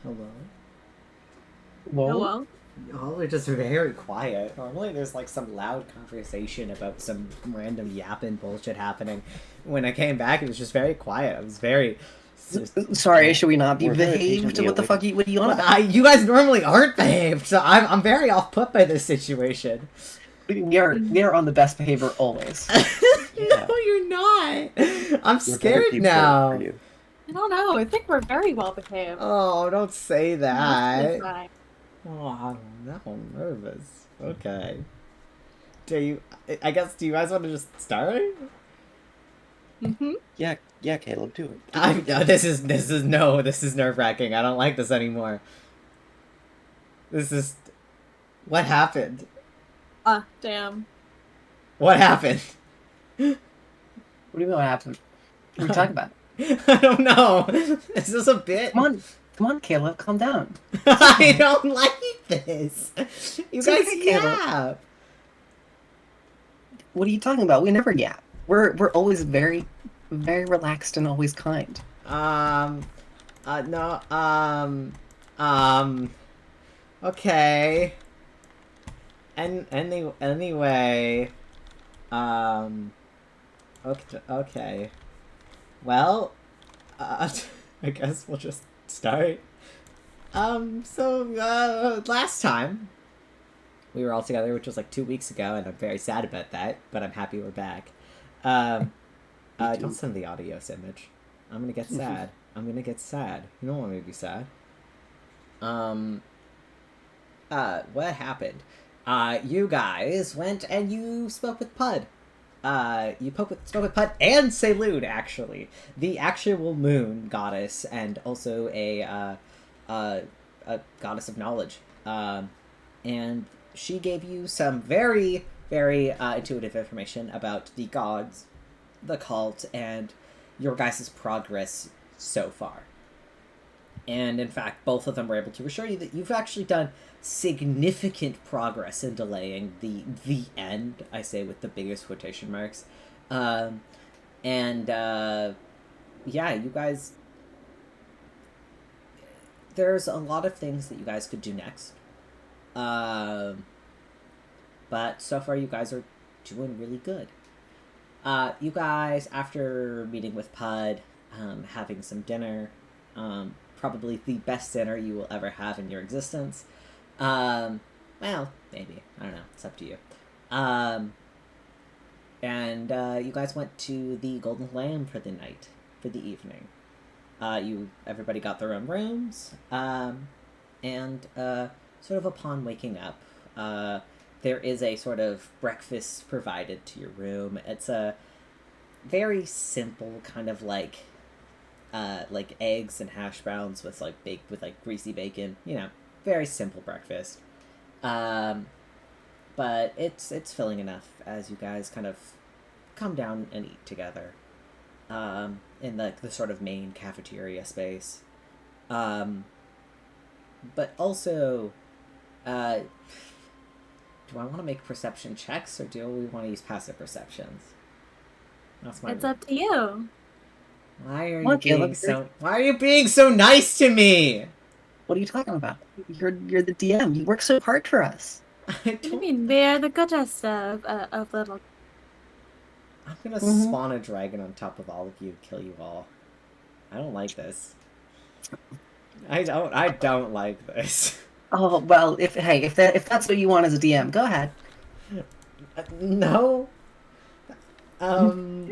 Hello? Whoa. Hello? Y'all are just very quiet. Normally there's like some loud conversation about some random yapping bullshit happening. When I came back, it was just very quiet. I was very... Sorry, should we not be We're very behaved? patiently What the fuck? What are you on Well, about? you guys normally aren't behaved, so I'm very off-put by this situation. We are on the best behavior always. No, you're not. I'm We're scared better people now. for you. I don't know. I think we're very well behaved. Oh, don't say Most of the that. time. Oh, now I'm nervous. Okay. I guess, do you guys want to just start? Mm-hmm. Yeah, Caleb, do it. This is nerve-wracking. I don't like this anymore. This is... What happened? Damn. What happened? What do you mean what happened? What are you talking about? I don't know. Is this a bit? Come on, Caleb, calm down. I don't like this. You It's guys okay, Caleb. yap. What are you talking about? We never yap. We're always very, very relaxed and always kind. No, okay. Anyway, okay. Well, I guess we'll just start. Last time we were all together, which was like 2 weeks ago, and I'm very sad about that, but I'm happy we're back. Don't send the audio image. I'm gonna get sad. I'm gonna get sad. You don't want me to be sad. What happened? You guys went and you spoke with Pud. You spoke with Pud and Saloon, actually. The actual moon goddess, and also a goddess of knowledge. And she gave you some very, very intuitive information about the gods, the cult, and your guys' progress so far. And in fact, both of them were able to assure you that you've actually done significant progress in delaying the end, I say with the biggest quotation marks. Yeah, you guys... There's a lot of things that you guys could do next. But so far you guys are doing really good. You guys, after meeting with Pud, having some dinner, probably the best dinner you will ever have in your existence. Well, maybe. I don't know. It's up to you. You guys went to the Golden Lamb for the night, for the evening. Everybody got their own rooms, sort of upon waking up, there is a sort of breakfast provided to your room. It's a very simple kind of like eggs and hash browns with baked with greasy bacon. Very simple breakfast. But it's filling enough as you guys kind of come down and eat together. In the sort of main cafeteria space. But also, do I want to make perception checks, or do we want to use passive perceptions? It's up to you. Why are you being so nice to me? What are you talking about? You're the DM. You work so hard for us. What do you mean? We're the goodest of little... I'm gonna spawn a dragon on top of all of you and kill you all. I don't like this. I don't like this. Oh well, if that's what you want as a DM, go ahead. No. How am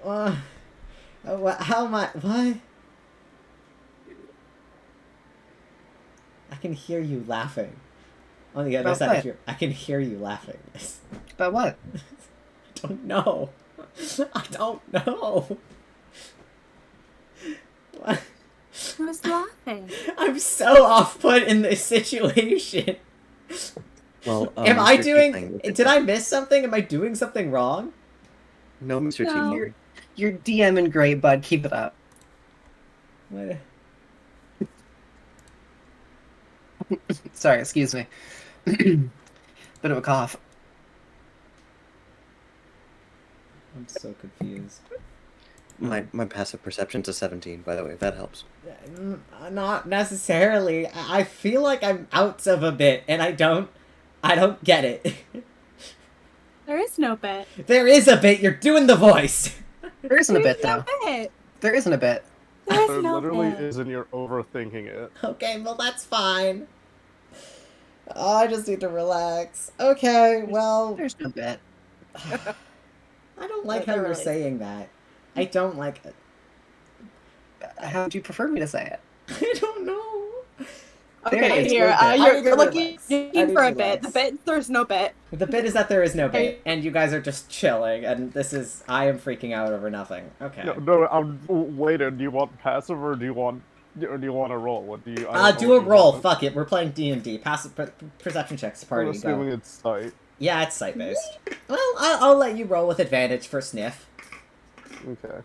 I? What? I can hear you laughing. On the other side of your, I can hear you laughing. About what? I don't know. I don't know. What? Who's laughing? I'm so off-put in this situation. Well, am I Mr. doing... Teafling, Did I miss something? Am I doing something wrong? No, Mr. No. Teafling. You're DMing great, bud. Keep it up. What? Sorry, excuse me. Bit of a cough. I'm so confused. My passive perception's a 17, by the way, if that helps. Not necessarily. I feel like I'm out of a bit, and I don't get it. There is no bit. There is a bit. You're doing the voice. There isn't a There is bit, though. no bit. There isn't a bit. There There is no literally bit. isn't. You're overthinking it. Okay, well that's fine. Oh, I just need to relax. Okay, well, There's no bit. I don't like how There you're really saying that. I don't like it. How would you prefer me to say it? I don't know. There Okay, it is. here. I need You're to looking, relax. you're I looking need for to a bit. The relax. bit, there's no bit. The bit is that there is no Okay. bit, and you guys are just chilling, and I am freaking out over nothing. Okay. No, I'm waiting. Do you want passive or do you want a roll? What do you? I don't know Do a what you roll. want. Fuck it. We're playing D&D. Passive perception checks. I'm Party. assuming Go. it's sight. Yeah, it's sight based. Well, I'll let you roll with advantage for sniff. Okay.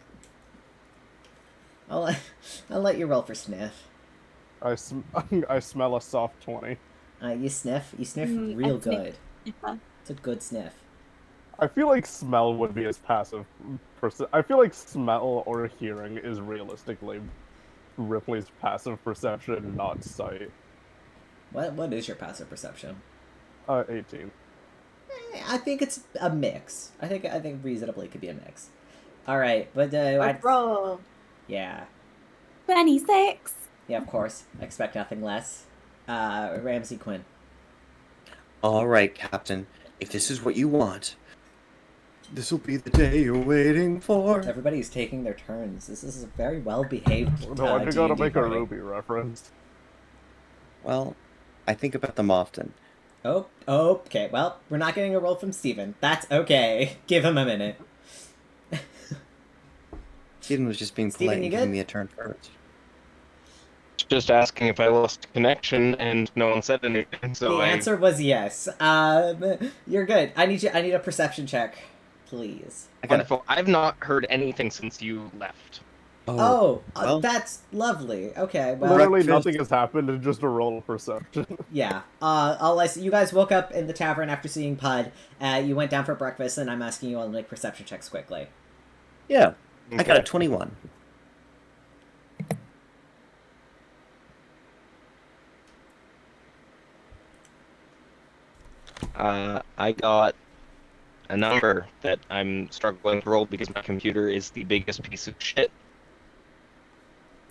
I'll let you roll for sniff. I smell a soft 20. You sniff. You sniff Mm, real I think- good. Yeah. It's a good sniff. I feel like smell would be as passive. I feel like smell or hearing is realistically Ripley's passive perception, not sight. What is your passive perception? 18. I think it's a mix. I think reasonably it could be a mix. All right, but Let's roll. yeah, 26. yeah, of course. I expect nothing less. Ramsey Quinn. All right, Captain. If this is what you want, this will be the day you're waiting for. Everybody's taking their turns. This is a very well behaved. No, I gotta D&D make a party. Ruby reference. Well, I think about them often. Oh, okay. Well, we're not getting a roll from Steven. That's okay. Give him a minute. Steven was just being Steven, polite you and giving good? me a turn first. Just asking if I lost connection, and no one said anything. So The I answer was yes. You're good. I need a perception check, please. I got it. wonderful. I've not heard anything since you left. Oh, well. that's lovely. Okay, well, Literally breakfast. nothing has happened, it's just a roll of perception. yeah. You guys woke up in the tavern after seeing Pud. You went down for breakfast, and I'm asking you all to make perception checks quickly. Yeah, I got a Okay. 21. I got a number that I'm struggling to roll because my computer is the biggest piece of shit.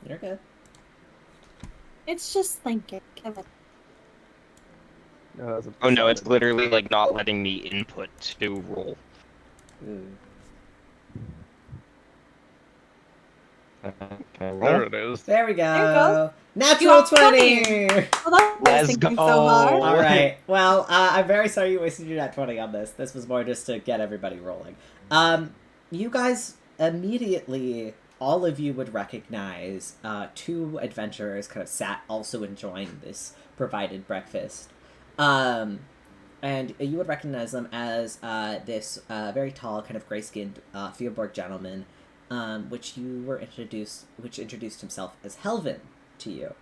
You're good. It's just thinking. Give it. Yeah, that's Oh no, it's literally like not letting me input to roll. Ooh. Can I roll? There it is. There we go. There you go. Natural got 20! Well, that was Let's thinking go. so hard. All right. Well, I'm very sorry you wasted your nat 20 on this. This was more just to get everybody rolling. You guys immediately, all of you would recognize two adventurers kind of sat also enjoying this provided breakfast. And you would recognize them as this very tall, kind of gray-skinned Fierborg gentleman, which introduced himself as Helvin to you.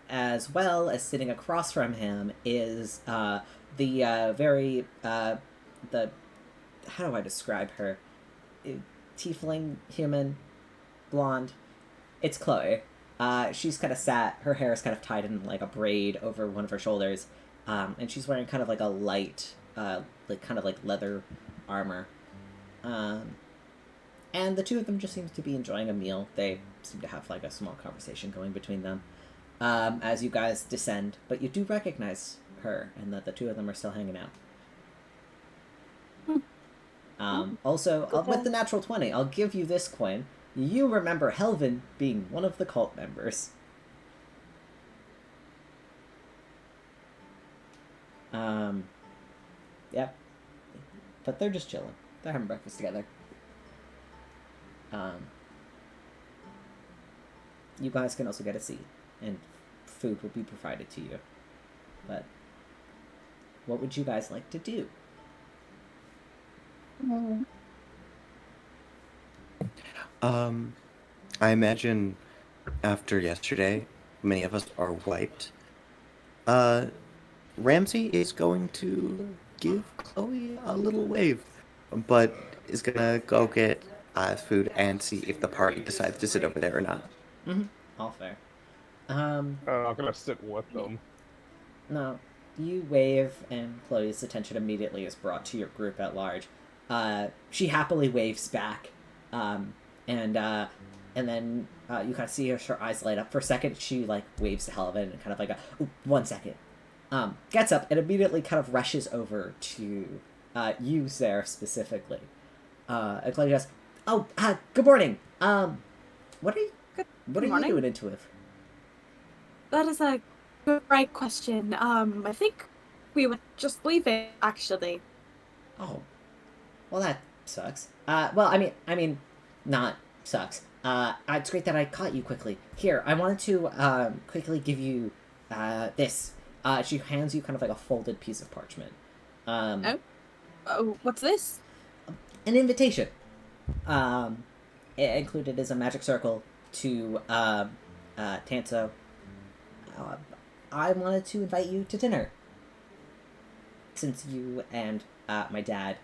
As well as sitting across from him is the how do I describe her? Teafling, human, blonde. It's Chloe. She's kind of sat, her hair is kind of tied in like a braid over one of her shoulders, and she's wearing kind of like a light, like leather armor. And the two of them just seems to be enjoying a meal. They seem to have like a small conversation going between them as you guys descend. But you do recognize her, and that the two of them are still hanging out. Also, with the natural 20, I'll give you this, Quinn. You remember Helvin being one of the cult members. Yep. But they're just chilling. They're having breakfast together. You guys can also get a seat, and food will be provided to you. But what would you guys like to do? I imagine after yesterday, many of us are wiped. Ramsey is going to give Chloe a little wave, but is gonna go get food and see if the party decides to sit over there or not. All fair. I'm not gonna sit with them. No, you wave, and Chloe's attention immediately is brought to your group at large. She happily waves back, and then you kind of see her eyes light up for a second. She like waves the hell of it and kind of like a 1 second. Gets up and immediately kind of rushes over to you, Sarah, specifically. And Chloe goes, "Oh, good morning. What are you doing into it?" That is a great question. I think we were just leaving, actually. Oh, well, that sucks. Well, I mean, not sucks. It's great that I caught you quickly. Here, I wanted to quickly give you this. She hands you kind of like a folded piece of parchment. Oh, what's this? An invitation. Included is a magic circle to Tanso. I wanted to invite you to dinner. Since you and my dad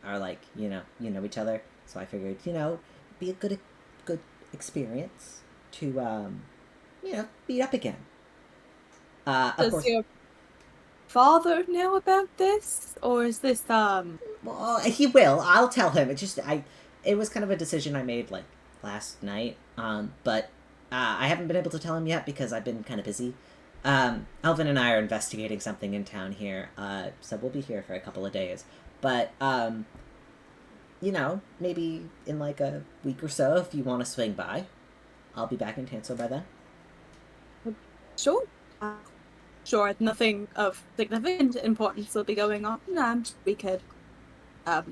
are like, you know each other, so I figured, be a good experience to meet up again. Of Does course, your father know about this, or is this well, he will. I'll tell him. It was kind of a decision I made like last night. But I haven't been able to tell him yet because I've been kind of busy. Elvin and I are investigating something in town here. So we'll be here for a couple of days. But maybe in like a week or so, if you want to swing by, I'll be back in Tanso by then. Sure. Sure, nothing of significant importance will be going on. We could Well,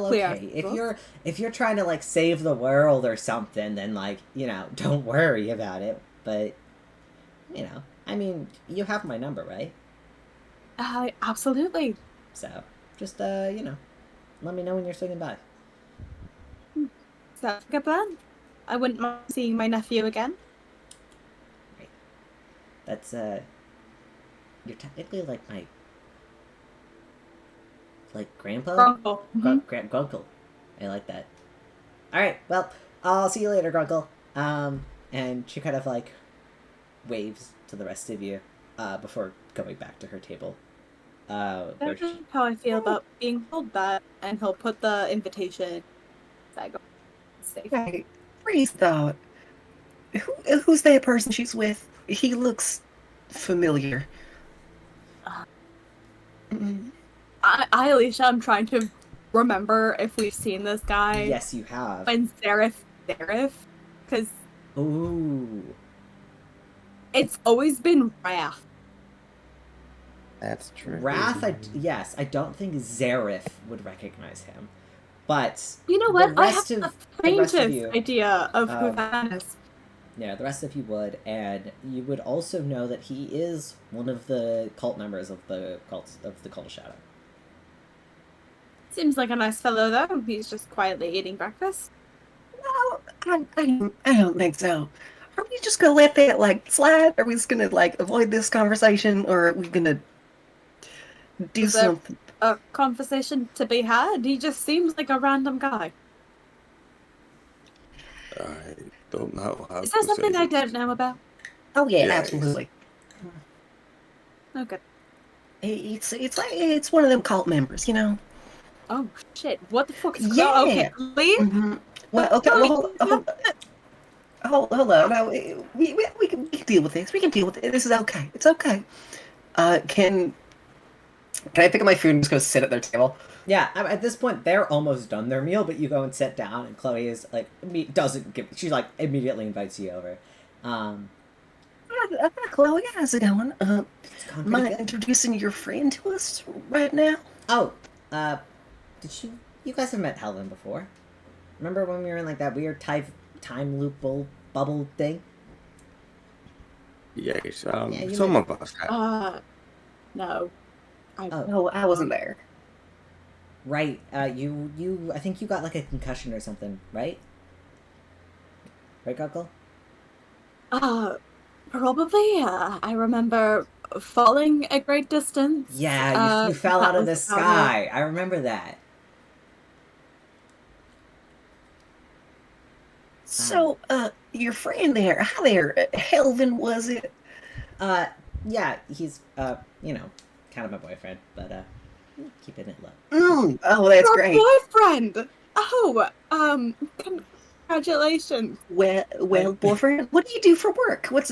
clear okay. If you're trying to like save the world or something, then like, don't worry about it. But I mean, you have my number, right? Absolutely. So just let me know when you're swinging by. Sounds like a plan. I wouldn't mind seeing my nephew again. Right. That's you're technically like my grandpa? Uncle. Grunkle. I like that. Alright, well, I'll see you later, Grunkle. And she kind of like waves to the rest of you before going back to her table. That's how I feel about being told that, and he'll put the invitation. I go. Safe. Hey, freeze thought. Who's that person she's with? He looks familiar. Alycia, I'm trying to remember if we've seen this guy. Yes, you have. When Seraph, because Ooh. it's always been Wrath. That's true. Wrath, yes, I don't think Zareth would recognize him. But You know what? the I rest have of- a the rest of faintest you, idea of who that is. yeah, the rest of you would, and you would also know that he is one of the cult members of the cult of Shadow. Seems like a nice fellow, though. He's just quietly eating breakfast. No, I don't think so. Are we just gonna let that slide? Are we just gonna avoid this conversation, or are we gonna do Is there something? a conversation to be had? He just seems like a random guy. I don't know how Is there to something say I this. don't know about? Oh yeah, Yes. absolutely. Okay. It's one of them cult members, Oh shit! What the fuck is Yeah. Okay, leave. Mm-hmm. Well, okay. Well, hold on. No, we can deal with this. We can deal with it. This is okay. It's okay. Can I pick up my food and just go sit at their table? Yeah, at this point, they're almost done their meal, but you go and sit down, and Chloe is like, she like immediately invites you over. Chloe, how's it going? It's gone pretty Mind good. introducing your friend to us right now? Oh, you guys have met Helen before? Remember when we were in like that weird time loop bubble thing? Yes, Yeah, you some might- of us have. No. Oh, No, I wasn't there. right. You. I think you got like a concussion or something, right? Right, Guckle? Probably. I remember falling a great distance. Yeah, you fell that out of the was about it. sky. I remember that. So, your friend there, hi there, Helvin, was it? Yeah, he's, you know, kind of my boyfriend, but, keeping it low. Oh, that's Your great. boyfriend! Oh, congratulations. Well, boyfriend, what do you do for work? What's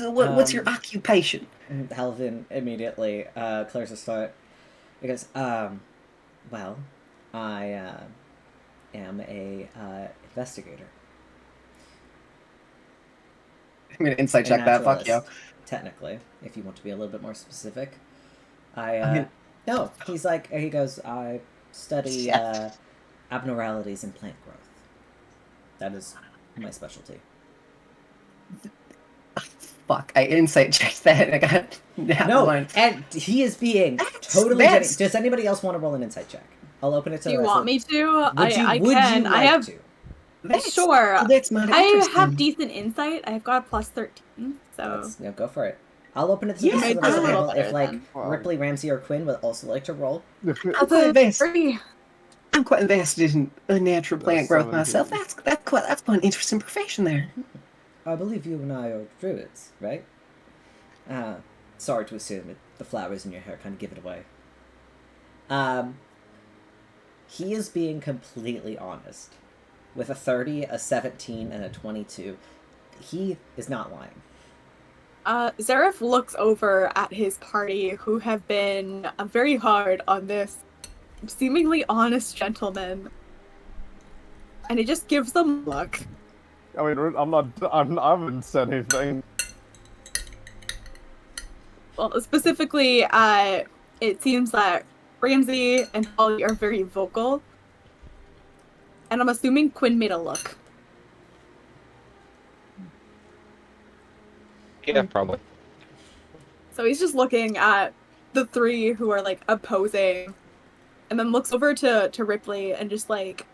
your occupation? Helvin immediately, clears his throat. He goes, well, I, am a, investigator. I'm gonna insight check that. Fuck you. Technically, if you want to be a little bit more specific. No, he goes, I study, Shit. abnormalities in plant growth. That is my specialty. Fuck, I insight checked that and I got down No, one. and he is being totally that's- Does anybody else want to roll an insight check? I'll open it to Do you the rest want of- me to? Would you I like have sure. That's not I interesting. have decent insight. I've got a plus 13, so go for it. I'll open it to Yeah, the rest of the a little table if, better like, then. Ripley, Ramsey, or Quinn would also like to roll. I'm quite invested. 3. I'm quite invested in natural plant growth 17. myself. That's quite an interesting profession there. I believe you and I are druids, right? Sorry to assume it, the flowers in your hair kind of give it away. He is being completely honest. With a 30, a 17, and a 22. He is not lying. Zareth looks over at his party, who have been very hard on this seemingly honest gentleman, and he just gives them a look. I mean, I haven't said anything. Well, specifically, it seems that Ramsey and Holly are very vocal, and I'm assuming Quinn made a look. Yeah, probably. So he's just looking at the three who are, like, opposing, and then looks over to Rypley and just, like,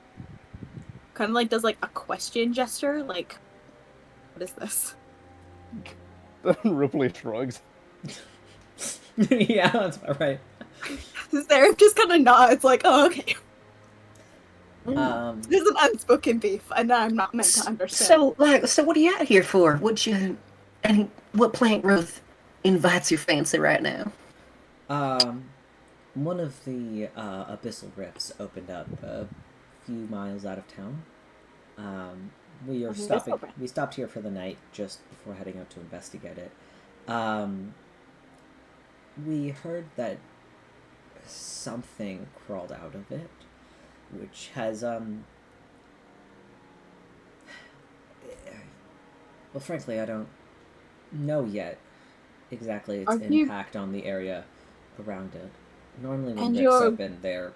kind of, like, does, like, a question gesture, like, what is this? Ripley shrugs. Yeah, that's about right. Zareth just kind of nods, like, oh, okay. Um, There's an unspoken beef, and I'm not meant to understand. So what are you out here for? What plant growth invites your fancy right now? One of the abyssal rifts opened up a few miles out of town. We stopped here for the night just before heading out to investigate it. We heard that something crawled out of it, which has well, frankly, I don't know yet exactly its impact on the area around it. Normally when rifts open, they're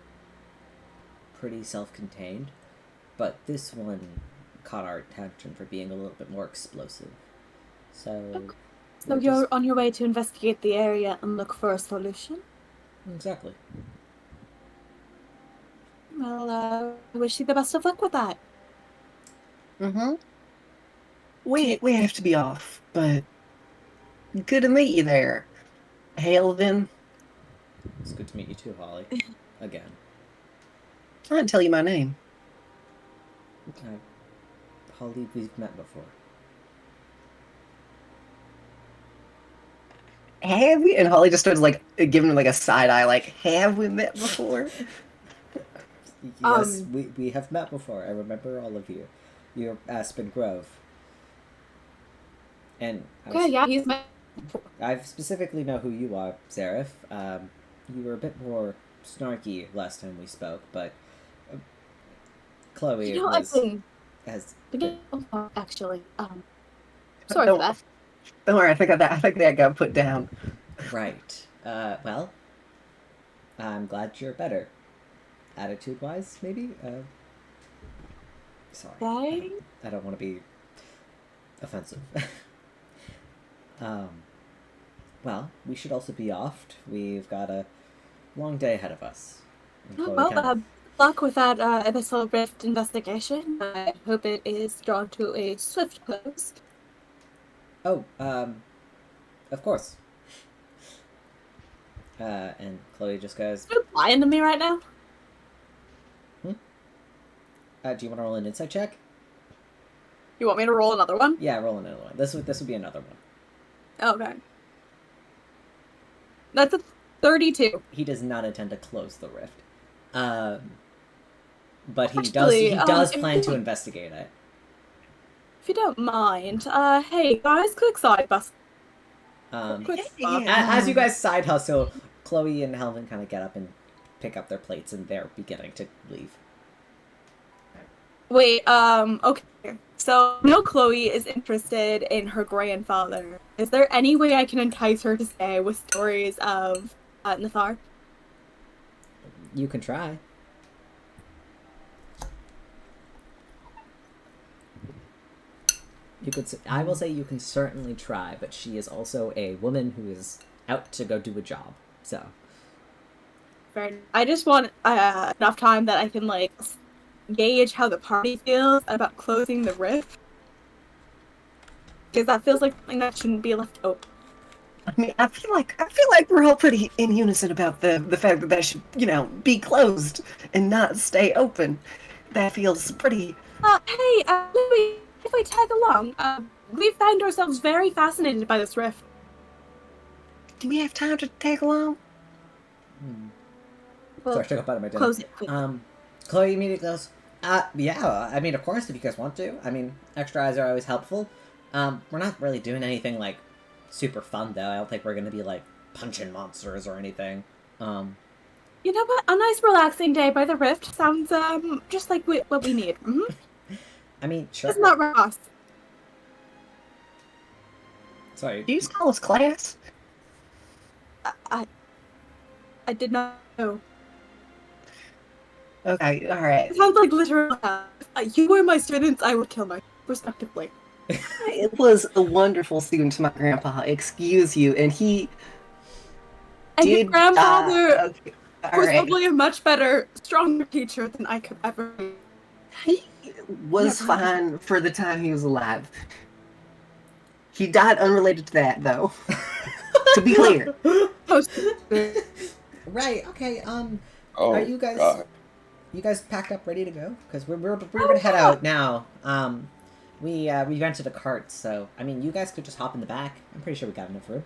pretty self-contained, but this one caught our attention for being a little bit more explosive. So you're on your way to investigate the area and look for a solution? Exactly. Well, I wish you the best of luck with that. Mm-hmm. We have to be off, but good to meet you there, Helvin. It's good to meet you too, Holly. Again. I didn't tell you my name. Holly, we've met before. Have we? And Holly just starts like giving him like a side eye, like, have we met before? Yes, we have met before. I remember all of you. You're Aspen Grove. And he's met. I specifically know who you are, Zareth. You were a bit more snarky last time we spoke, but Chloe actually. Sorry for that. Don't worry, I think that got put down. Right. Well, I'm glad you're better. Attitude-wise, maybe? Sorry. I don't want to be offensive. Well, we should also be off. We've got a long day ahead of us. Good luck with that abyssal rift investigation. I hope it is drawn to a swift close. Oh, of course. And Chloe just goes... Are you lying to me right now? Do you want to roll an insight check? You want me to roll another one? Yeah, roll another one. This would be another one. Okay. That's a 32. He does not intend to close the rift. But he Actually, does if plan to you- investigate it. If you don't mind, hey guys, quick side bus. Quick spot. As you guys side hustle, Chloe and Helvin kind of get up and pick up their plates, and they're beginning to leave. Wait, okay. So, no, Chloe is interested in her grandfather. Is there any way I can entice her to stay with stories of Nathar? You can try. I will say you can certainly try, but she is also a woman who is out to go do a job. So Fair enough. I just want enough time that I can like gauge how the party feels about closing the rift, because that feels like something that shouldn't be left open. I mean, I feel like we're all pretty in unison about the fact that should, be closed and not stay open. That feels pretty. Hey, Louis, if we tag along, we find ourselves very fascinated by this rift. Do we have time to tag along? Well, sorry, I took a bite of my dinner. close it. Quick. Chloe immediately goes, yeah, I mean, of course, if you guys want to. I mean, extra eyes are always helpful. We're not really doing anything, like, super fun, though. I don't think we're gonna be, like, punching monsters or anything. You know what? A nice relaxing day by the rift sounds, just like what we need. Mm-hmm. I mean, sure. Isn't that Ross? Sorry. Do you call us class? I did not know. Okay, alright. It sounds like literal. You were my students, I would kill my respectively. It was a wonderful student to my grandpa, excuse you, and he And your did... grandfather okay, was alright. probably a much better, stronger teacher than I could ever be. He was Yeah. fine for the time he was alive. He died unrelated to that, though. To be clear. Right, okay, Oh, are you guys... God. You guys packed up, ready to go? Because we're gonna head out now. We rented a cart, so I mean, you guys could just hop in the back. I'm pretty sure we got enough room.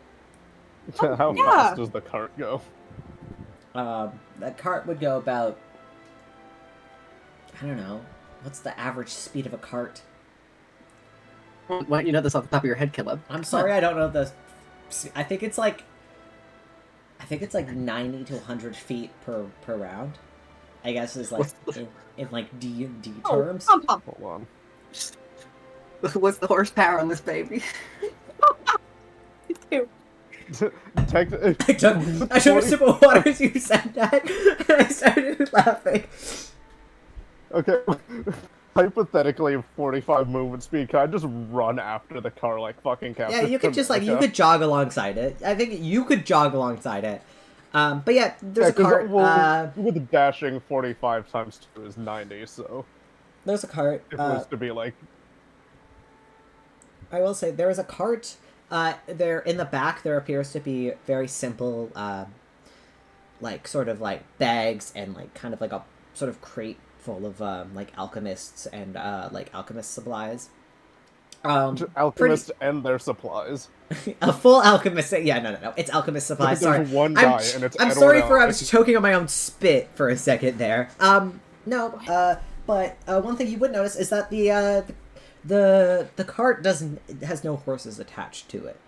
How yeah. fast does the cart go? That cart would go about, I don't know, what's the average speed of a cart? Why don't you know this off the top of your head, Caleb? I'm sorry, I don't know the. I think it's like 90 to 100 feet per round. I guess is like in like D&D terms. Pom pom. Hold on. What's the horsepower on this baby? Too. Tech- I took a sip of water as you said that, and I started laughing. Okay. Hypothetically, 45 movement speed. Can I just run after the car like fucking Captain? Yeah, you could just America? you could jog alongside it. I think you could jog alongside it. But yeah, there's a 'cause, cart. well, with dashing 45 times 2 is 90, so There's a cart. if it was to be like, I will say there is a cart. There in the back there appears to be very simple, like sort of like bags and like kind of like a sort of crate full of like alchemists and like alchemist supplies. alchemists and their supplies. A full alchemist. Yeah, no. It's alchemist supplies. Sorry, There's one guy, and it's I'm Edward sorry for I Allen. was choking on my own spit for a second there. No. But one thing you would notice is that the cart has no horses attached to it.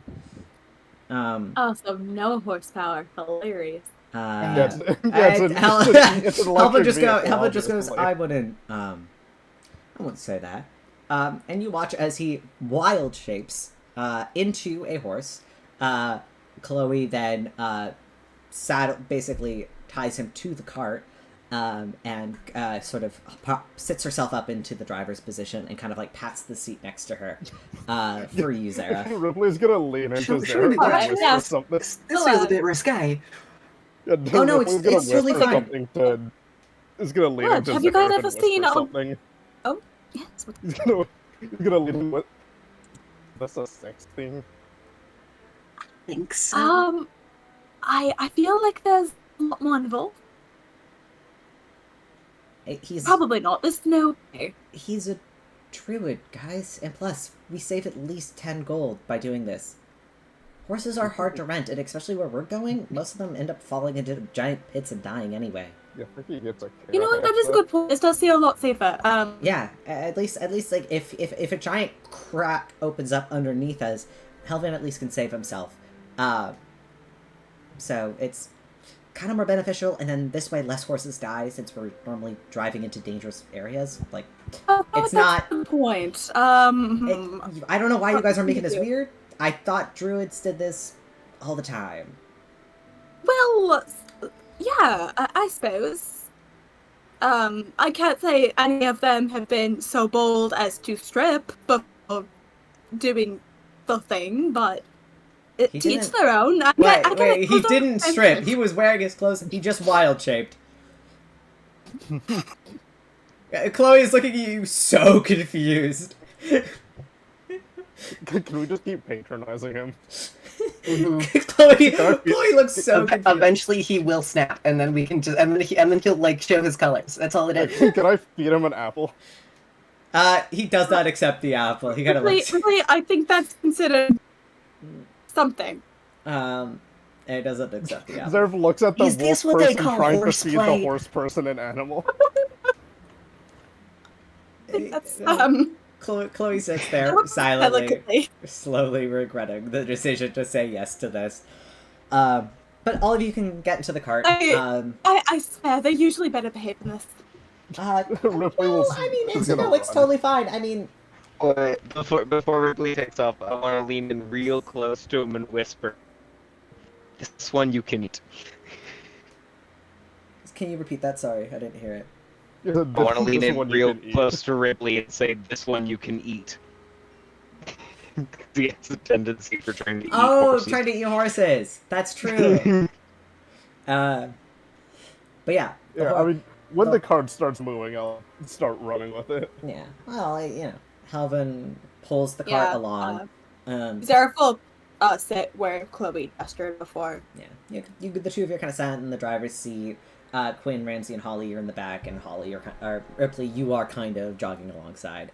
Oh, so no horsepower. Hilarious. It's an Helva electric just vehicle, goes. obviously. I wouldn't say that. And you watch as he wild shapes into a horse. Chloe then basically ties him to the cart, and sort of sits herself up into the driver's position and kind of like pats the seat next to her for you, Zara. Ripley's gonna lean into Sure, Zara Alright, and yeah. whisper something. This feels a bit risky. Yeah, Oh, no, Ripley's it's gonna totally whisper fine. something to. He's gonna lean Look, into have you Zara guys and ever seen, whisper something. Yes. He's gonna lean in with. That's a sex thing. Thanks. I feel like there's a lot more involved. He's Probably not. There's no way. he's a druid, guys. And plus, we save at least 10 gold by doing this. Horses are hard to rent, and especially where we're going, most of them end up falling into giant pits and dying anyway. Yeah, I think he gets a You know what? That is a good point. This does seem a lot safer. Yeah, at least like if a giant crack opens up underneath us, Helvin at least can save himself. So it's kind of more beneficial, and then this way less horses die since we're normally driving into dangerous areas. Like, it's not a good point. I don't know why you guys are making this weird. I thought druids did this all the time. Well, yeah, I suppose. I can't say any of them have been so bold as to strip before doing the thing, but He teach didn't- their own. Wait, he didn't strip. He was wearing his clothes. He just wild shaped. Chloe's looking at you so confused. Can we just keep patronizing him? Chloe looks so confused. Eventually, he will snap, and then we can just and then he'll like show his colors. That's all it is. Can I feed him an apple? He does not accept the apple. He kind of looks. Really, I think that's considered something. And he doesn't accept the apple. Zerv looks at the Is this wolf what they person call trying to feed the horseplay? horse person an animal. I think that's Chloe sits there silently, delicately. slowly regretting the decision to say yes to this. But all of you can get into the cart. I swear they're usually better behaved than this. Ripley will I mean, is it's gonna run. totally fine. I mean, Before Ripley takes off, I want to lean in real close to him and whisper, "This one you can eat." can you repeat that? Sorry, I didn't hear it. Yeah, I want to lean this in one you real can eat. close to Ripley and say, "This one you can eat." He has a tendency for trying to eat horses. Trying to eat horses. That's true. But yeah. Yeah, I mean, when the cart starts moving, I'll start running with it. Yeah. Well, Helvin pulls the cart along. Is there a full sit where Chloe gestured before? Yeah. You the two of you are kind of sat in the driver's seat. Quinn, Ramsey, and Holly are in the back, and Holly or Ripley, you are kind of jogging alongside.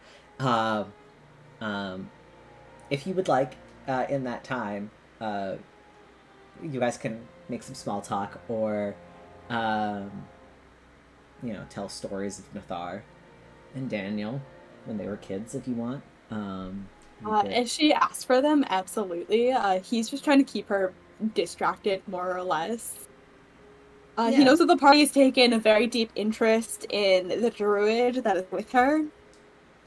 If you would like, in that time, you guys can make some small talk or, tell stories of Nathar and Daniel when they were kids, if you want. If she asked for them, absolutely. He's just trying to keep her distracted, more or less. He knows that the party has taken a very deep interest in the druid that is with her.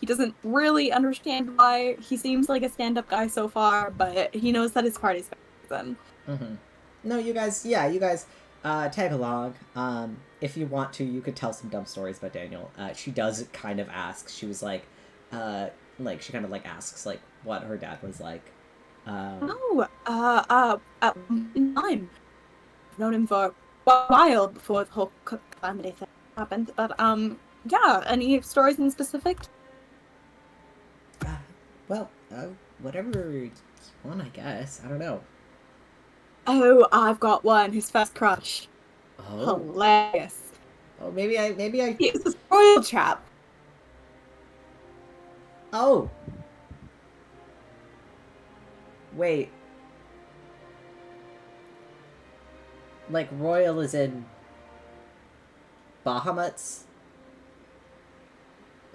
He doesn't really understand why. He seems like a stand-up guy so far, but he knows that his party's back then. No, you guys tag along. If you want to, you could tell some dumb stories about Daniel. She does kind of ask. She was like she kind of asks what her dad was like. At one time, I've known him for a while before the whole calamity thing happened. But any stories in specific? Whatever you want, I guess. I don't know. Oh, I've got one. His first crush. Oh. Hilarious. Oh, maybe I. He's a royal chap. Oh. Wait. Like royal is in Bahamut's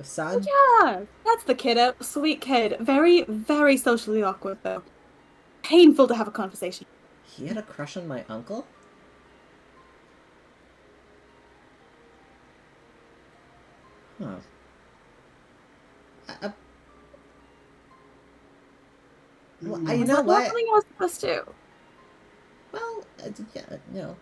son? Yeah, that's the kiddo. Sweet kid. Very, very socially awkward, though. Painful to have a conversation. He had a crush on my uncle? Huh. You know Was that what? something I was supposed to? Well, no.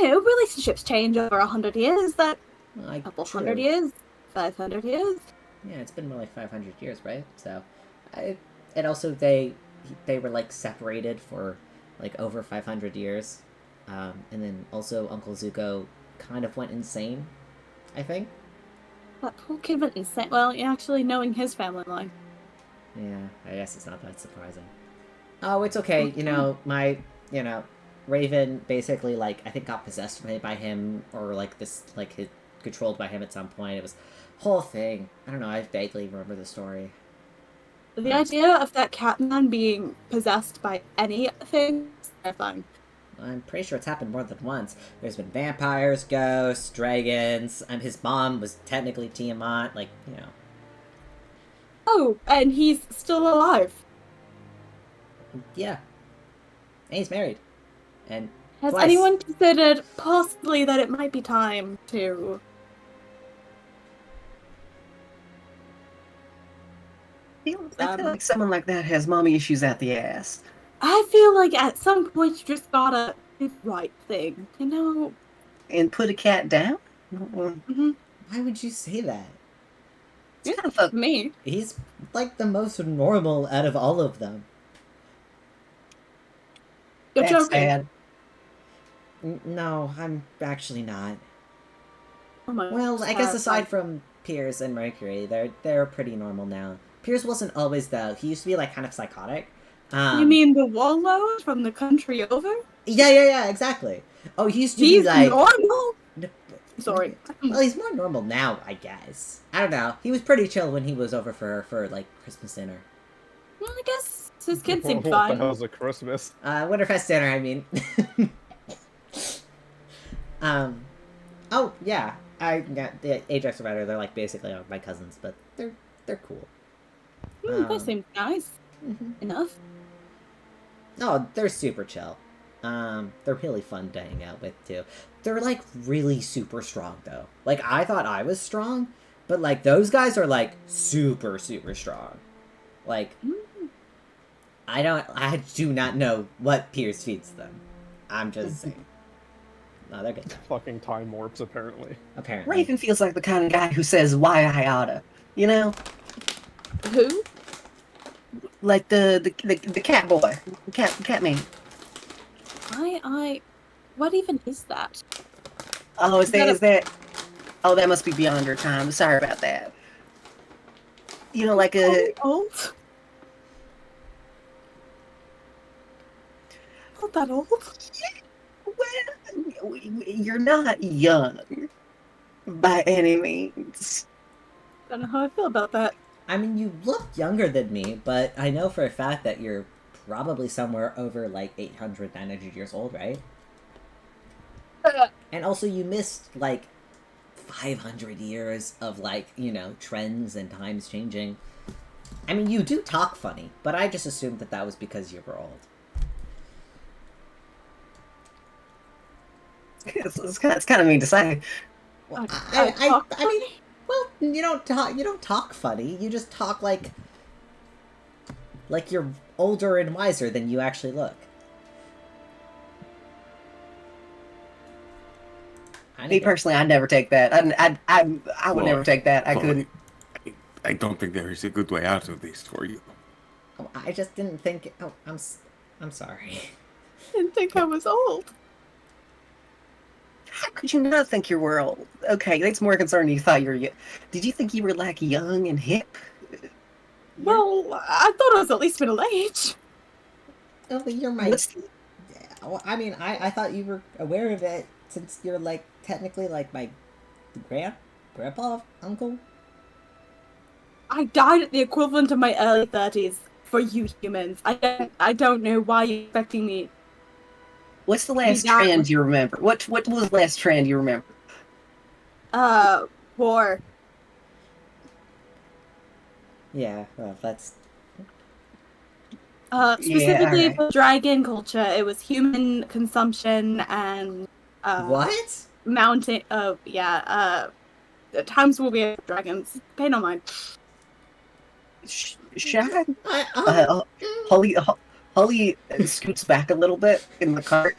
Relationships change over 100 years. That Like, couple true. 100 years, 500 years. Yeah, it's been more like 500 years, right? So, and also they were separated for over 500 years, and then also Uncle Zuko kind of went insane, I think. That poor kid went insane. Well, actually, knowing his family line. Yeah, I guess it's not that surprising. Oh, it's okay. My Raven basically I think got possessed by him or this controlled by him at some point. It was whole thing. I don't know. I vaguely remember the story. The idea of that Catman being possessed by anything is terrifying. I'm pretty sure it's happened more than once. There's been vampires, ghosts, dragons. His mom was technically Tiamat. Like, you know. Oh, and he's still alive. Yeah. And he's married. And Has twice. anyone considered possibly that it might be time to... I feel like someone like that has mommy issues out the ass. I feel like at some point you just gotta do the right thing, you know? And put a cat down? Mm-hmm. Why would you say that? It's kind of fucked. Me. He's like the most normal out of all of them. You're That's joking. sad. No, I'm actually not. Oh my Well, I God. guess aside from Piers and Mercury, they're pretty normal now. Piers wasn't always though. He used to be like kind of psychotic. You mean the Wallows from the country over? Yeah, exactly. Oh, he used to He's be like normal? Sorry. Well, he's more normal now, I guess. I don't know. He was pretty chill when he was over for like Christmas dinner. Well, I guess his kids seem What the fine. hell's a Christmas? Winterfest dinner, I mean. Oh yeah, the Ajax Rider. They're like basically my cousins, but they're cool. They seem nice enough. Oh, they're super chill. They're really fun to hang out with too. They're like really super strong though. Like I thought I was strong, but like those guys are like super strong. Like I do not know what Piers feeds them. I'm just saying. No, they're good. Fucking time warps, apparently. Apparently. Raven feels like the kind of guy who says, why I oughta. You know? Who? Like the cat boy. Cat man. What even is that? Oh, is that that... Oh, that must be beyond your time. Sorry about that. You know, like a... Old? Not that old? Well, you're not young. By any means. Don't know how I feel about that. I mean, you look younger than me, but I know for a fact that you're probably somewhere over like 800, 900 years old, right? And also you missed like 500 years of like, you know, trends and times changing. I mean, you do talk funny, but I just assumed that was because you were old. It's kind of mean to say. Well, I talk I mean, well, you don't talk funny. You just talk like you're older and wiser than you actually look. Me personally, I'd never take that. I would never take that. I couldn't. I don't think there is a good way out of this for you. Oh, I just didn't think. Oh, I'm sorry. Didn't think I was old. How could you not think you were old? Okay, that's more concerning. You thought you were. Did you think you were like young and hip? Well, I thought I was at least middle age. Oh, but you're my. Well, I mean, I thought you were aware of it since you're like technically like my grandpa, uncle. I died at the equivalent of my early 30s for you humans. I don't know why you're expecting me. What's the last trend you remember? What was the last trend you remember? War. Yeah, well, that's. Specifically alright. for dragon culture, it was human consumption and What? mountain. Times will be dragons. Pay no mind. Shag? Holly scoots back a little bit in the cart.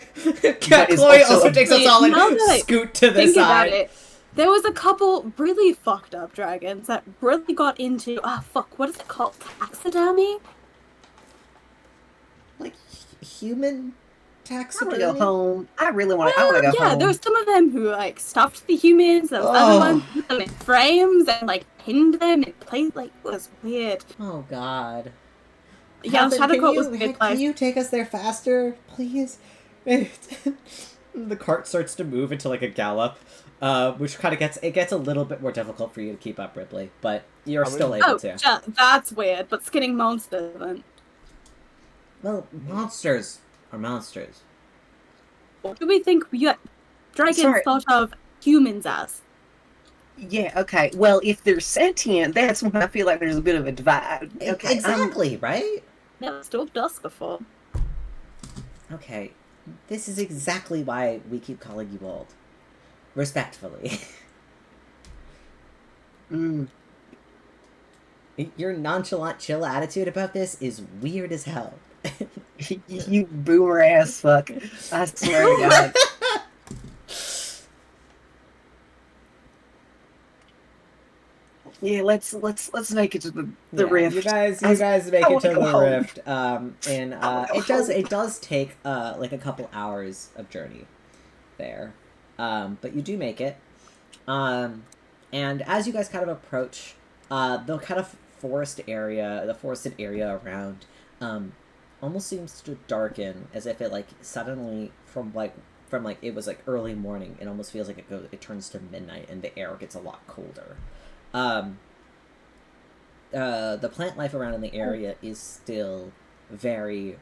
Chloe also takes us all Now and that I scoot to the Think about side. it. There was a couple really fucked up dragons that really got into what is it called? Taxidermy? Like human I want taxidermy. to go home. I really want to. I want to go Yeah, home. there was some of them who like stuffed the humans. There was other ones who put them in frames and like pinned them in place. Like it was weird. Oh God. Yeah, Catherine, Shadowcoat was a good can place. you take us there faster, please? The cart starts to move into like a gallop. which kind of gets a little bit more difficult for you to keep up, Ripley, but you're I mean- still able Oh, to. that's weird, but skinning monsters isn't. Well, monsters are monsters. What do we think dragons Sorry. thought of humans as? Yeah, okay. Well, if they're sentient, that's when I feel like there's a bit of a divide. Okay, Exactly, right? Never stalked us before. Okay, this is exactly why we keep calling you old. Respectfully. Your nonchalant, chill attitude about this is weird as hell. You boomer ass fuck. I swear to God. Yeah, let's make it to the Yeah, rift. You guys I make it wanna to go the home. rift, and home. it does take like a couple hours of journey there, but you do make it, and as you guys kind of approach, the kind of forested area around, almost seems to darken as if it like suddenly from it was like early morning. It almost feels like it turns to midnight and the air gets a lot colder. The plant life around in the area is still very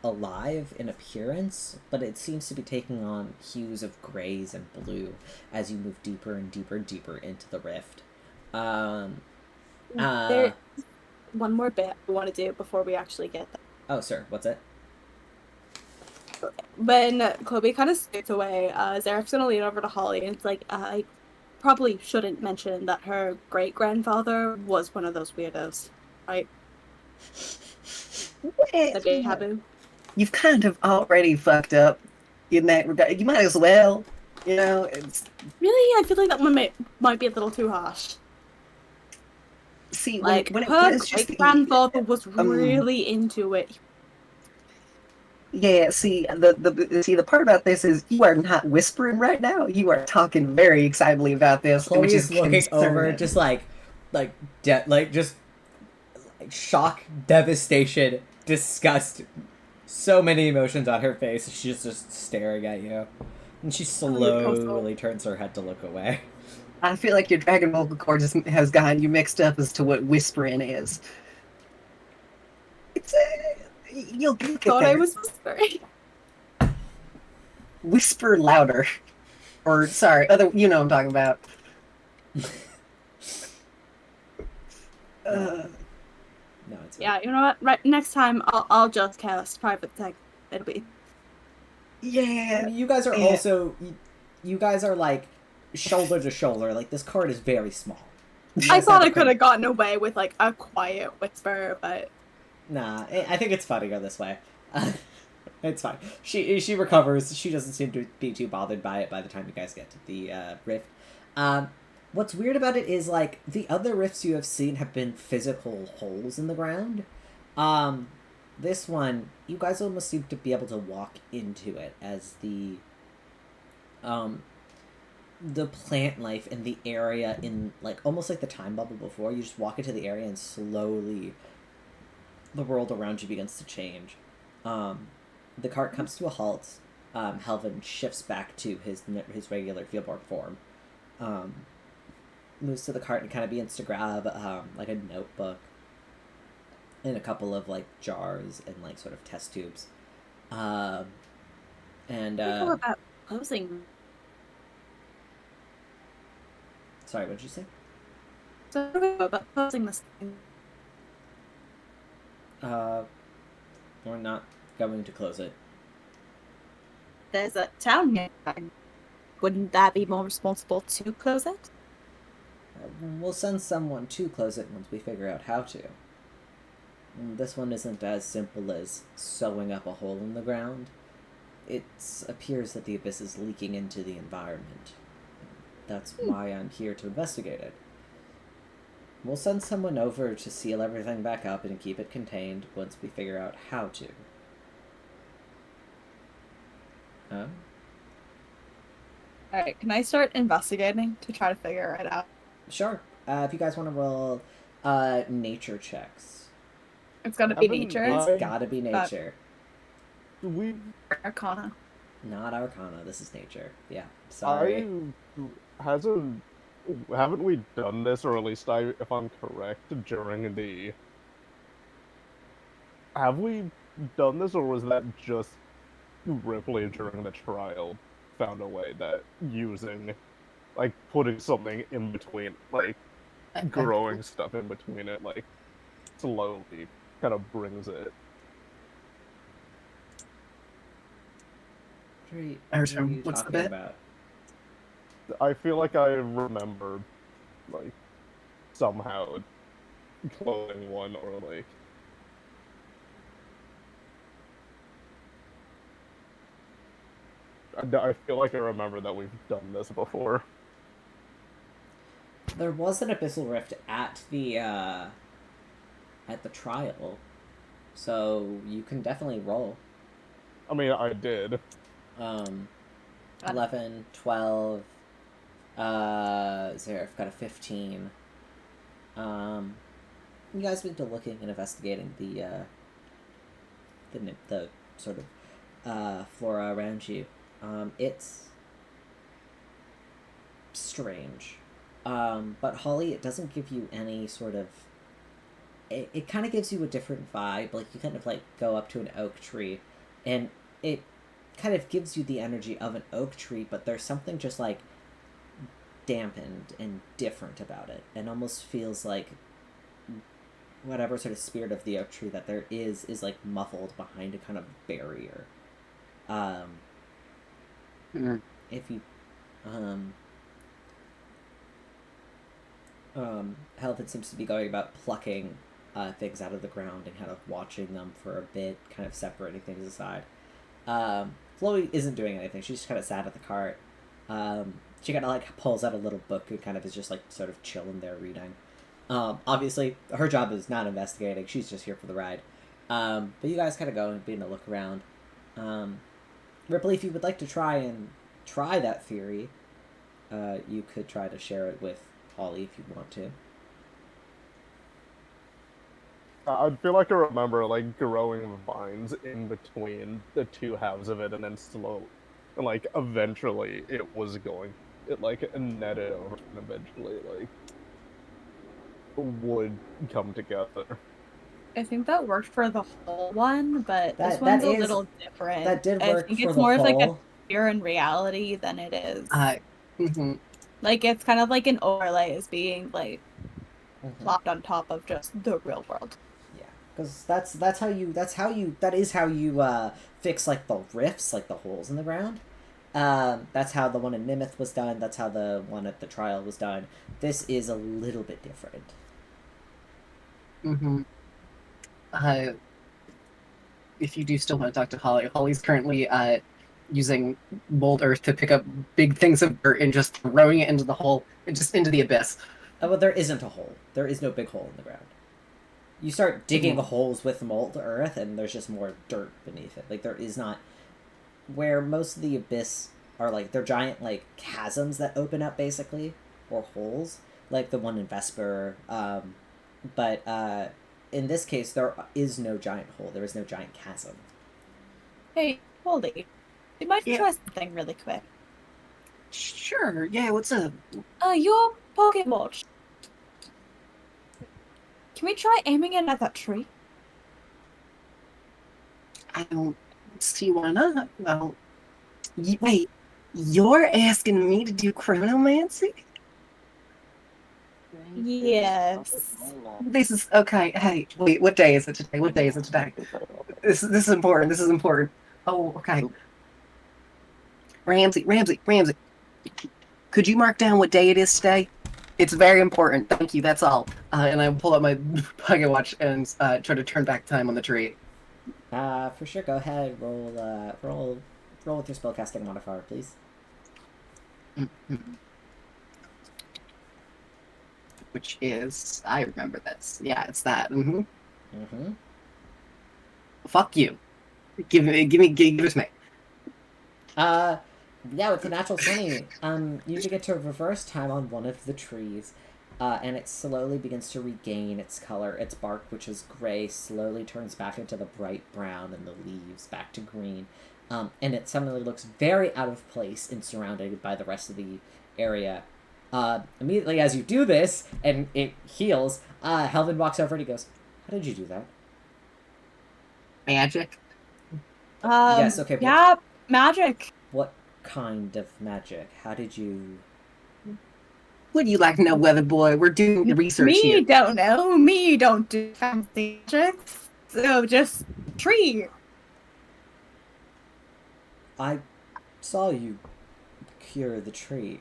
alive in appearance, but it seems to be taking on hues of grays and blue as you move deeper and deeper and deeper into the rift. There, one more bit we want to do before we actually get there. Oh, sir, what's it? When Chloe kind of skips away, Zarek's gonna lean over to Holly and it's like, I probably shouldn't mention that her great-grandfather was one of those weirdos, right? The big taboo. You've kind of already fucked up in that regard. You might as well, you know. It's Really? I feel like that one might be a little too harsh. see Like, when it her was just great-grandfather was really into it. Yeah, see the part about this is you are not whispering right now. You are talking very excitedly about this, Chloe which is is looking over, concerning. just shock, devastation, disgust, so many emotions on her face. She's just staring at you, and she slowly turns her head to look away. I feel like your dragon vocal cord has gotten you mixed up as to what whispering is. It's you'll get Thought there. I was whispering. Whisper louder, or sorry, you know what I'm talking about. No, it's Yeah, you know what? Right, next time I'll just cast private tech. It'll be. Yeah. I mean, you guys are Yeah. also, you guys are like shoulder to shoulder. Like this card is very small. You I guys thought have I to could have gotten away with like a quiet whisper, but Nah, I think it's funnier this way. It's fine. She recovers. She doesn't seem to be too bothered by it by the time you guys get to the rift. What's weird about it is like the other rifts you have seen have been physical holes in the ground. This one, you guys almost seem to be able to walk into it as the plant life in the area in like almost like the time bubble before. You just walk into the area and slowly the world around you begins to change. The cart comes to a halt. Helvin shifts back to his regular Fieldborg form. Moves to the cart and kind of begins to grab like a notebook and a couple of like jars and like sort of test tubes. And how about closing? sorry, what did you say? So about closing this thing. We're not going to close it. There's a town nearby. Wouldn't that be more responsible to close it? We'll send someone to close it once we figure out how to. This one isn't as simple as sewing up a hole in the ground. It appears that the abyss is leaking into the environment. That's why I'm here to investigate it. We'll send someone over to seal everything back up and keep it contained once we figure out how to. Alright, can I start investigating to try to figure it out? Sure. If you guys want to roll nature checks. It's gotta be Haven't nature. I- Gotta be nature. We Arcana. Not Arcana, this is nature. Yeah, sorry. haven't we done this, or at least if I'm correct, during the... Have we done this, or was that just Ripley during the trial found a way that using, like, putting something in between, like, growing stuff in between it, like, slowly kind of brings it. What are you What's the talking bet? about? I feel like I remember, like, somehow cloning one, or, like... I feel like I remember that we've done this before. There was an abyssal rift at the trial, so you can definitely roll. I mean, I did. 11, 12, Zareth got a 15. You guys went to looking and investigating the sort of flora around you. It's strange. But Holly, it doesn't give you any sort of... It kind of gives you a different vibe. Like, you kind of, like, go up to an oak tree, and it kind of gives you the energy of an oak tree, but there's something just, like, dampened and different about it, and almost feels like whatever sort of spirit of the oak tree that there is like, muffled behind a kind of barrier. If you... Helvin seems to be going about plucking things out of the ground and kind of watching them for a bit, kind of separating things aside. Chloe isn't doing anything. She's just kind of sat at the cart. She kind of, like, pulls out a little book and kind of is just, like, sort of chilling there reading. Obviously, her job is not investigating. She's just here for the ride. But you guys kind of go and begin to look around. Ripley, if you would like to try that theory, you could try to share it with Holly if you want to. I feel like I remember, like, growing vines in between the two halves of it, and then and, like, eventually it, like, netted over, and eventually, like, would come together. I think that worked for the whole one, but this That one's a is- little different. That did I work think for it's the more of like a whole. fear in reality than it is. Mhm. Like, it's kind of like an overlay is being, like, Mhm. plopped on top of just the real world. Yeah, because that is how you fix, like, the rifts, like the holes in the ground. That's how the one in Mimith was done. That's how the one at the trial was done. This is a little bit different. If you do still want to talk to Holly, Holly's currently using mold earth to pick up big things of dirt and just throwing it into the hole, just into the abyss. Well, there isn't a hole. There is no big hole in the ground. You start digging holes with molten earth, and there's just more dirt beneath it. Like, there is not... Where most of the abyss are, like, they're giant, like, chasms that open up, basically, or holes, like the one in Vesper. But in this case, there is no giant hole. There is no giant chasm. Hey, Holly, you might Yeah. try something really quick. Sure, yeah, what's up? Your pocket watch. Can we try aiming it at that tree? I don't see why not. Well, wait, you're asking me to do chronomancy? Yes. This is okay. Hey, wait, what day is it today? What day is it today? This is important. This is important. Oh, okay. Ramsey. Could you mark down what day it is today? It's very important. Thank you. That's all. And I pull out my pocket watch and try to turn back time on the tree. For sure. Go ahead. Roll with your spellcasting modifier, please. Which is, I remember this. Yeah, it's that. Fuck you. Give it to me. Yeah, with the natural 20, you get to reverse time on one of the trees, and it slowly begins to regain its color. Its bark, which is gray, slowly turns back into the bright brown, and the leaves back to green. And it suddenly looks very out of place and surrounded by the rest of the area. Immediately as you do this, and it heals, Helvin walks over and he goes, "How did you do that?" Magic. Yes, okay, Yeah, magic. What kind of magic? How did you... Would you like to know, Weather Boy? We're doing the research Me here. don't know. Me don't do fancy magic. So just tree. I saw you cure the tree.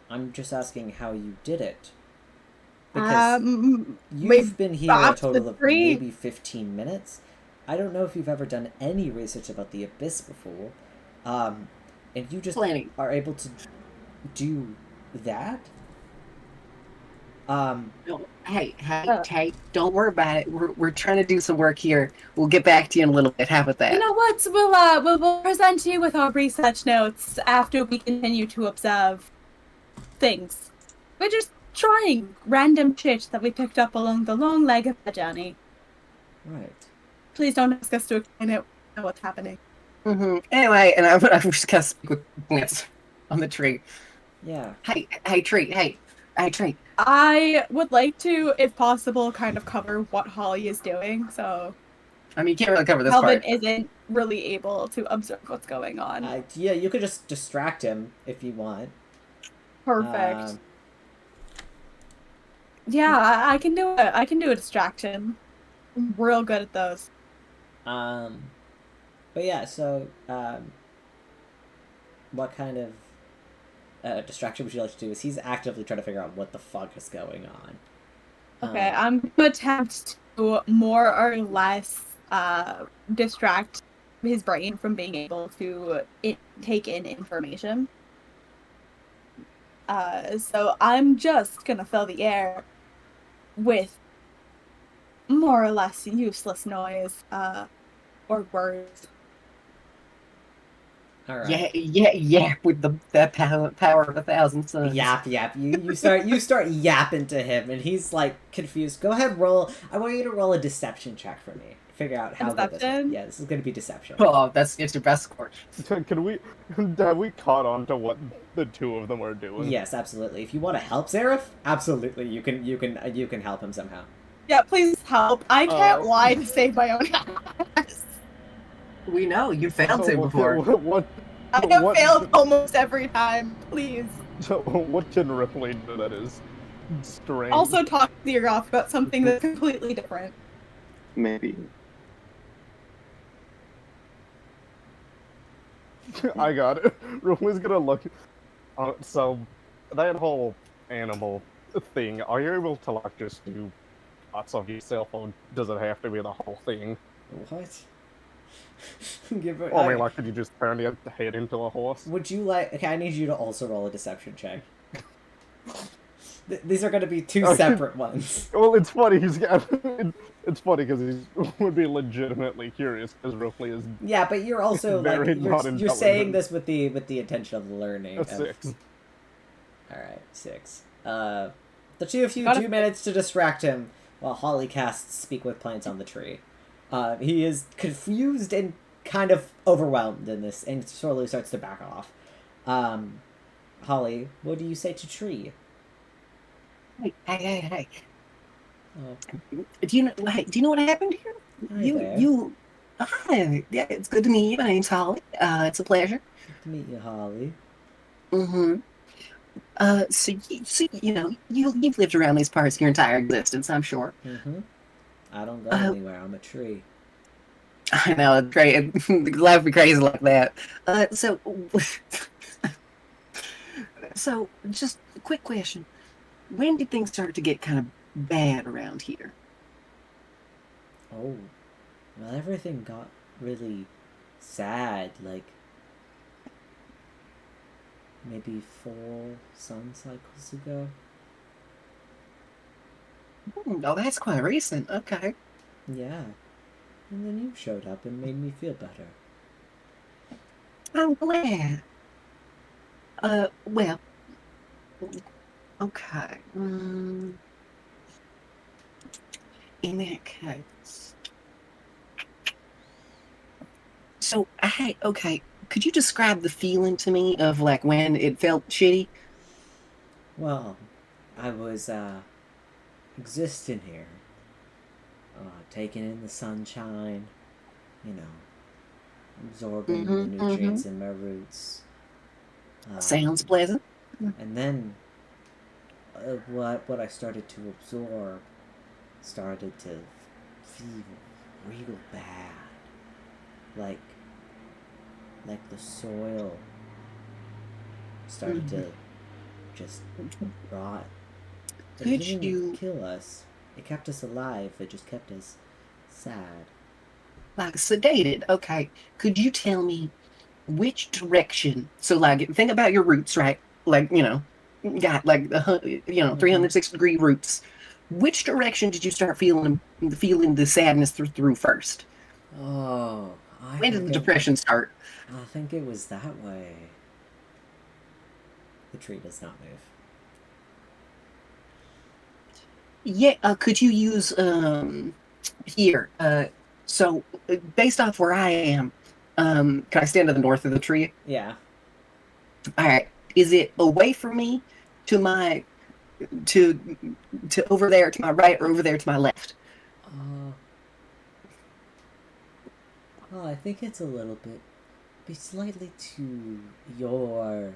I'm just asking how you did it. Because you've been here a stopped total the of tree. maybe 15 minutes. I don't know if you've ever done any research about the Abyss before. And you just Plenty. are able to do that? Hey, don't worry about it. We're trying to do some work here. We'll get back to you in a little bit. How about that? You know what? We'll present you with our research notes after we continue to observe things. We're just trying random shit that we picked up along the long leg of the journey. Right. Please don't ask us to explain it. Know what's happening. Anyway, and I'm just gonna speak with plants on the tree. Yeah. Hey, tree. Hey, tree. I would like to, if possible, kind of cover what Holly is doing, so I mean, you can't really cover this Calvin part. isn't really able to observe what's going on. Yeah, you could just distract him if you want. Perfect. Yeah, I can do it. I can do a distraction. I'm real good at those. But yeah, so, what kind of distraction would you like to do? Is he's actively trying to figure out what the fuck is going on. Okay, I'm gonna attempt to more or less distract his brain from being able to take in information. So I'm just gonna fill the air with more or less useless noise, or words. All right. Yeah, with the power of 1,000 suns. Yap. You start yapping to him, and he's like confused. Go ahead, roll. I want you to roll a deception check for me. Figure out how good this is. Deception? Yeah, this is going to be deception. Oh, it's your best score. Have we caught on to what the two of them are doing? Yes, absolutely. If you want to help Seraph, absolutely, you can help him somehow. Yeah, please help. I can't lie to save my own ass. We know you failed to So before. I have failed almost every time. Please. So what can Ripley do that is strange? Also talk to your off about something that's completely different. Maybe. I got it. Ripley's gonna look. So that whole animal thing, are you able to like just do parts of your cell phone? Does it have to be the whole thing? What? I mean, like, could you just turn your head into a horse? Would you like... Okay, I need you to also roll a deception check. These are going to be two separate ones. Well, it's funny. It's funny because he would be legitimately curious because Ripley is. Yeah, but you're also very like not you're saying intelligent. this with the intention of learning. A 6. All right, 6. The two of you 2 minutes to distract him while Holly casts Speak with Plants on the tree. He is confused and kind of overwhelmed in this, and slowly starts to back off. Holly, what do you say to Tree? Hey. Oh. Do you know what happened here? Hi. Yeah, it's good to meet you. My name's Holly. It's a pleasure. Good to meet you, Holly. So you know, you've lived around these parts your entire existence, I'm sure. I don't go anywhere. I'm a tree. I know, it's great. Life would be crazy like that. So just a quick question. When did things start to get kind of bad around here? Oh, well, everything got really sad, like maybe 4 sun cycles ago. Oh, that's quite recent. Okay. Yeah. And then you showed up and made me feel better. I'm glad. Well, okay. In that case. So, okay. Could you describe the feeling to me of, like, when it felt shitty? Well, I was existing here, taking in the sunshine, you know, absorbing the nutrients in my roots. Sounds pleasant. And then what I started to absorb started to feel real bad, like the soil started to just rot. It Could didn't you- kill us? It kept us alive. It just kept us sad. Like sedated. Okay. Could you tell me which direction? So, like, think about your roots, right? Like, you know, got like 360-degree roots. Which direction did you start feeling the sadness through first? Oh, When did the depression start? I think it was that way. The tree does not move. Yeah. Could you use here? So based off where I am, can I stand to the north of the tree? Yeah. All right. Is it away from me, to my, to over there to my right, or over there to my left? Well, I think it's a little bit, be slightly to your.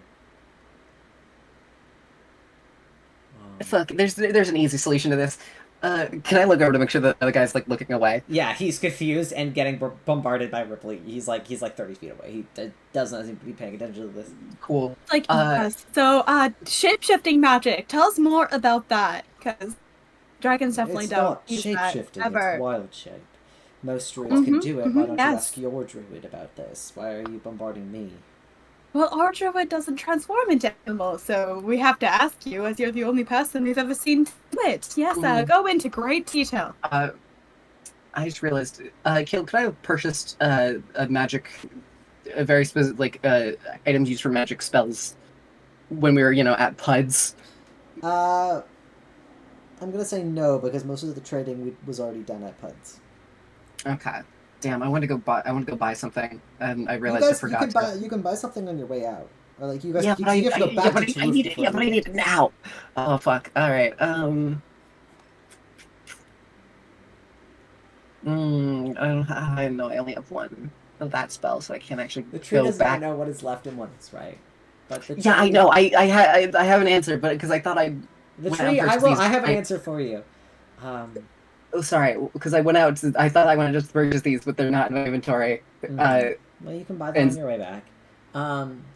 Fuck. There's an easy solution to this. Can I look over to make sure the other guy's like looking away? Yeah, he's confused and getting bombarded by Rypley. He's like 30 feet away. He doesn't seem to be paying attention to this. Cool. Like, yes. So, shape-shifting magic. Tell us more about that, because dragons definitely It's don't not use shape that shifting. ever. It's wild shape. Most druids can do it. Why don't you yes. ask your druid about this? Why are you bombarding me? Well, our druid doesn't transform into animals, so we have to ask you, as you're the only person we've ever seen do it. Yes, go into great detail. I just realized, Kill, could I have purchased a magic, a very specific, like, items used for magic spells when we were, at PUDs? I'm gonna say no, because most of the trading was already done at PUDs. Okay. Damn, I want to go buy something, and I realized I forgot to. You can buy something on your way out. Or like you guys, Yeah, you but I have to go back to I need it. before Yeah, but I you- need it now. Oh fuck. All right. I don't know. I only have one of that spell, so I can't actually The tree go does back. not know what is left and what is right. But the Yeah, I tree- know. I have an answer, but because I thought I. The went tree. out I first, will. these- I have an answer for you. Oh, sorry, because I went out. I thought I wanted to just purchase these, but they're not in my inventory. Well, you can buy them and- on your way back.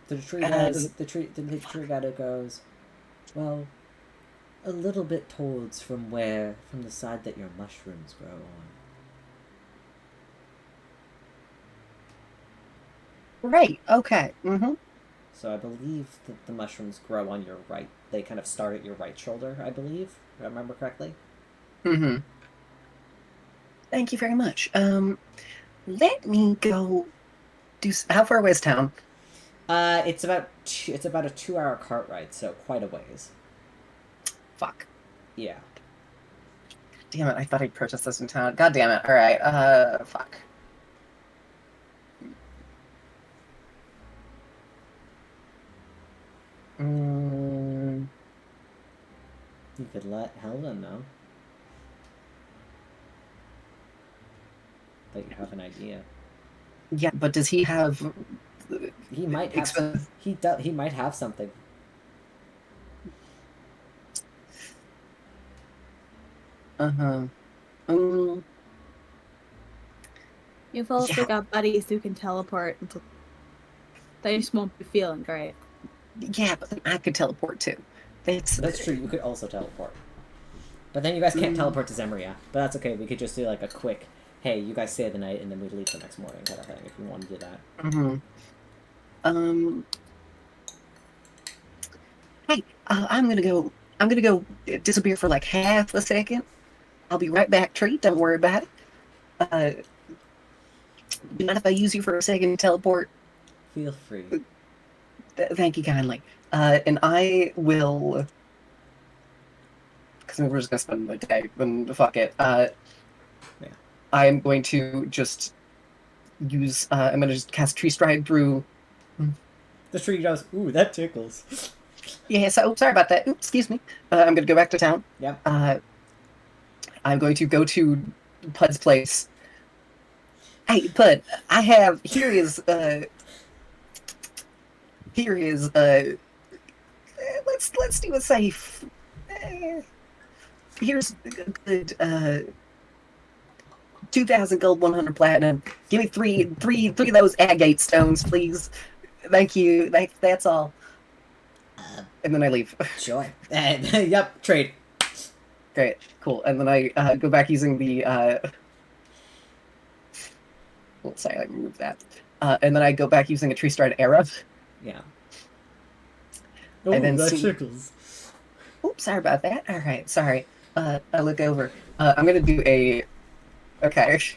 The tree does. The tree guy goes. Well, a little bit towards from the side that your mushrooms grow on. Right. Okay. Mm-hmm. So I believe that the mushrooms grow on your right. They kind of start at your right shoulder, I believe, if I remember correctly. Mm-hmm. Thank you very much. Let me go. How far away is town? It's about a 2-hour cart ride, so quite a ways. Fuck. Yeah. Damn it! I thought I'd purchased this in town. God damn it! All right. Fuck. You could let Helden know. But you have an idea. Yeah, but does he have? He might have. Expensive. He might have something. You've also Yeah. got buddies who can teleport until they just won't be feeling great. Yeah, but I could teleport too. That's true. You could also teleport. But then you guys can't teleport to Zemria. But that's okay. We could just do like a quick, hey, you guys stay the night and then we leave the next morning kind of thing if you want to do that. Hey, I'm gonna go disappear for like half a second. I'll be right back, Tree. Don't worry about it. Do you mind if I use you for a second to teleport? Feel free. Thank you kindly. And I will, because we're just gonna spend the day. Then fuck it. Yeah. I am going to just use. I'm gonna just cast Tree Stride through. The tree goes, ooh, that tickles. Yeah, so sorry about that. Oops, excuse me. I'm gonna go back to town. Yep. I'm going to go to Pud's place. Hey, Pud, I have here is let's do a safe. Here's a good 2,000 gold, 100 platinum. Give me three of those agate stones, please. Thank you. That's all. And then I leave. Sure. Yep, trade. Great, cool. And then I go back using the. Well, sorry, I removed that. And then I go back using a tree stride arrow. Yeah. And then that see- tickles. Oops, sorry about that. All right, sorry. I look over. I'm gonna do a. Okay. Is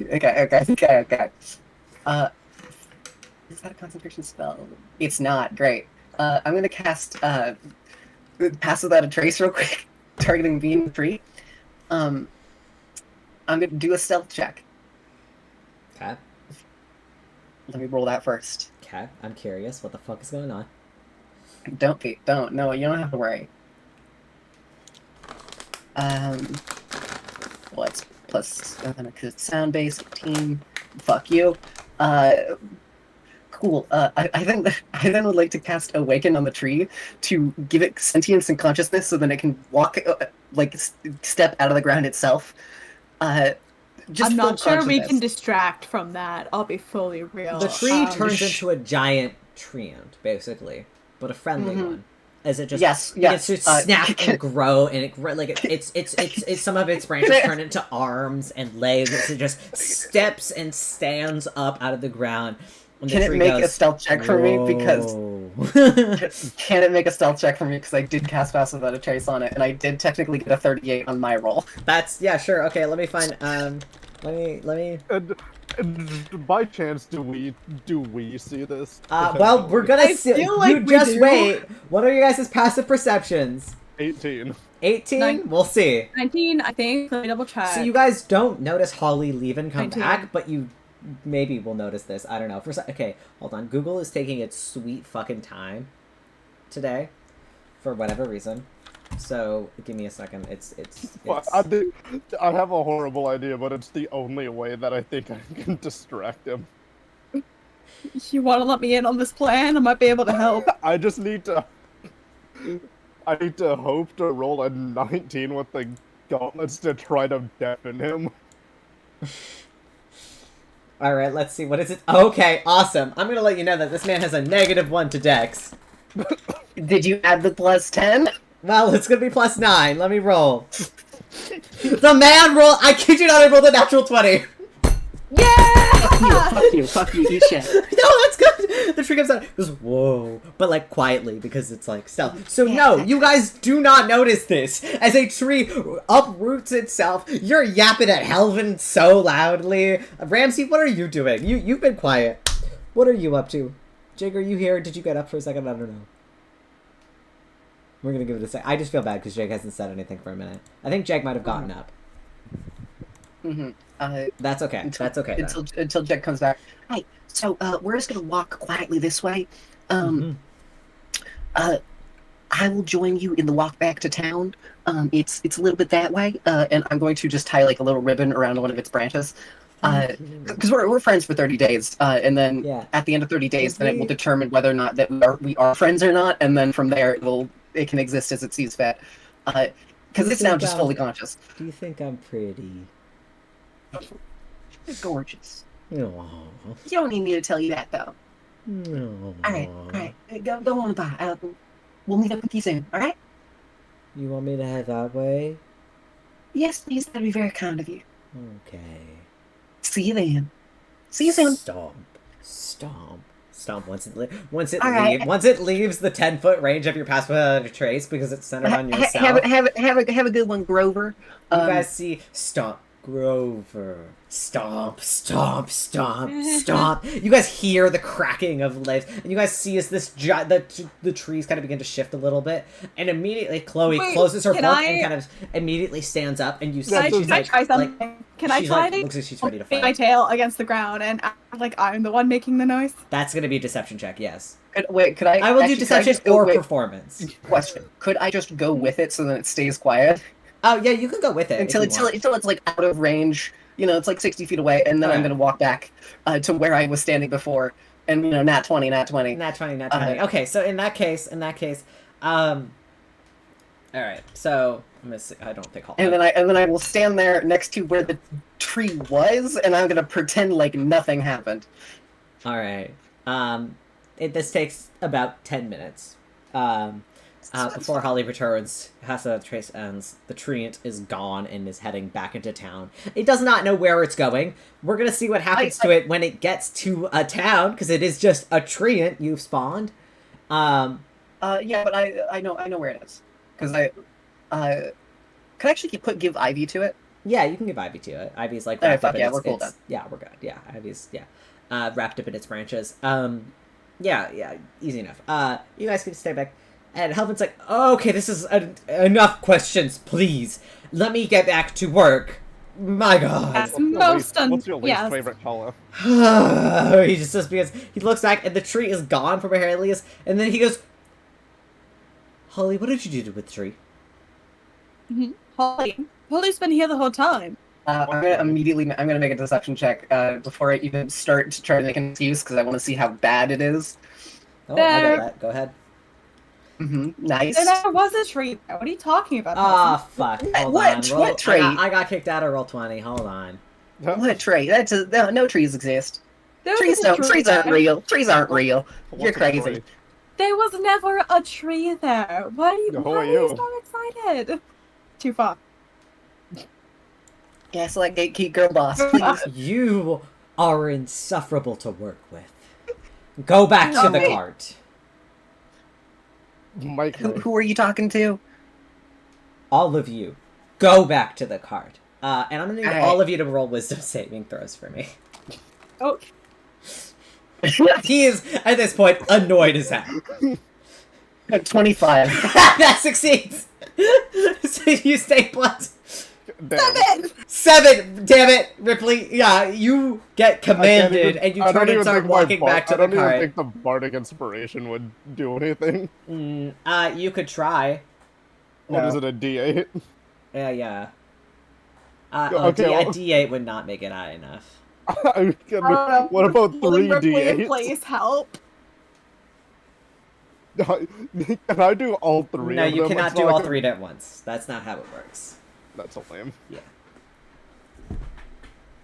that a concentration spell? It's not. Great. I'm gonna cast Pass Without a Trace real quick, targeting beam 3. I'm gonna do a stealth check. Okay. Let me roll that first. Okay. I'm curious. What the fuck is going on? Don't. No, you don't have to worry. Well, it's plus 7 because it's sound based team. Fuck you. Cool. I then would like to cast Awaken on the tree to give it sentience and consciousness, so then it can walk, step out of the ground itself. Just I'm not full sure we can consciousness. distract from that. I'll be fully real. The tree Um, turns into a giant tree ant, basically, but a friendly Mhm. one. As it just Yes. it's just snap and grow, and it's some of its branches turn into arms and legs. It just steps and stands up out of the ground. And the Can it tree make goes, a stealth check for me? Because "Whoa." can it make a stealth check for me? Because I did cast Pass Without a Trace on it, and I did technically get a 38 on my roll. That's yeah, sure. Okay, let me find. Let me. And by chance, do we see this? Well, we're gonna I see. feel like You we just do. wait. What are your guys' passive perceptions? 18. 18? Nine. We'll see. 19, I think. Let me double check. So you guys don't notice Holly leave and come 19. back, but you maybe will notice this. I don't know. Okay, hold on. Google is taking its sweet fucking time today, for whatever reason. So give me a second. It's I have a horrible idea, but it's the only way that I think I can distract him. You want to let me in on this plan? I might be able to help. I just need to. I need to hope to roll a 19 with the gauntlets to try to deafen him. all right. Let's see. What is it? Okay, awesome. I'm gonna let you know that this man has a -1 to Dex. Did you add the plus 10? Well, it's gonna be +9. Let me roll. The man roll. I kid you not. I rolled a natural 20. Yeah! Fuck you, eat shit. No, that's good. The tree comes out. Goes whoa, but like quietly because it's like stealth. So no, you guys do not notice this as a tree uproots itself. You're yapping at Helvin so loudly. Ramsey, what are you doing? You've been quiet. What are you up to? Jegg, are you here? Did you get up for a second? I don't know. We're gonna give it a sec. I just feel bad because Jegg hasn't said anything for a minute. I think Jegg might have gotten up. Mm-hmm. That's okay. That's okay. then. Until Jegg comes back. Hey, so we're just gonna walk quietly this way. Mhm. I will join you in the walk back to town. It's a little bit that way, and I'm going to just tie like a little ribbon around one of its branches. Because we're friends for 30 days, and then Yeah. at the end of 30 days, If then it we- will determine whether or not that we are friends or not, and then from there it can exist as it sees fit. Because You it's now think, just fully conscious. Do you think I'm pretty? It's gorgeous. No. You don't need me to tell you that though. No. All right. Go on by. We'll meet up with you soon. All right? You want me to head that way? Yes, please. That'd be very kind of you. Okay. See you then. See you soon. Stomp. Once All right. once it leaves the 10-foot range of your pass without a trace because it's centered on yourself. Have a good one, Grover. You guys see stomp, Grover, stomp. You guys hear the cracking of legs, and you guys see as the trees kind of begin to shift a little bit, and immediately Chloe Wait, closes her book can and I- kind of immediately stands up, and you see Can I she's try like something? Can I She's try like, to looks like she's ready to bang fight. my tail against the ground and act like I'm the one making the noise? That's gonna be a deception check, yes. Could I? I will do actually, could I deception just go or with- performance. Question: could I just go with it so that it stays quiet Oh, yeah, you can go with it until if you want. it's like out of range? You know, it's like 60 feet away, and then I'm Alright. gonna walk back to where I was standing before, and you know, nat 20. Nat 20, nat 20. Okay, so in that case, alright, so I'm gonna see, I don't think I'll... And then I will stand there next to where the tree was, and I'm gonna pretend like nothing happened. Alright. This takes about 10 minutes. Before Holly returns, Hassa Trace ends, the treant is gone and is heading back into town. It does not know where it's going. We're gonna see what happens to it when it gets to a town, because it is just a treant you've spawned. Yeah, but I know where it is, because could I actually give Ivy to it? Yeah, you can give Ivy to it. Ivy's like Alright, wrapped up fuck in yeah, its... we're cool then. Yeah, we're good. Yeah, Ivy's, wrapped up in its branches. Yeah, easy enough. You guys can stay back. And Helvin's like, okay, this is enough questions, please. Let me get back to work. My god. That's What's your least favorite color? He just says, because he looks back and the tree is gone from where Harry is, and then he goes, Holly, what did you do with the tree? Holly's been here the whole time. I'm gonna make a deception check before I even start to try to make an excuse, because I want to see how bad it is. Oh, I There. got that. Go ahead. Nice. There never was a tree there. What are you talking about? Ah, fuck. Hold What? on. What tree? I got kicked out of roll 20. Hold on. What tree? No trees exist. There was Trees a don't. tree Trees aren't there. real. Trees aren't real. What's You're a crazy. tree? There was never a tree there. Why Who are are you you? so excited? Too far. Yeah, so like gatekeep girl boss, please. You are insufferable to work with. Go back to the wait. cart. Mike, Who are you talking to? All of you, go back to the cart. And I'm gonna need Alright. all of you to roll wisdom saving throws for me. Oh, He is, at this point, annoyed as hell. 25. That succeeds! So you stay plus damn. 7! Damn it, Ripley! Yeah, you get commanded, and you I don't turn and even start think my walking back to I the don't even cart. think the bardic inspiration would do anything. You could try. What No. is it, a D8? Yeah. Okay, a well- D8 would not make it high enough. What about 3 Ripley, D8s? please help. Can I do all 3 No, of you them? cannot It's do not all like 3 at once. That's not how it works. That's a lame. Yeah.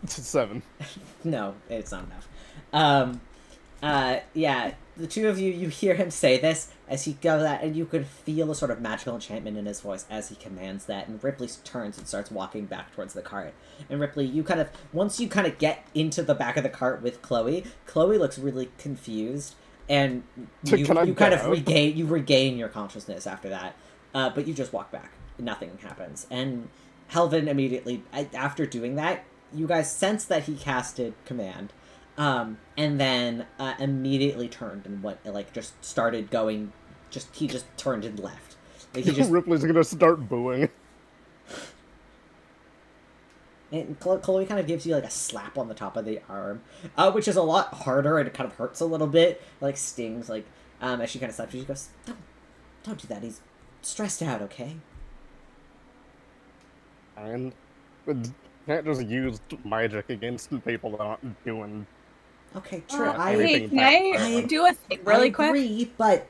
It's a 7. No, it's not enough. Yeah, the two of you, you hear him say this as he goes that, and you could feel a sort of magical enchantment in his voice as he commands that, and Ripley turns and starts walking back towards the cart. And Ripley, you kind of, once you kind of get into the back of the cart with Chloe looks really confused, and you Can I kind of get out? regain your consciousness after that, but you just walk back. Nothing happens. And Helvin immediately, after doing that, you guys sense that he casted command, and then immediately turned and went, like, just started going, he just turned and left. Like, he just, Ripley's gonna start booing. and Chloe kind of gives you, like, a slap on the top of the arm, which is a lot harder, and it kind of hurts a little bit, like, stings, like, as she kind of slaps you, she goes, don't do that, he's stressed out, okay? And can't just use magic against people that aren't doing Okay, true, anything Hey, can I bad. do a thing really I quick? agree, but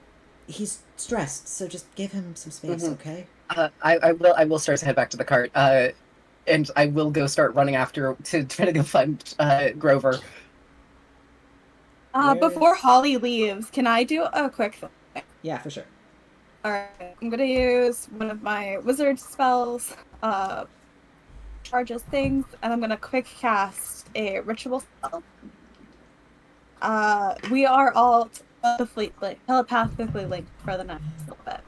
he's stressed, so just give him some space, Mhm. okay? I will start to head back to the cart, and I will go start running after to try to go find Grover. Before Holly leaves, can I do a quick thing? Yeah, for sure. Alright, I'm gonna use one of my wizard spells, charges things, and I'm gonna quick cast a ritual spell. We are all telepathically linked for the next little bit.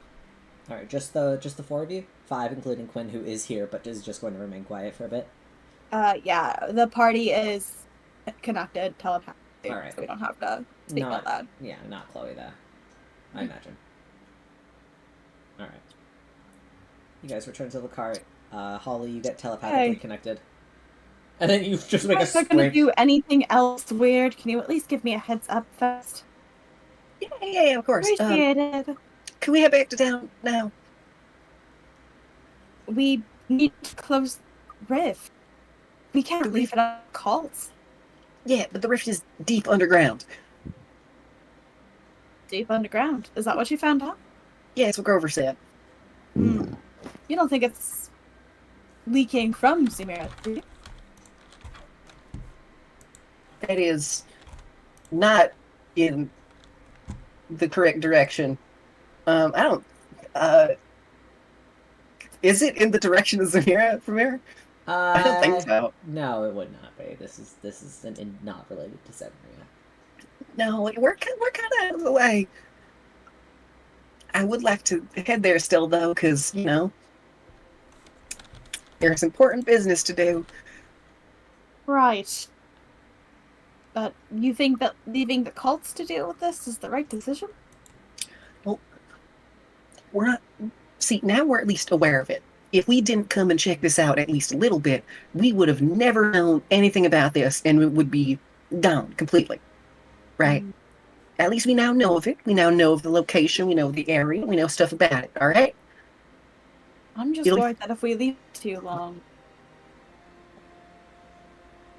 All right, just the 4 of you, 5 including Quinn, who is here but is just going to remain quiet for a bit. Yeah, the party is connected telepathically, Alright. so we don't have to speak out loud. Yeah, not Chloe though. I imagine. All right. You guys return to the cart. Holly, you get telepathically Hey. connected. And then you just make a If you're gonna sprint. do anything else weird, can you at least give me a heads up first? Yeah, of course. Appreciate it. Can we head back to town now? We need to close the rift. We can't The leave rift- it up to cults. Yeah, but the rift is deep underground. Deep underground. Is that what you found out? Yeah, it's what Grover said. You don't think it's leaking from Zemira, do you? That is not in the correct direction. I don't. Is it in the direction of Zemira from here? I don't think so. No, it would not be. This is not related to Severia. No, we're kind of out of the way. I would like to head there still, though, because there's important business to do. Right. But you think that leaving the cults to deal with this is the right decision? Well, we're not. See, now we're at least aware of it. If we didn't come and check this out at least a little bit, we would have never known anything about this, and it would be gone completely. Right? At least we now know of it. We now know of the location. We know the area. We know stuff about it. All right? I'm just worried that if we leave it too long,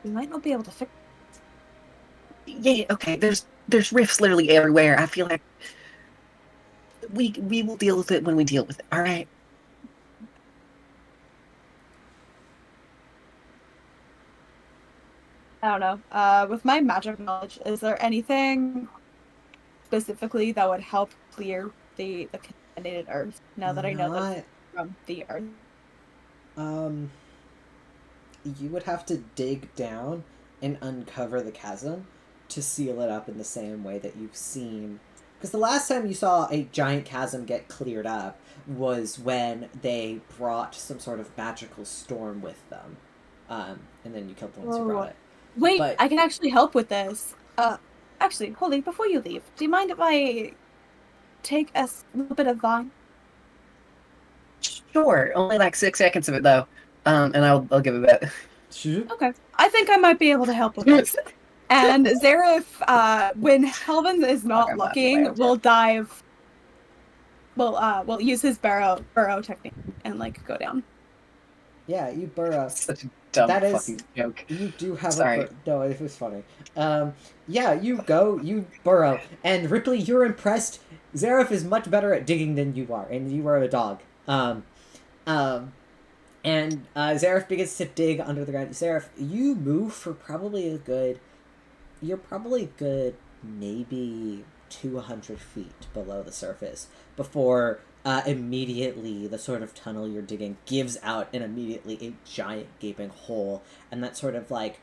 we might not be able to fix it. Yeah, okay. There's rifts literally everywhere. I feel like we will deal with it when we deal with it. All right? I don't know. With my magic knowledge, is there anything specifically that would help clear the contaminated earth now that I know that it's from the earth? You would have to dig down and uncover the chasm to seal it up in the same way that you've seen. Because the last time you saw a giant chasm get cleared up was when they brought some sort of magical storm with them. And then you killed the ones who brought it. Wait, But- I can actually help with this. Actually, Holly, before you leave, do you mind if I take a little bit of vine? Sure. Only like 6 seconds of it, though. And I'll give it back. Okay. I think I might be able to help with this. And Zareth, when Helvin is not looking, will dive. Will use his burrow technique and like go down. Yeah, you burrow. Such a dumb That is- fucking joke. You do have Sorry. no, it was funny. Yeah, you burrow, and Ripley, you're impressed. Zareth is much better at digging than you are, and you are a dog. And Zareth begins to dig under the ground. Zareth, you move for you're probably good maybe 200 feet below the surface before immediately the sort of tunnel you're digging gives out and immediately a giant gaping hole, and that sort of like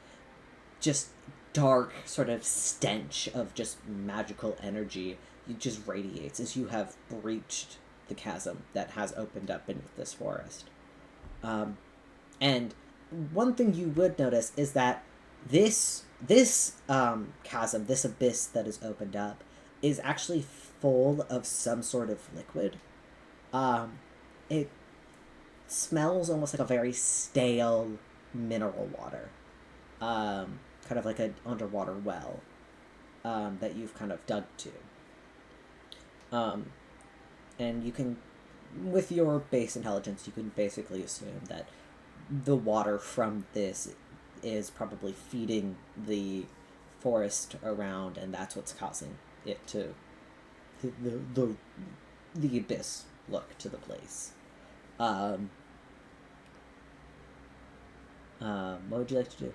just dark sort of stench of just magical energy just radiates as you have breached the chasm that has opened up beneath this forest. And one thing you would notice is that this chasm, this abyss that is opened up, is actually full of some sort of liquid. It smells almost like a very stale mineral water. Kind of like an underwater well that you've kind of dug to. And you can, with your base intelligence, you can basically assume that the water from this is probably feeding the forest around, and that's what's causing it to the abyss look to the place. What would you like to do?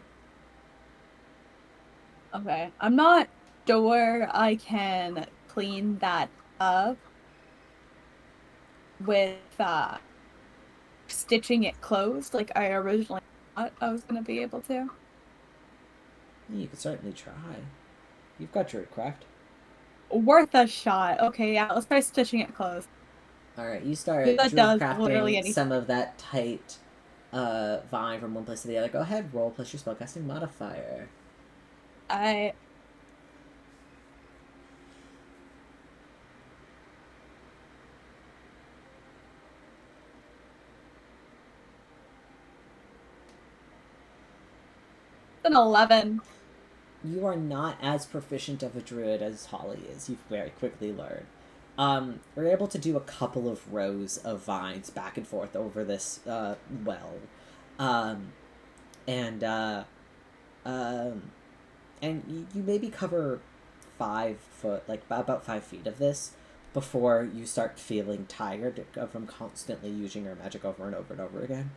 Okay, I'm not sure I can clean that up with stitching it closed like I originally thought I was gonna be able to. You could certainly try. You've got your craft. Worth a shot. Okay, yeah, let's try stitching it closed. Alright, you start That does literally crafting anything. some of that tight vine from one place to the other. Go ahead, roll plus your spellcasting modifier. I An 11. You are not as proficient of a druid as Holly is. You've very quickly learned. We're able to do a couple of rows of vines back and forth over this well, and you maybe cover 5 foot, like about 5 feet of this before you start feeling tired from constantly using your magic over and over and over again.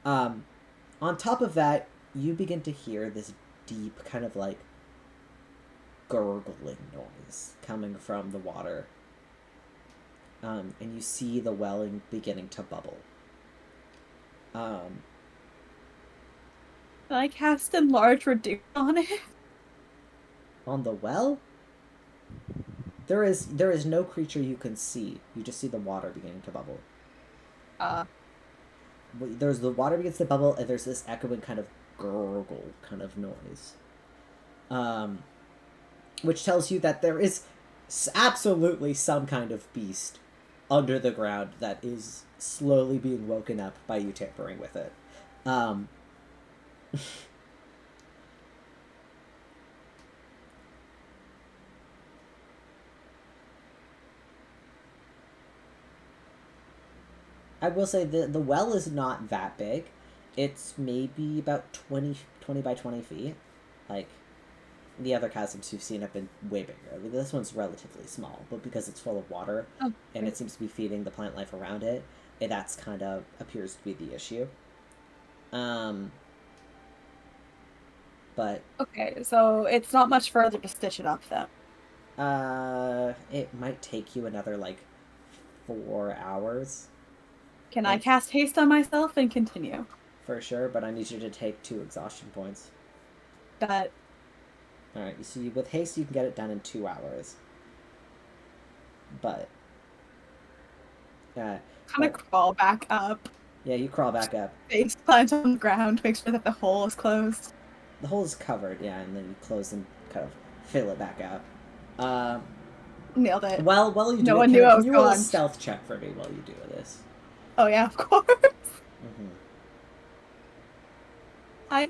On top of that, you begin to hear this deep kind of like gurgling noise coming from the water. And you see the welling beginning to bubble. Can I cast Enlarge Reduce on it? On the well? There is no creature you can see. You just see the water beginning to bubble. There's the water begins to bubble, and there's this echoing kind of gurgle kind of noise. Which tells you that there is absolutely some kind of beast under the ground that is slowly being woken up by you tampering with it. I will say the well is not that big. It's maybe about 20 by 20 feet. Like, the other chasms you've seen have been way bigger. Like, this one's relatively small, but because it's full of water, and it seems to be feeding the plant life around it, that's kind of appears to be the issue. But... Okay, so it's not much further to stitch it up, then. It might take you another, like, 4 hours. Can I cast haste on myself and continue? For sure, but I need you to take 2 exhaustion points. But... Alright, so with haste you can get it done in 2 hours. But... kind of crawl back up. Yeah, you crawl back up. Face plant on the ground, make sure that the hole is closed. The hole is covered, yeah, and then you close and kind of fill it back out. Nailed it. Well, while you do no it, one knew I was can you roll a gone. stealth check for me while you do this? Oh yeah, of course. Mm-hmm. I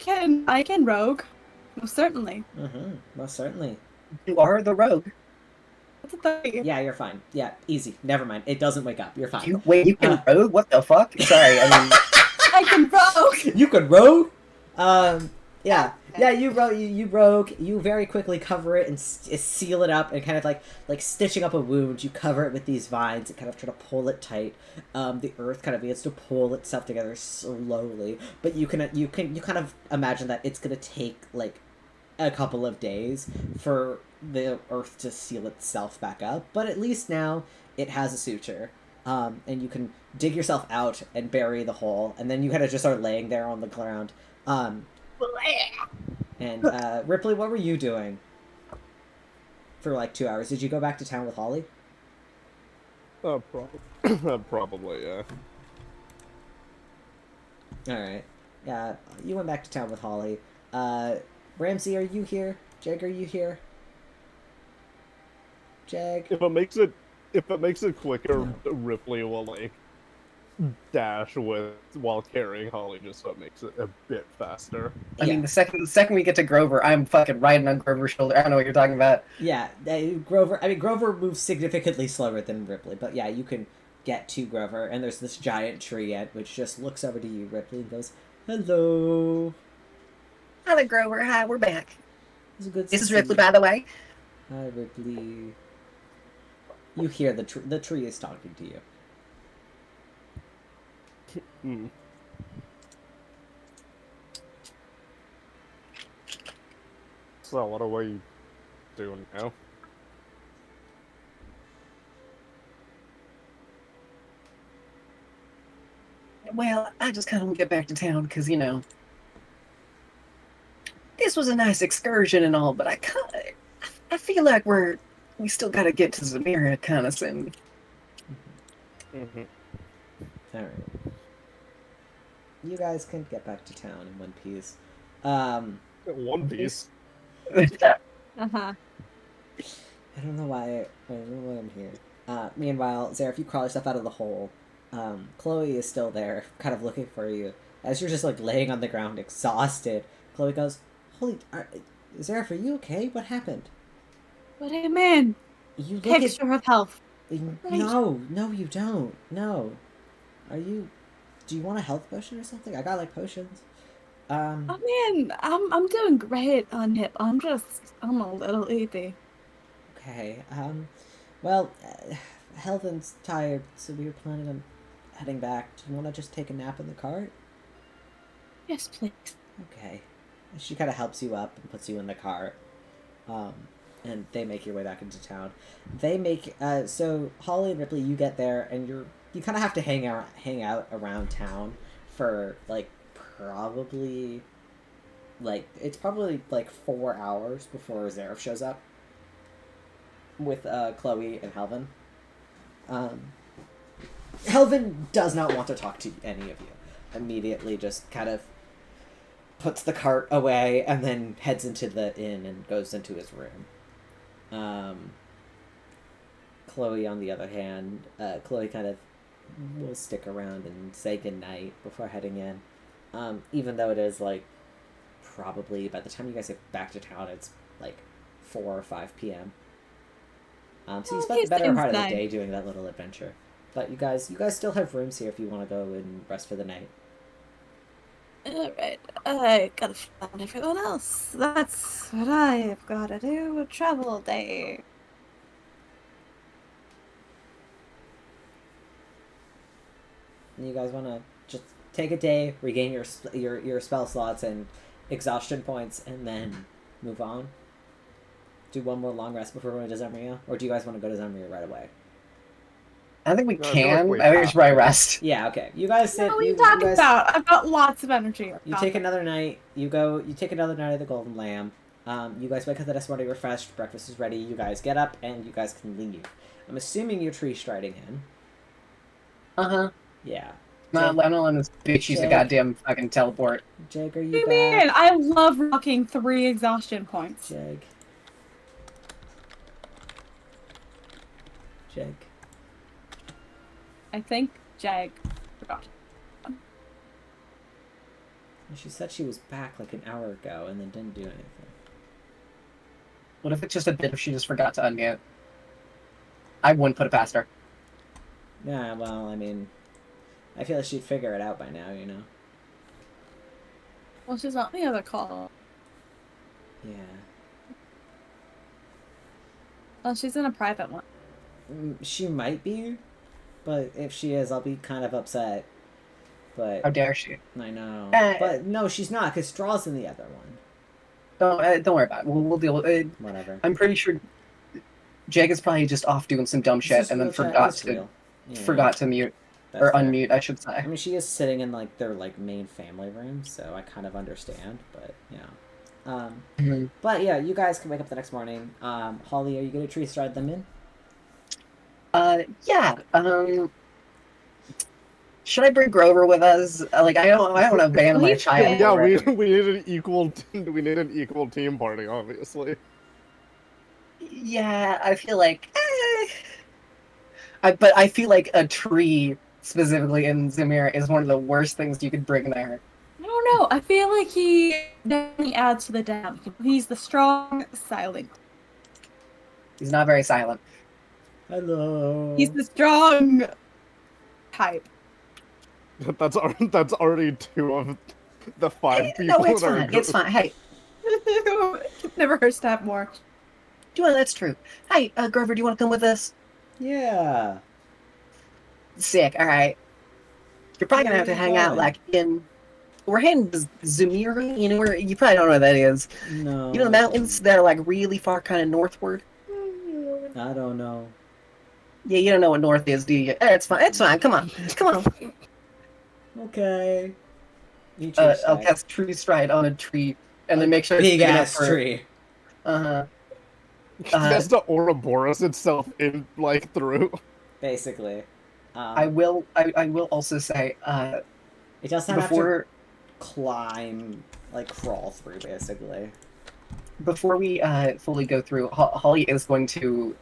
can rogue. Most certainly. Mm-hmm. Most certainly. You are the rogue. That's a 30. Yeah, you're fine. Yeah, easy. Never mind. It doesn't wake up. You're fine. You can rogue? What the fuck? Sorry, I mean... I can rogue! You can rogue? Yeah. Yeah, you rogue. You very quickly cover it and seal it up and kind of like stitching up a wound. You cover it with these vines and kind of try to pull it tight. The earth kind of begins to pull itself together slowly, but you kind of imagine that it's gonna take like a couple of days for the earth to seal itself back up. But at least now it has a suture, and you can dig yourself out and bury the hole, and then you kind of just start laying there on the ground. And Rypley, what were you doing for like 2 hours? Did you go back to town with Holly? Probably, yeah. Alright. Yeah, you went back to town with Holly. Ramsey, are you here? Jegg, are you here? Jegg? If it makes it quicker, Ripley will like dash while carrying Holly, just so it makes it a bit faster. I mean, the second we get to Grover, I'm fucking riding on Grover's shoulder. I don't know what you're talking about. Yeah, Grover moves significantly slower than Ripley, but yeah, you can get to Grover, and there's this giant tree which just looks over to you, Ripley, and goes, "Hello." Hi there, Grover. Hi, we're back. This is Ripley, by the way. Hi, Ripley. You hear the tree is talking to you. So what are we doing now? Well, I just kind of want to get back to town because, you know, this was a nice excursion and all, but I feel like we still got to get to Zamira kind of soon. Mm-hmm. All right. You guys can get back to town in one piece. One Piece. Uh-huh. I don't know why I'm here. Meanwhile, Zara, if you crawl yourself out of the hole, Chloe is still there, kind of looking for you. as you're just like laying on the ground exhausted, Chloe goes, is there for you okay? What happened? What do you mean? You look Picture of health. No, you don't. No. Do you want a health potion or something? I got like potions. I mean, I'm doing great on hip. I'm a little eepy. Okay. Well, Helvin's tired, so we were planning on heading back. Do you want to just take a nap in the cart? Yes, please. Okay. She kind of helps you up and puts you in the cart. And they make your way back into town. They make so Holly and Rypley, you get there and you kind of have to hang out around town for like probably like 4 hours before Zareth shows up with Chloe and Helvin. Helvin does not want to talk to any of you. Immediately just kind of puts the cart away and then heads into the inn and goes into his room. Chloe, on the other hand, Chloe kind of will stick around and say goodnight before heading in. Even though it is, like, probably, by the time you guys get back to town, it's, like, 4 or 5 p.m. So you spent the better part of the day doing that little adventure. But you guys still have rooms here if you want to go and rest for the night. Alright, I gotta find everyone else. That's what I've gotta do. A travel day. And you guys want to just take a day, regain your spell slots and exhaustion points, and then move on? Do one more long rest before going to Zemria? Or do you guys want to go to Zemria right away? I think we No, I feel can. like I think we should probably rest. Yeah, okay. You guys sit. What are you you talking guys, about? I've got lots of energy. You take another night. You take another night of the Golden Lamb. You guys wake up the next morning refreshed. Breakfast is ready. You guys get up and you guys can leave. I'm assuming you're tree striding in. Uh-huh. Yeah. No, Jegg, I'm not on this bitch. She's a Jegg. goddamn fucking teleport. Jegg, are you What do you back? mean? I love rocking 3 exhaustion points. Jegg. Jegg. I think Jegg forgot. She said she was back like an hour ago and then didn't do anything. What if it's just a bit if she just forgot to unmute? I wouldn't put it past her. Yeah, well, I mean, I feel like she'd figure it out by now, you know? Well, she's on the other call. Yeah. Well, she's in a private one. She might be, but if she is, I'll be kind of upset. But How dare she? I know. Eh. But no, she's not, because Straw's in the other one. Don't worry about it. We'll deal with it. Whatever. I'm pretty sure Jegg is probably just off doing some dumb This shit is and then real chat, forgot it's to real. Yeah, forgot to mute that's or fair. unmute, I should say. I mean, she is sitting in like their like main family room, so I kind of understand. But yeah. Mhm. But yeah, you guys can wake up the next morning. Holly, are you gonna tree stride them in? Yeah. Should I bring Grover with us? Like, I don't want to abandon my Please child. do. Yeah, already. we need an equal team party, obviously. Yeah, I feel like. But I feel like a tree, specifically in Zemira, is one of the worst things you could bring there. I don't know. I feel like he definitely adds to the dynamic. He's the strong, silent. He's not very silent. Hello. He's the strong type. That's already 2 of the 5 people. No, it's that are fine. It's fine. Hey, Never hurts to have more. that's true. Hey, Grover, do you want to come with us? Yeah. Sick. All right. You're probably gonna have to Where are hang you out going? like in. We're heading to Zemira. You know where you probably don't know what that is. No. You know the mountains that are like really far, kind of northward. I don't know. Yeah, you don't know what north is, do you? It's fine. It's fine. Come on. Okay. You I'll cast Tree Stride on a tree, and then make sure it's big big enough ass for- tree. Uh-huh. Has to Ouroboros itself in like through. Basically. I will also say, It doesn't have to before climb, like crawl through, basically. before we fully go through, Holly is going to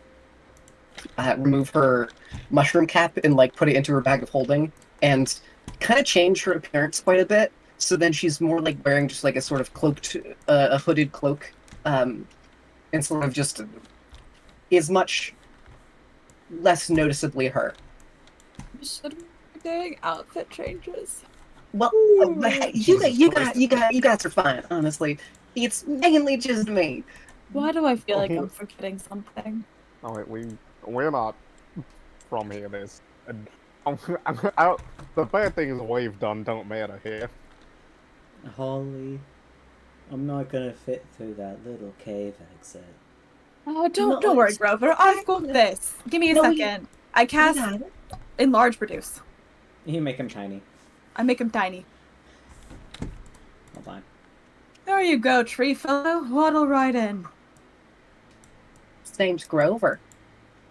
remove her mushroom cap and like put it into her bag of holding, and kind of changed her appearance quite a bit. So then she's more like wearing just like a sort of cloaked, a hooded cloak, and sort of just is much less noticeably her. Should be doing outfit changes. Well, you guys are fine. Honestly, it's mainly just me. Why do I feel like I'm forgetting something? Oh wait, we're not from here. This and the bad things we've done don't matter here. Holly, I'm not gonna fit through that little cave exit. Oh, don't worry, Grover. I've got this. Give me a second. I cast enlarge reduce. You make him tiny. I make him tiny. Hold on. There you go, tree fellow. Waddle right in. His name's Grover.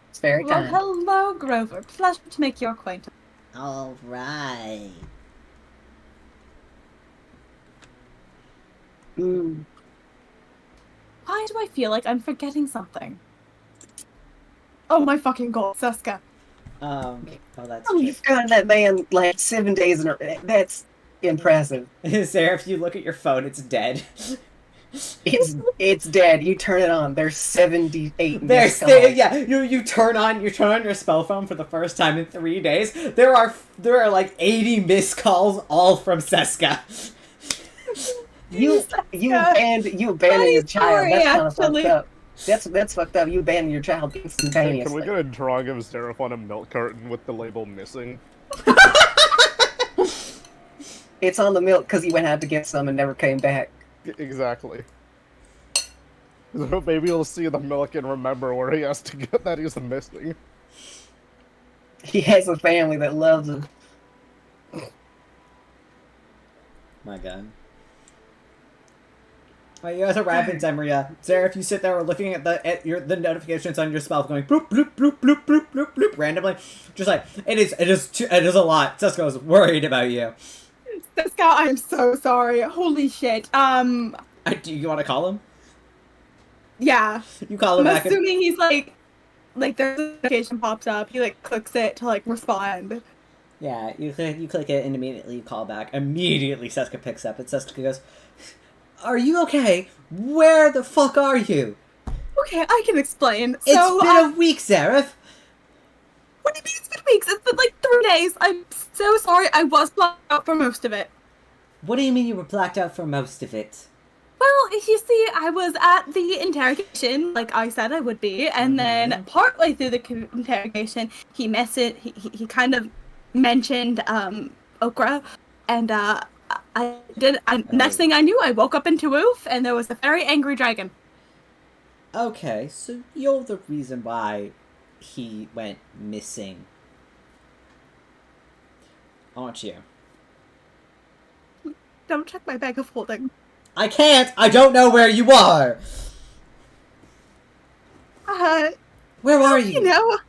It's very Well, kind. hello, Grover. Pleasure to make your acquaintance. All right. Mm. Why do I feel like I'm forgetting something? Oh my fucking god, Seska. Oh, that's Oh, you've got that man like 7 days in a row. That's impressive. Sarah, if you look at your phone, it's dead. It's dead. You turn it on. There's 78 There's missed calls. yeah. You turn on your spell phone for the first time in 3 days. There are like 80 missed calls, all from Seska. You abandoned your child. That's kind of fucked up. That's fucked up. You abandoned your child instantaneously. Can we get a drawing of Seraph on a milk carton with the label missing? It's on the milk because he went out to get some and never came back. Exactly. So maybe he'll see the milk and remember where he has to get that he's missing. He has a family that loves him. My god. Well, you guys arrive in Zemria. Sarah, if you sit there looking at the notifications on your spell going bloop bloop bloop bloop bloop bloop bloop randomly, just like it is a lot. Seska's worried about you. Seska, I'm so sorry. Holy shit. Do you want to call him? Yeah. You call him I'm back. assuming he's like there's a notification pops up. He like clicks it to like respond. Yeah, you click it and immediately you call back. Immediately Seska picks up and Seska goes, "Are you okay? Where the fuck are you?" Okay, I can explain. It's been a week, Zareth. What do you mean it's been weeks? It's been like 3 days. I'm so sorry. I was blacked out for most of it. What do you mean you were blacked out for most of it? Well, you see, I was at the interrogation, like I said I would be, and then partway through the interrogation, he kind of mentioned okra, and next thing I knew, I woke up into Woof, and there was a very angry dragon. Okay, so you're the reason why he went missing, aren't you? Don't check my bag of holding. I can't! I don't know where you are! Where are you? You know,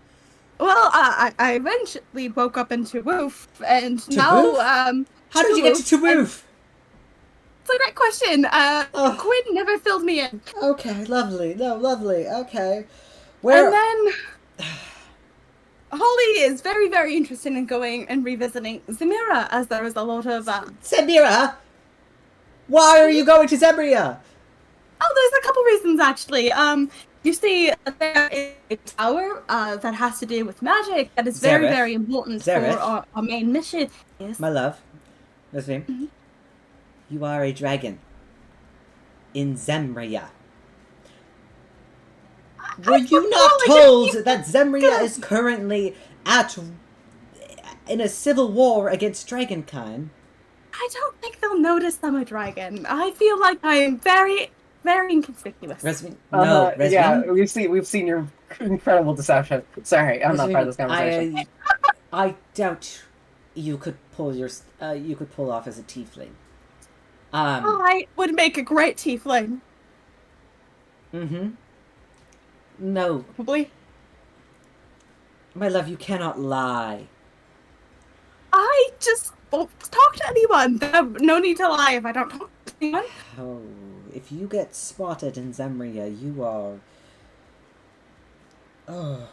well, I eventually woke up into Woof, and To now, Woof? How did you get to Woof? It's a great question. Quinn never filled me in. Okay, lovely. No, lovely. Okay. Where... And then... Holly is very, very interested in going and revisiting Zemira, as there is a lot of, Zemira? Why are you going to Zemria? Oh, there's a couple reasons, actually. You see, there is a tower that has to do with magic that is very, Zareth? very important Zareth? for our main mission. Yes. My love, listen. You are a dragon. In Zemria. Were you not told that Zemria is currently in a civil war against Dragonkind? I don't think they'll notice I'm a dragon. I feel like I am very, very inconspicuous. Resvin? No, Resvin? Yeah, we've seen your incredible deception. Sorry, I'm not part of this conversation. I doubt you could pull off as a tiefling. I would make a great tiefling. No. Probably. My love, you cannot lie. I just won't talk to anyone. No need to lie if I don't talk to anyone. Oh, if you get spotted in Zemria, you are... Oh.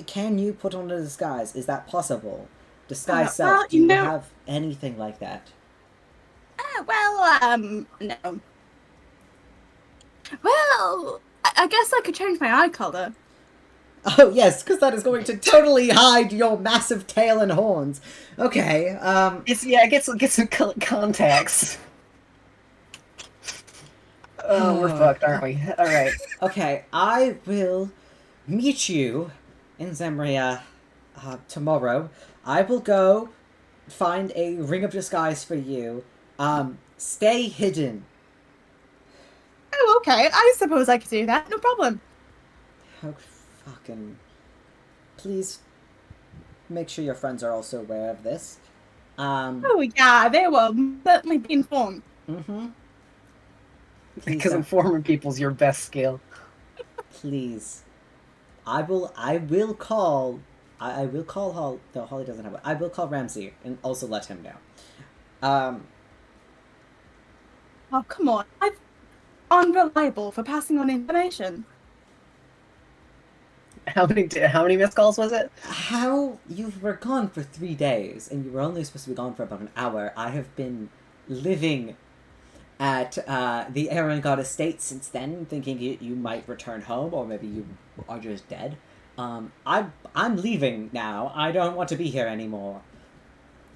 Can you put on a disguise? Is that possible? disguise well, self. Do you you know- have anything like that? No. Well, I guess I could change my eye color. Oh, yes, because that is going to totally hide your massive tail and horns. Okay, Get some contacts. Oh, we're fucked, aren't we? All right. Okay, I will meet you in Zemria tomorrow. I will go find a ring of disguise for you. Stay hidden. Oh, okay. I suppose I could do that. No problem. Oh, fucking... Please make sure your friends are also aware of this. Oh, yeah, they will certainly be informed. Mm-hmm. Because informing people's your best skill. Please. I will call... I will call Holly... No, Holly doesn't have it. I will call Ramsey and also let him know. Oh, come on. I'm unreliable for passing on information. How many missed calls was it? How you were gone for 3 days and you were only supposed to be gone for about an hour. I have been living at the Aaron God estate since then, thinking you might return home, or maybe you are just dead. I'm leaving now. I don't want to be here anymore.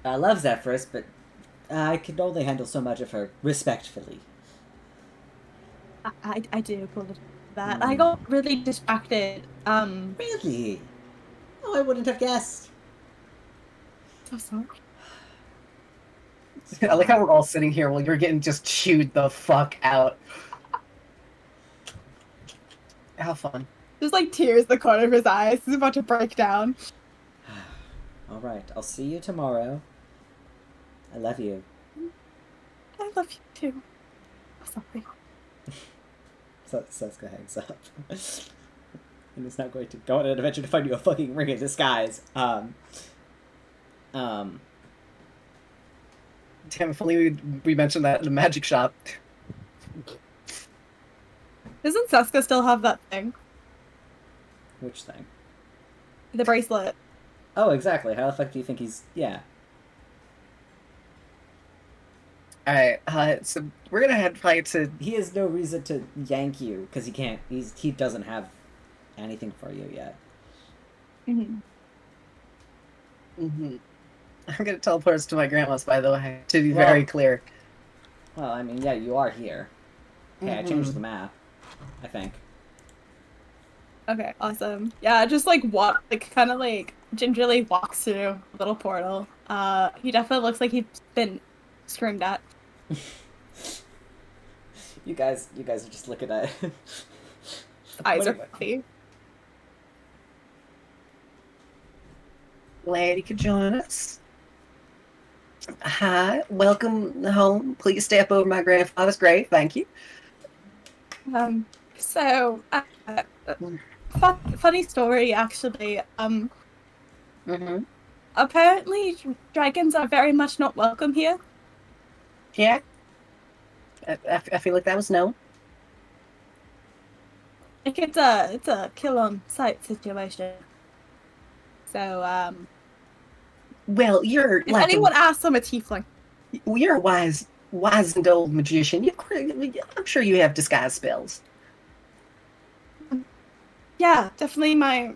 I love Zephyrus, but I can only handle so much of her respectfully. I do apologize for that. I got really distracted. Really? Oh, I wouldn't have guessed. So sorry. I like how we're all sitting here while you're getting just chewed the fuck out. How fun. There's like tears in the corner of his eyes. He's about to break down. All right, I'll see you tomorrow. I love you. I love you too. I'm sorry. So Seska hangs up. And is now going to go on an adventure to find you a fucking ring of disguise. Damn, if only we mentioned that in a magic shop. Doesn't Seska still have that thing? Which thing? The bracelet. Oh, exactly. How the fuck do you think he's... Yeah. Alright, so we're gonna head probably to... He has no reason to yank you, because he can't... He doesn't have anything for you yet. Mm-hmm. Mm-hmm. I'm gonna teleport us to my grandma's, by the way, to be very clear. Well, I mean, yeah, you are here. Okay, I changed the map, I think. Okay, awesome. Yeah, just like kind of like gingerly walks through a little portal. He definitely looks like he's been screamed at. You guys are just looking at it. Eyes are puffy. Glad you could join us. Hi, welcome home. Please step over my grandfather's grave. Thank you. So, funny story, actually. Apparently, dragons are very much not welcome here. Yeah. I feel like that was known. Like it's a kill on sight situation. So, Well, you're if like anyone asks, I'm a tiefling. you're a wise and old magician. I'm sure you have disguise spells. Yeah, definitely my,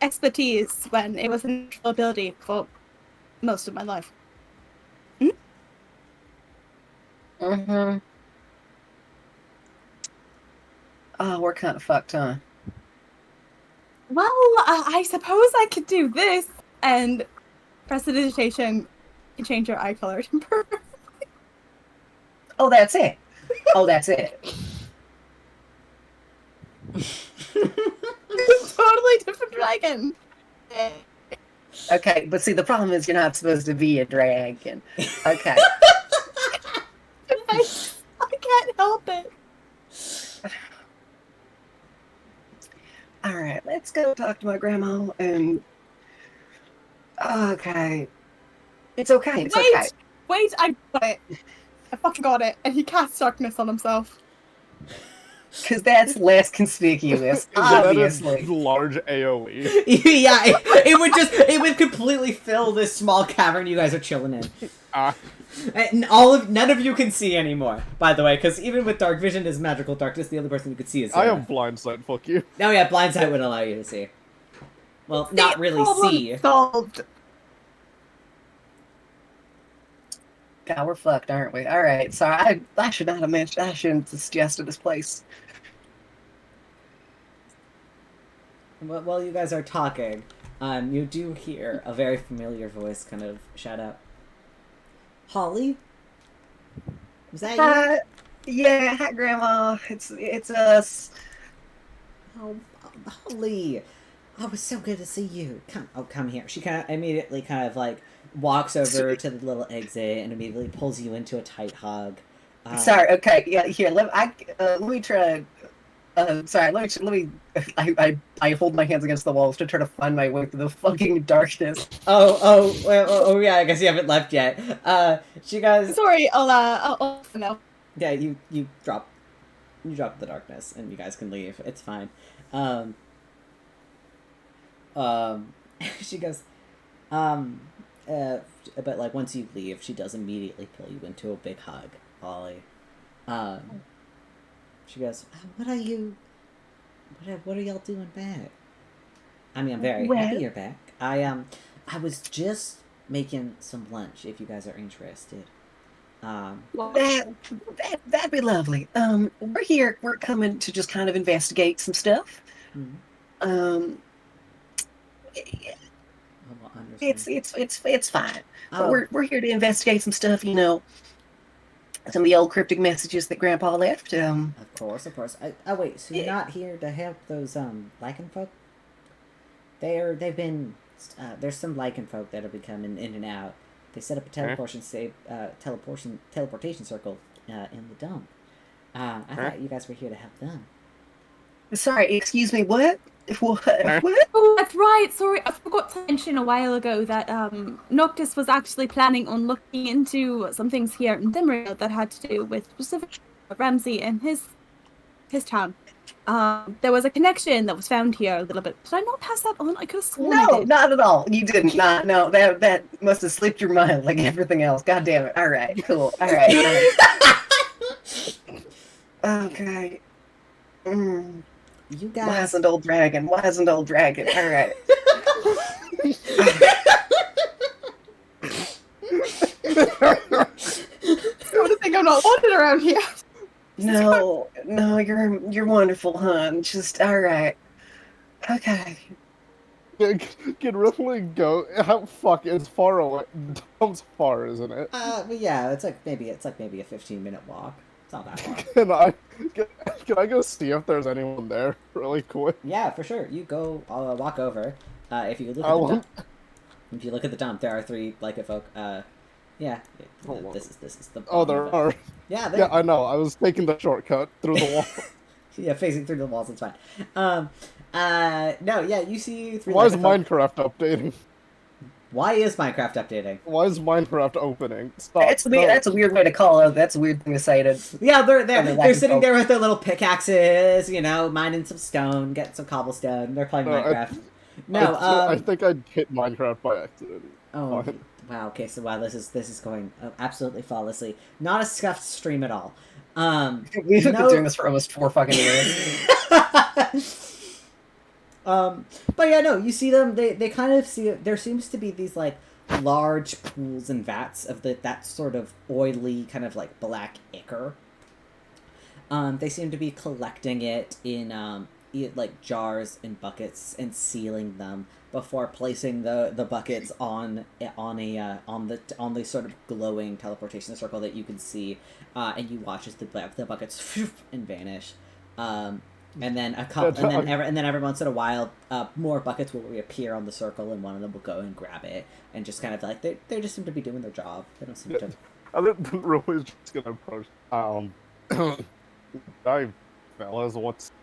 expertise when it was a natural ability for most of my life. Mm-hmm. Oh, we're kind of fucked, huh? Well, I suppose I could do this, and prestidigitation can change your eye color temporarily. Oh, that's it. Oh, that's it. Totally different dragon. Okay, but see, the problem is you're not supposed to be a dragon. Okay. I can't help it. All right, let's go talk to my grandma and... Okay. It's okay, it's okay. Wait, I got it. I fucking got it. And he casts darkness on himself. Because that's less conspicuous, That is obviously. large AoE. Yeah, it would completely fill this small cavern you guys are chilling in. And none of you can see anymore, by the way, because even with dark vision is magical darkness, the only person you could see is I Sarah. have blind sight, fuck you. Oh yeah, blind sight would allow you to see. Well, not really see. Solved. God, we're fucked, aren't we? Alright, sorry, I should not have mentioned, I shouldn't have suggested this place. While you guys are talking, you do hear a very familiar voice kind of shout out, "Holly? Was that you?" Yeah, hi, Grandma. It's us. Oh, Holly. Oh, it was so good to see you. Come here. She kind of immediately kind of like walks over to the little exit and immediately pulls you into a tight hug. Sorry. Okay. Yeah. Here. Let me try. Sorry. Let me. I hold my hands against the walls to try to find my way through the fucking darkness. Oh, yeah. I guess you haven't left yet. She goes. Sorry, I'll no. Yeah. You drop the darkness and you guys can leave. It's fine. She goes. But like once you leave, she does immediately pull you into a big hug, Ollie. She goes, "What are y'all doing back?" I mean, I'm very happy you're back. I was just making some lunch if you guys are interested. That'd be lovely. We're here. We're coming to just kind of investigate some stuff. Mm-hmm. It's fine. Oh. But we're here to investigate some stuff. You know, some of the old cryptic messages that Grandpa left. Of course. Wait. So you're not here to help those lichen folk? They've been there's some lichen folk that'll be coming in and out. They set up a teleportation circle in the dump. I thought you guys were here to help them. Sorry, excuse me. What? What? Oh, that's right. Sorry, I forgot to mention a while ago that Noctis was actually planning on looking into some things here in Thimmerhill that had to do with specifically Ramsey and his town. There was a connection that was found here a little bit. Did I not pass that on? I could have sworn I No, did. not at all. You didn't. No, that must have slipped your mind like everything else. God damn it. All right, cool. All right. Okay. You guys. Wizened old dragon. All right. I think I'm not wanted around here. No, you're wonderful, hon. Just all right. Okay. Can Rypley go? It's far away. Dump's far, isn't it? But yeah, it's like maybe a 15-minute walk. It's not that long. Can I go see if there's anyone there really quick? Yeah, for sure. You go walk over. If you look at the dump, there are 3 lichen folk. Yeah. This is the. Oh, there are. Yeah. Yeah, I know. I was taking the shortcut through the wall. Yeah, facing through the walls. It's fine. No. Yeah. You see 3. Why is lichen folk. Minecraft updating? Why is Minecraft updating? Why is Minecraft opening? Stop. That's weird. That's a weird way to call it. That's a weird thing to say to. Yeah, they're lichen sitting folk. there with their little pickaxes, mining some stone, getting some cobblestone. They're playing Minecraft. I think I hit Minecraft by accident. Oh, Fine. wow. Okay, so this is going absolutely flawlessly. Not a scuffed stream at all. We've been doing this for almost 4 fucking years. But yeah, no, you see them. They kind of see. There seems to be these like large pools and vats of that sort of oily kind of like black ichor. They seem to be collecting it in like jars and buckets and sealing them before placing the buckets on the sort of glowing teleportation circle that you can see, and you watch as the buckets and vanish. And then and then every once in a while, more buckets will reappear on the circle, and one of them will go and grab it, and just kind of like they just seem to be doing their job. They don't seem to. I think Rypley's just gonna approach. Hey, fellas, what's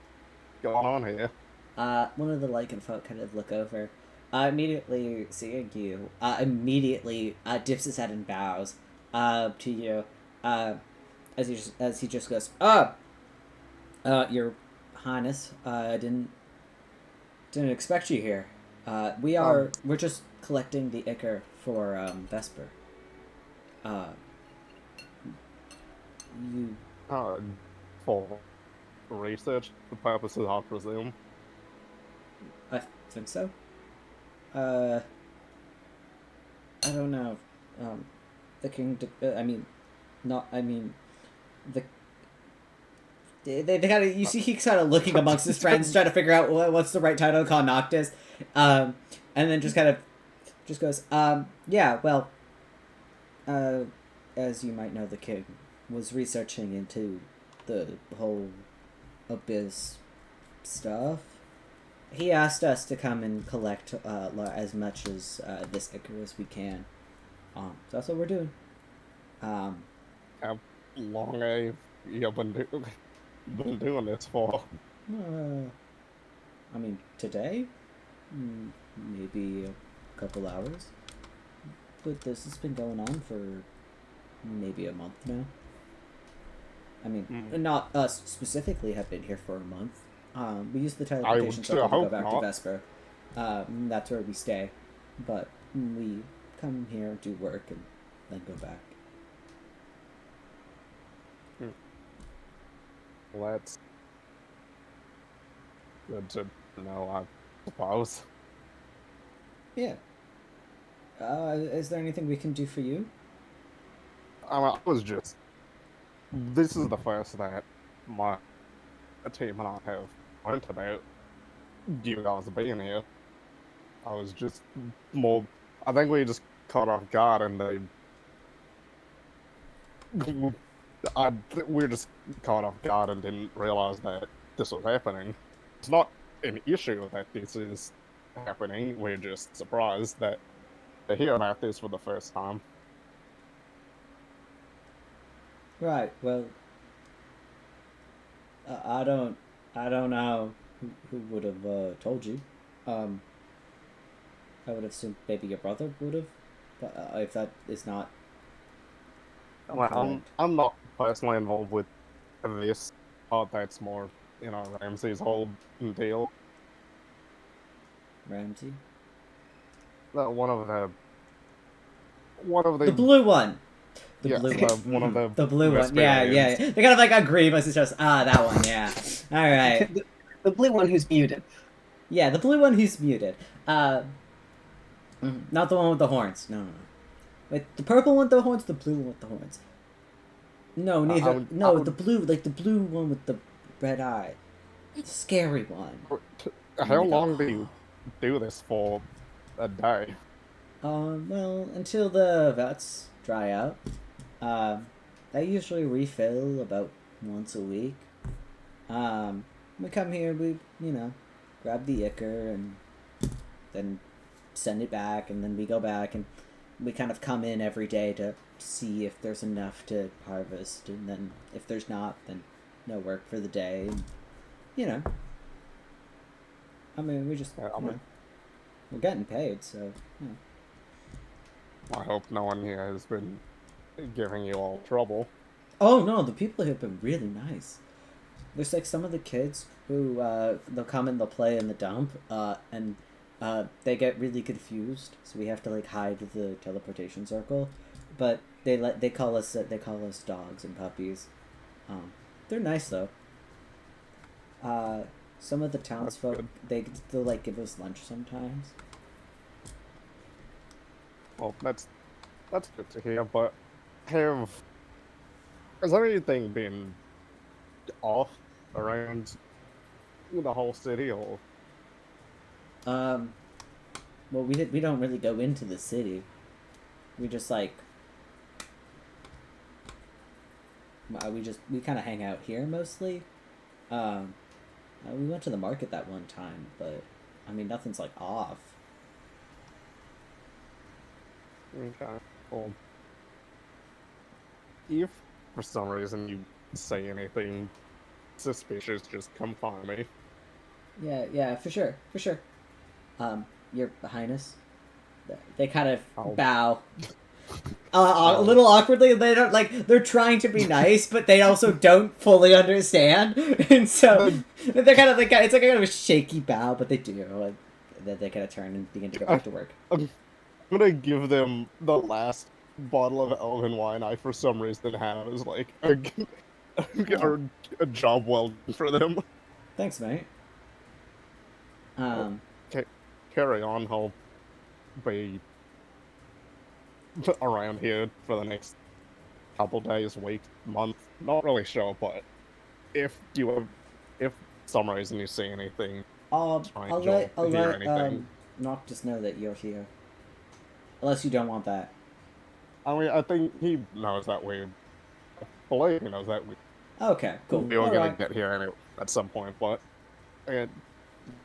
going on here? One of the lichen folk kind of look over, immediately seeing you, immediately dips his head and bows to you, as he just goes, Your Highness, I didn't expect you here. We're just collecting the ichor for Vesper. You For research purposes, I presume. I think so. I don't know. The king. The. They kind of. You see, he's kind of looking amongst his friends, trying to figure out what's the right title to call Noctis, and then just kind of, just goes, yeah, well, as you might know, the king was researching into the whole abyss stuff. He asked us to come and collect as much as this ichor as we can. So that's what we're doing. How long have you been doing this for? Today? Maybe a couple hours. But this has been going on for maybe a month now. Not us specifically have been here for a month. We use the teleportation circle to go back to Vesper. That's where we stay. But we come here, do work, and then go back. Well, that's good to know, I suppose. Yeah. Is there anything we can do for you? This is the first that my team and I have learned about you guys being here. I was just more. I think we just caught off guard and we were just caught off guard and didn't realize that this was happening. It's not an issue that this is happening. We're just surprised that they're hearing about this for the first time. Right. Well, I don't know who would have told you. I would have assumed maybe your brother would have, but if that is not. Well, I'm not personally involved with this part. That's more, Ramsey's whole deal. Ramsey. One of the the blue one. Blue one of the blue one. Yeah. They kind of like agree, but it's just that one. Yeah. All right. The blue one who's muted. Yeah, the blue one who's muted. Not the one with the horns. No. Wait, the purple one with the horns, the blue one with the horns. No, neither. The blue one with the red eye. The scary one. How long do you do this for a day? Well, until the vets dry out. They usually refill about once a week. We come here, we, grab the ichor and then send it back, and then we go back and we kind of come in every day to see if there's enough to harvest, and then if there's not, then no work for the day. And, we just, we're getting paid, so, I hope no one here has been giving you all trouble. Oh no, the people here have been really nice. There's like some of the kids who they'll come and they'll play in the dump, and they get really confused, so we have to like hide the teleportation circle. But they call us dogs and puppies. They're nice though. Some of the townsfolk they'll like give us lunch sometimes. Well, that's good to hear. But has there anything been off around the whole city, or? Well, we don't really go into the city. We just like we kind of hang out here mostly. We went to the market that one time, but nothing's like off. Okay. Well, if for some reason you say anything suspicious, just come find me. Yeah, for sure. Your Highness. They kind of bow. a little awkwardly. They don't like. They're trying to be nice, but they also don't fully understand, and so they're kind of like it's like a kind of a shaky bow, but they do. And then they kind of turn and begin to go back to work. I'm gonna give them the last bottle of elven wine I, for some reason, have as like a job well done for them. Thanks, mate. Carry on. I'll be around here for the next couple days, week, month. Not really sure, but if for some reason you see anything, I'll hear let anything. Noctis know that you're here. Unless you don't want that. I mean, I think he knows that we. I believe he knows that we. Okay, cool. We were All gonna right. get here anyway, at some point, but if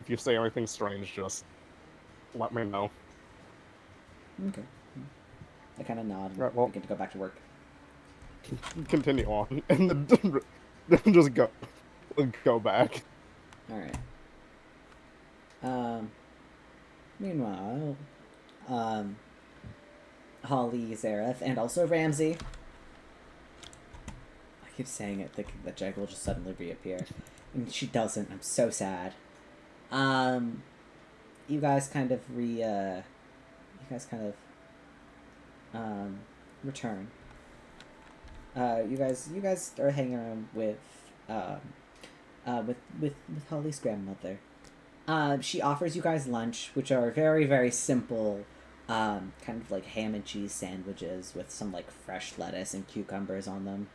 you see anything strange, just let me know. Okay. I kind of nod and Right, well- begin to go back to work. Continue on, and then just go back. All right. Meanwhile, Holly, Zareth, and also Ramsey. I keep saying it, thinking that Jegg will just suddenly reappear, and she doesn't. I'm so sad. You guys kind of return. You guys are hanging around with Holly's grandmother. She offers you guys lunch, which are very, very simple, kind of like ham and cheese sandwiches with some like fresh lettuce and cucumbers on them.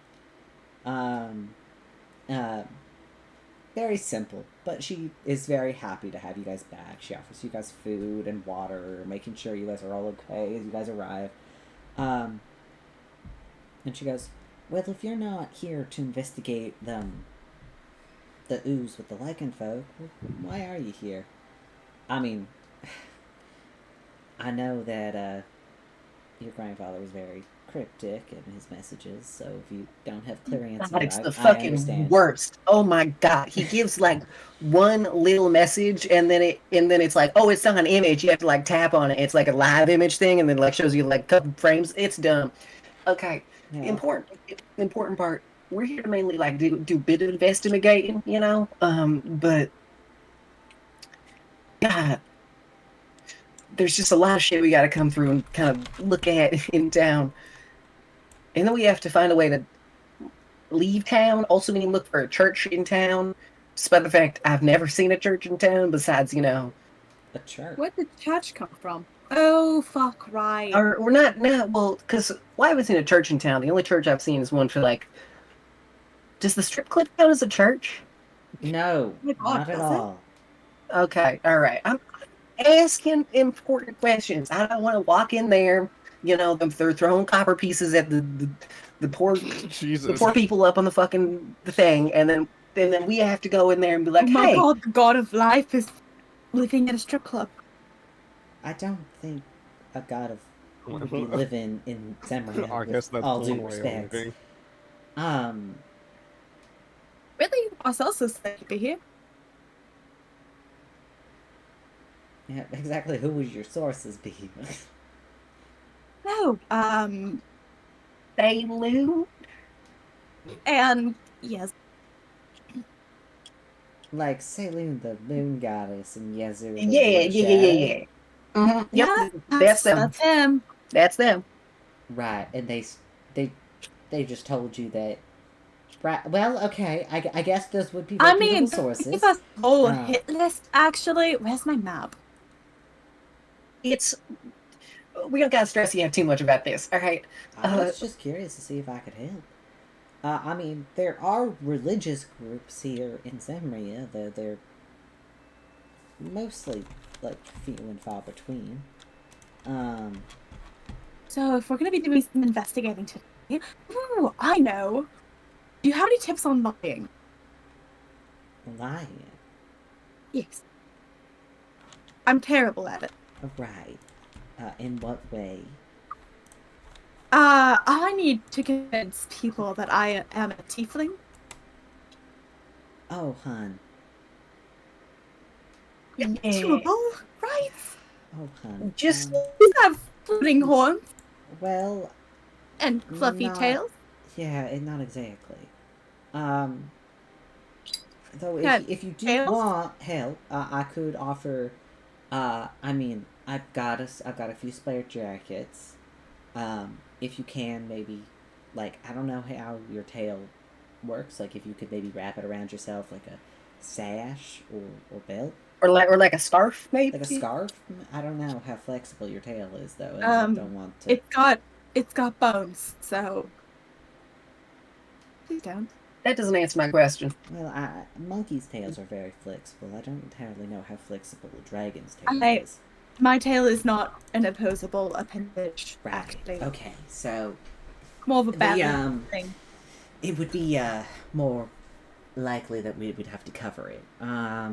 Very simple, but she is very happy to have you guys back. She offers you guys food and water, making sure you guys are all okay as you guys arrive. And she goes, well, if you're not here to investigate the ooze with the lichen folk, why are you here? I mean, I know that your grandfather was very cryptic in his messages, so if you don't have clear answers, God, it's the I fucking understand. worst. Oh my god, he gives like one little message, and then it's like, oh, it's not an image. You have to like tap on it. It's like a live image thing, and then like shows you like a couple frames. It's dumb. Okay, Yeah. important part. We're here to mainly like do a bit of investigating, you know. But God, there's just a lot of shit we got to come through and kind of look at in town. And then we have to find a way to leave town. Also, we need to look for a church in town. Despite the fact I've never seen a church in town besides, you know. A church. Where did church come from? Oh, fuck, right. Or we're not, well, because why haven't I seen a church in town? The only church I've seen is one for, like. Does the strip club count as a church? No, Oh my God, not at does it? all. Okay, alright. I'm asking important questions. I don't want to walk in there, you know, they're throwing copper pieces at the poor Jesus. the poor people up on the thing, and then we have to go in there and be like, Oh my hey, God, the god of life is living at a strip club. I don't think a god of would be living in Zemria. I guess that's all one due way of respect. living. Really? Arcelsus could be here. Yeah, exactly. Who would your sources be? No, they Lou. and yes, Like Saloon, the moon goddess, and Yazoo. the Yeah. Lord of Shadow. Mm-hmm. Yep, yeah, that's them. That's him. That's them. Right, and they just told you that. Right. Well, okay. I guess those would be I reputable mean, sources. give us a whole Uh, hit list. Actually, where's my map? It's we don't gotta stress you out too much about this. All right. I was just curious to see if I could help. I mean, there are religious groups here in Zemria. They're mostly like few and far between. So if we're gonna be doing some investigating today, ooh, I know. Do you have any tips on lying? Lying. Yes. I'm terrible at it. Right. In what way? I need to convince people that I am a tiefling. Oh, hun. Doable, right? Oh, hun. Just You have floating horns. Well, And fluffy Not- tails? Yeah, not exactly. Though Yeah, if you do tails? want help, I could offer. I mean, I've got a few spare jackets. If you can, maybe, like, I don't know how your tail works. Like, if you could maybe wrap it around yourself like a sash or belt, Or like a scarf, maybe. like a scarf. I don't know how flexible your tail is though, and I don't want to. It's got bones, so please don't. That doesn't answer my question. Well, monkeys' tails are very flexible. I don't entirely know how flexible a dragon's tail is. My tail is not an opposable appendage, Right. actually. Okay. So More of a bad the thing. it would be more likely that we would have to cover it. I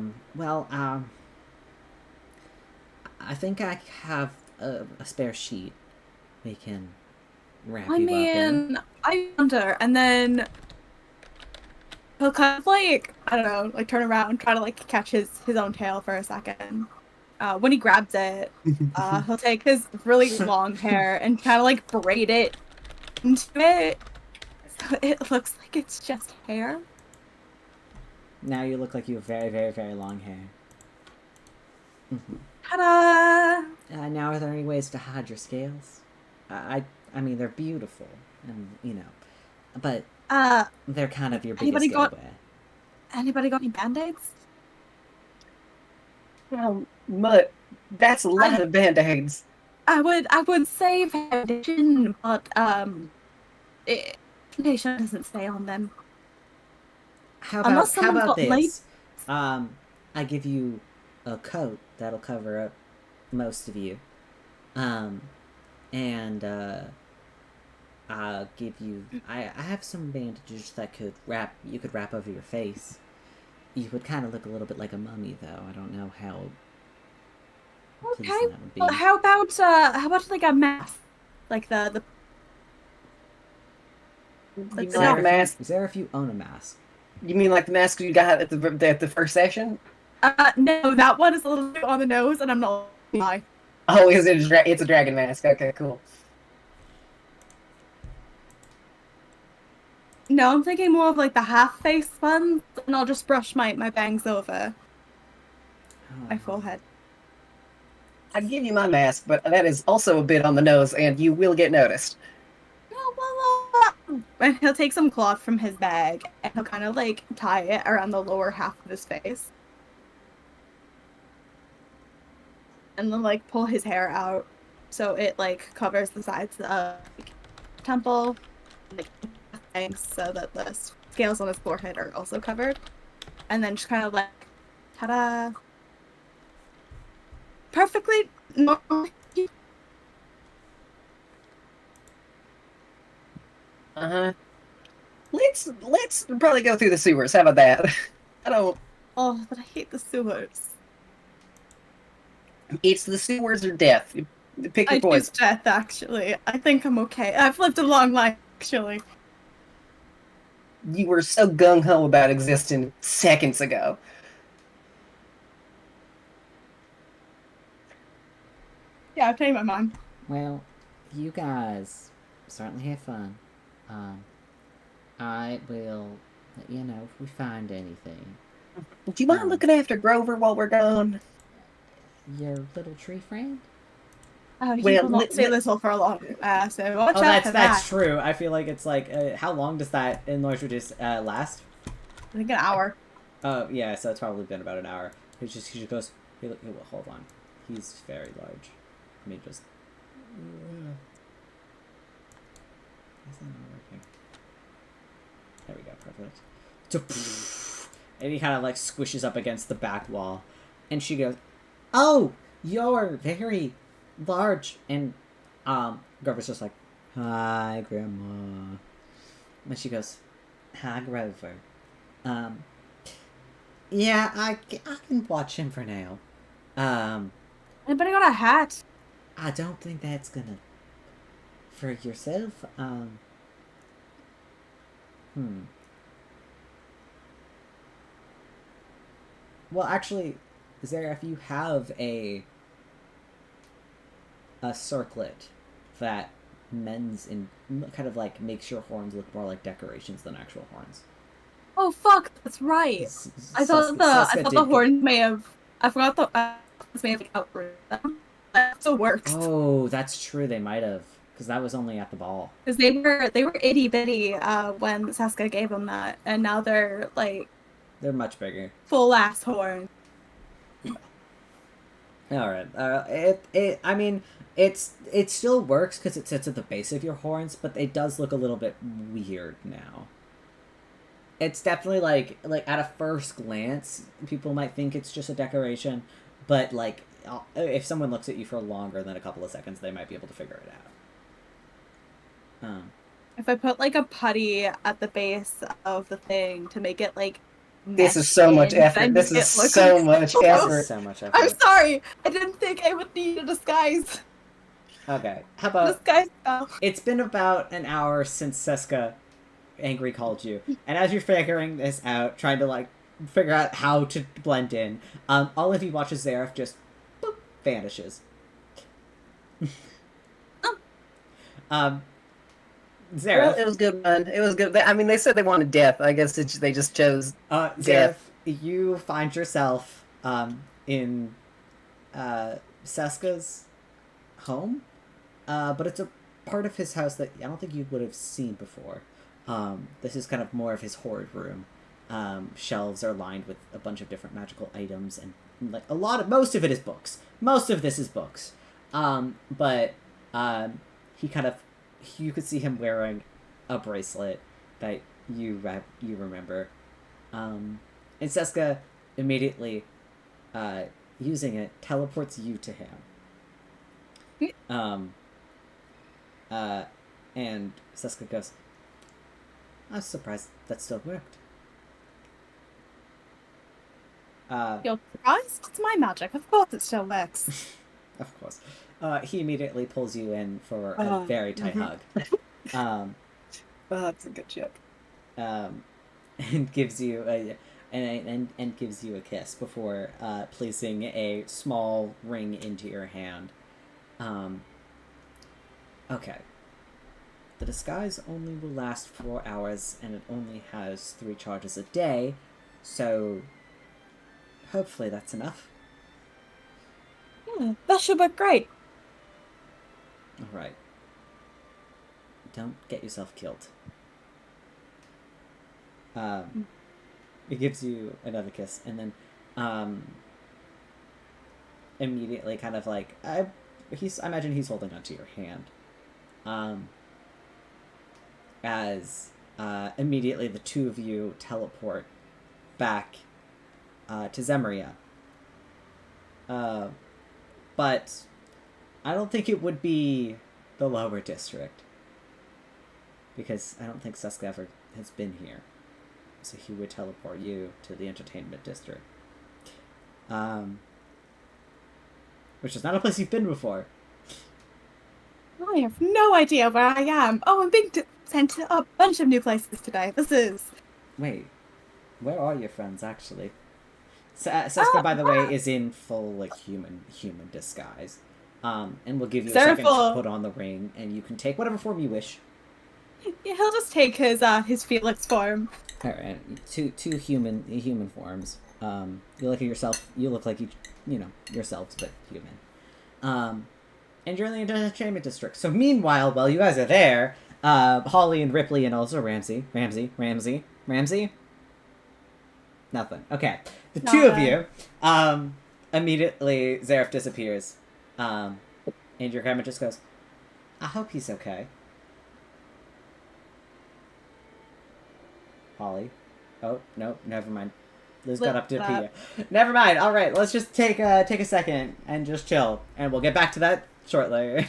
think I have a spare sheet. We can wrap you up in. I wonder, and then he'll kind of like, I don't know, like turn around, try to like catch his own tail for a second. When he grabs it, he'll take his really long hair and kind of like braid it into it, so it looks like it's just hair. Now you look like you have very, very, very long hair. Ta-da! Now, are there any ways to hide your scales? I mean, they're beautiful, and but they're kind of your biggest giveaway. Anybody got any band-aids? Well, but that's a lot of band-aids. I would say foundation, but foundation doesn't stay on them. How Unless about someone's got this? I give you a coat that'll cover up most of you, and I'll give you. I have some bandages that you could wrap over your face. You would kind of look a little bit like a mummy, though. I don't know how. Okay. That would be. Well, how about like a mask, like the You Like mean the like the mask? Is there if you own a mask? You mean like the mask you got at the first session? No, that one is a little bit on the nose, and I'm not lying. Oh, it's a dragon mask. Okay, cool. No, I'm thinking more of like the half face ones, and I'll just brush my bangs over my forehead. I'd give you my mask, but that is also a bit on the nose, and you will get noticed. And he'll take some cloth from his bag, and he'll kind of like tie it around the lower half of his face. And then like pull his hair out so it like covers the sides of like, temple, like bangs, so that the scales on his forehead are also covered. And then just kind of like, ta-da! Perfectly normal. Uh-huh. Let's probably go through the sewers. How about that? I don't. Oh, but I hate the sewers. It's the sewers or death. Pick your I choose poison. death, actually. I think I'm okay. I've lived a long life, actually. You were so gung-ho about existing seconds ago. Yeah, I've changed my mind. Well, you guys certainly have fun. I will let you know if we find anything. Do you mind looking after Grover while we're gone? Your little tree friend? Oh, you Well, will not say little for a long so watch out for that's that. true. I feel like it's like, how long does that in Lords last? I think an hour. Oh, yeah, so it's probably been about an hour. He just goes, hey, hold on. He's very large. Let me just... Is that not working? There we go, perfect. And he kind of like squishes up against the back wall. And she goes, oh, you're very large. And Grover's just like, hi, Grandma. And she goes, hi, Grover. Yeah, I can watch him for now. Anybody got a hat? I don't think that's gonna... For yourself, Well, actually, Zara, if you have a circlet that mends and kind of like makes your horns look more like decorations than actual horns. Oh fuck, that's right. I thought the horns may have. I forgot the may have outrooted them. That still works. Oh, that's true. They might have, because that was only at the ball. Because they were itty bitty when Seska gave them that, and now they're like. They're much bigger. Full ass horn. All right. I mean, it still works because it sits at the base of your horns, but it does look a little bit weird now. It's definitely like at a first glance, people might think it's just a decoration, but like if someone looks at you for longer than a couple of seconds, they might be able to figure it out. If I put like a putty at the base of the thing to make it like. This is so much effort. This is so much effort. So much effort. I'm sorry. I didn't think I would need a disguise. Okay. How about disguise? It's been about an hour since Seska angry called you, and as you're figuring this out, trying to like figure out how to blend in, all of you watch as Zareth just boop, vanishes. Zareth. Well, it was good, man. It was good. I mean, they said they wanted death. I guess they just chose Zareth, death. you find yourself in Seska's home, but it's a part of his house that I don't think you would have seen before. This is kind of more of his hoard room. Shelves are lined with a bunch of different magical items, and like most of it is books. Most of this is books. But he kind of, you could see him wearing a bracelet that you remember. And Seska immediately, using it, teleports you to him. And Seska goes, I was surprised that still worked. You're surprised? It's my magic. Of course it still works. Of course. He immediately pulls you in for a very tight hug. That's a good joke. And gives you and gives you a kiss before placing a small ring into your hand. Okay. The disguise only will last 4 hours, and it only has 3 charges a day, so hopefully that's enough. Yeah, that should work great. Alright. Don't get yourself killed. It gives you another kiss, and then immediately kind of like I imagine he's holding onto your hand. As immediately the two of you teleport back to Zemeria. But I don't think it would be the lower district, because I don't think Seska ever has been here. So he would teleport you to the entertainment district. Which is not a place you've been before. I have no idea where I am. Oh, I'm being sent to a bunch of new places today. This is... Wait, where are your friends, actually? Seska, by the way, is in full, like, human disguise. And we'll give you a second to put on the ring, and you can take whatever form you wish. Yeah, he'll just take his Felix form. Alright, two human forms. You look at yourself, you look like yourselves, but human. And you're in the entertainment district. So meanwhile, while you guys are there, Holly and Rypley and also Ramsey. Nothing. Okay. The two of you, immediately Zareth disappears. And your grandma just goes, I hope he's okay. Holly. Oh, no, never mind. Liz got up to pee. Never mind. All right, let's just take a second and just chill, and we'll get back to that shortly.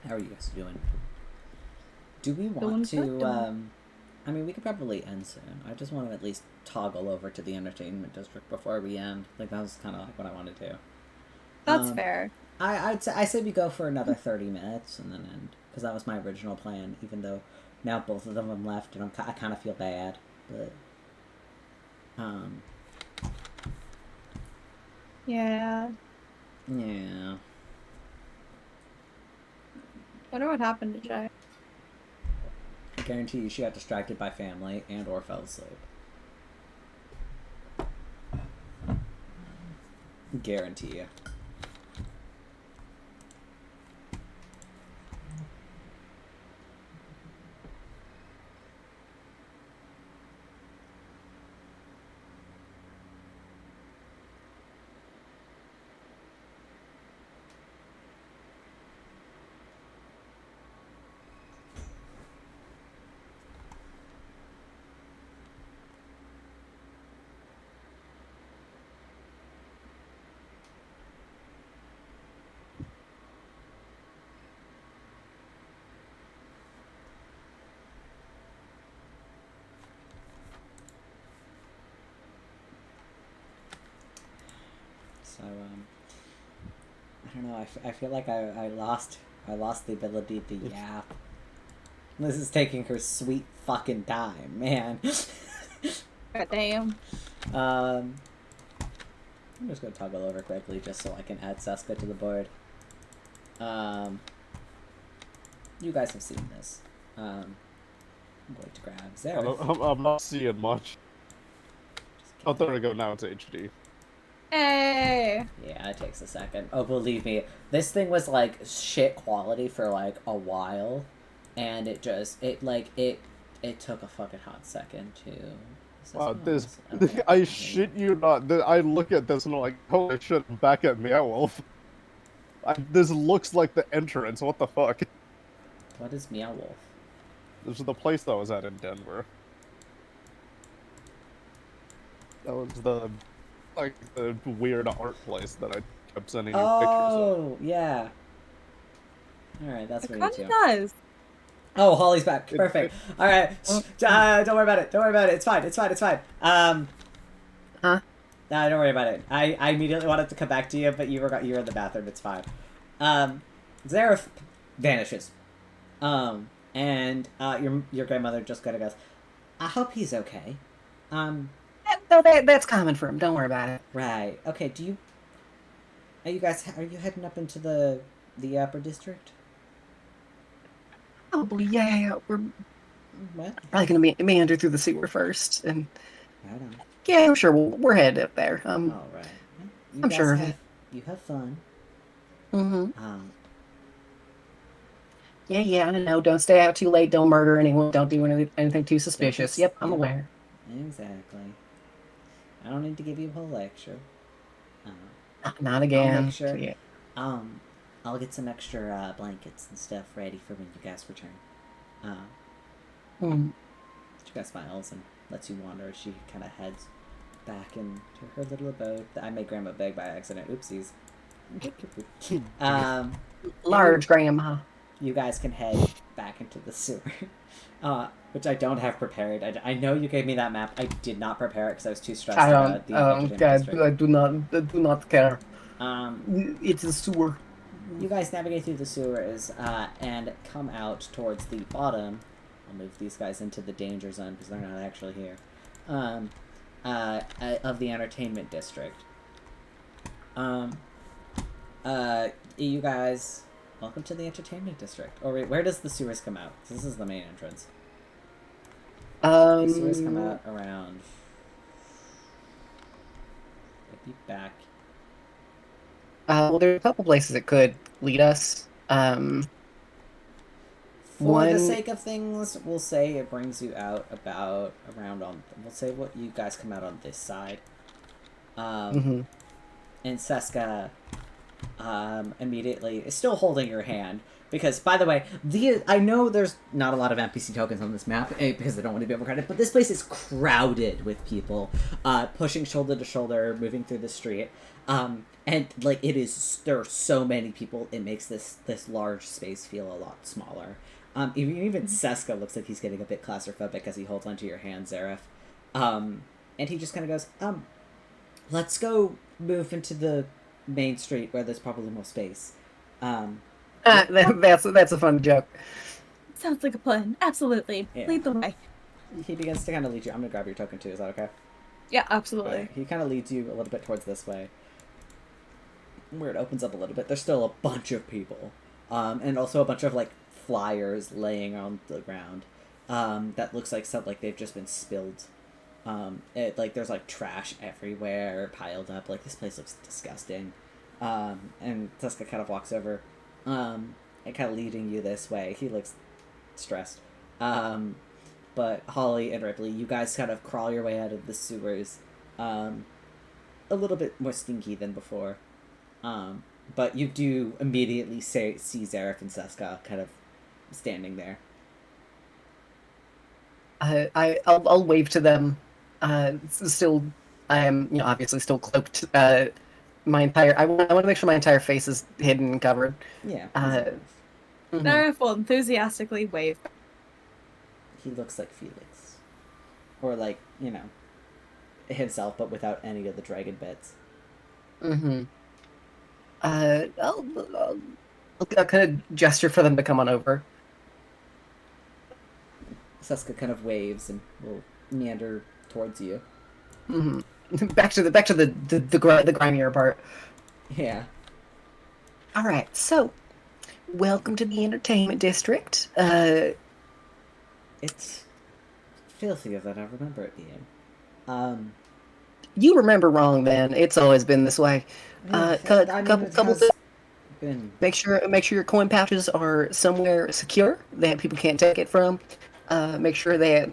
How are you guys doing? Do we want to I mean, we could probably end soon. I just want to at least toggle over to the entertainment district before we end. Like, that was kind of like what I wanted to do. That's fair. I said we go for another 30 minutes and then end. Because that was my original plan, even though now both of them have left and I kind of feel bad. But, Yeah. yeah. I wonder what happened to Jay. I guarantee you she got distracted by family and or fell asleep. Guarantee you. So, I don't know, I feel like I lost the ability to yap. This is taking her sweet fucking time, man. God damn. I'm just gonna toggle over quickly just so I can add Seska to the board. You guys have seen this. I'm going to grab Zareth. I'm not seeing much. Oh, there we go, now it's HD. Hey. Yeah, it takes a second. Oh, believe me, this thing was like shit quality for like a while, and it took a fucking hot second to. This, Okay. I shit you not. I look at this and I'm like, holy shit, I'm back at Meowwolf. This looks like the entrance. What the fuck? What is Meowwolf? This is the place that I was at in Denver. That was the weird art place that I kept sending you pictures of. Oh, yeah. Alright, that's It what kind you of do. does. Oh, Holly's back. Perfect. Alright. Don't worry about it. Don't worry about it. It's fine. It's fine. It's fine. Huh? No, don't worry about it. I immediately wanted to come back to you, but you were in the bathroom. It's fine. Zareth vanishes. And your grandmother just kind of goes, I hope he's okay. No, that's common for him. Don't worry about it. Right. Okay, are you heading up into the upper district? Probably, yeah. We're What? probably gonna meander through the sewer first, and Right on. yeah, I'm sure we're headed up there. All right. You I'm guys sure of it. You have fun. Mm-hmm. Yeah. I know. Don't stay out too late. Don't murder anyone. Don't do anything too suspicious. Yep, I'm aware. Exactly. I don't need to give you a whole lecture. Not again. I'll make sure. Yeah. I'll get some extra blankets and stuff ready for when you guys return. She kind of smiles and lets you wander as she kind of heads back into her little abode. I made Grandma beg by accident. Oopsies. Large grandma. You guys can head back into the sewer, which I don't have prepared. I know you gave me that map. I did not prepare it because I was too stressed about the entertainment district. I do not care. It's a sewer. You guys navigate through the sewers and come out towards the bottom. I'll move these guys into the danger zone because they're not actually here. Of the entertainment district. You guys, welcome to the entertainment district. Oh wait, where does the sewers come out? This is the main entrance. The sewers come out around. Maybe back. Well, there are a couple places that could lead us. For the sake of things, we'll say it brings you out we'll say what you guys come out on this side. And Seska immediately is still holding your hand. Because, by the way, I know there's not a lot of NPC tokens on this map, because they don't want to be overcrowded, but this place is crowded with people, pushing shoulder to shoulder, moving through the street. And, like, there are so many people, it makes this large space feel a lot smaller. Even Seska looks like he's getting a bit claustrophobic as he holds onto your hand, Zareth. And he just kind of goes, let's go move into the main street where there's probably more space. That's a fun joke. Sounds like a plan. Absolutely. Yeah. Lead the way. He begins to kind of lead you. I'm going to grab your token too. Is that okay? Yeah, absolutely. Right. He kind of leads you a little bit towards this way, where it opens up a little bit. There's still a bunch of people, and also a bunch of like flyers laying on the ground. That looks like something like they've just been spilled. There's like trash everywhere piled up. Like this place looks disgusting. And Seska kind of walks over, and kind of leading you this way. He looks stressed. But Holly and Rypley, you guys kind of crawl your way out of the sewers, a little bit more stinky than before. But you do immediately see Zareth and Seska kind of standing there. I'll wave to them. Still, I am obviously still cloaked. I want to make sure my entire face is hidden and covered. Yeah. Zareth will enthusiastically wave. He looks like Felix, or like himself, but without any of the dragon bits. I'll kind of gesture for them to come on over. Seska kind of waves and will meander towards you. Back to the grimier part. Yeah. All right, so welcome to the entertainment district. It's filthier than I remember it being. You remember wrong, then. It's always been this way. Couple things. Make sure your coin pouches are somewhere secure that people can't take it from. Make sure that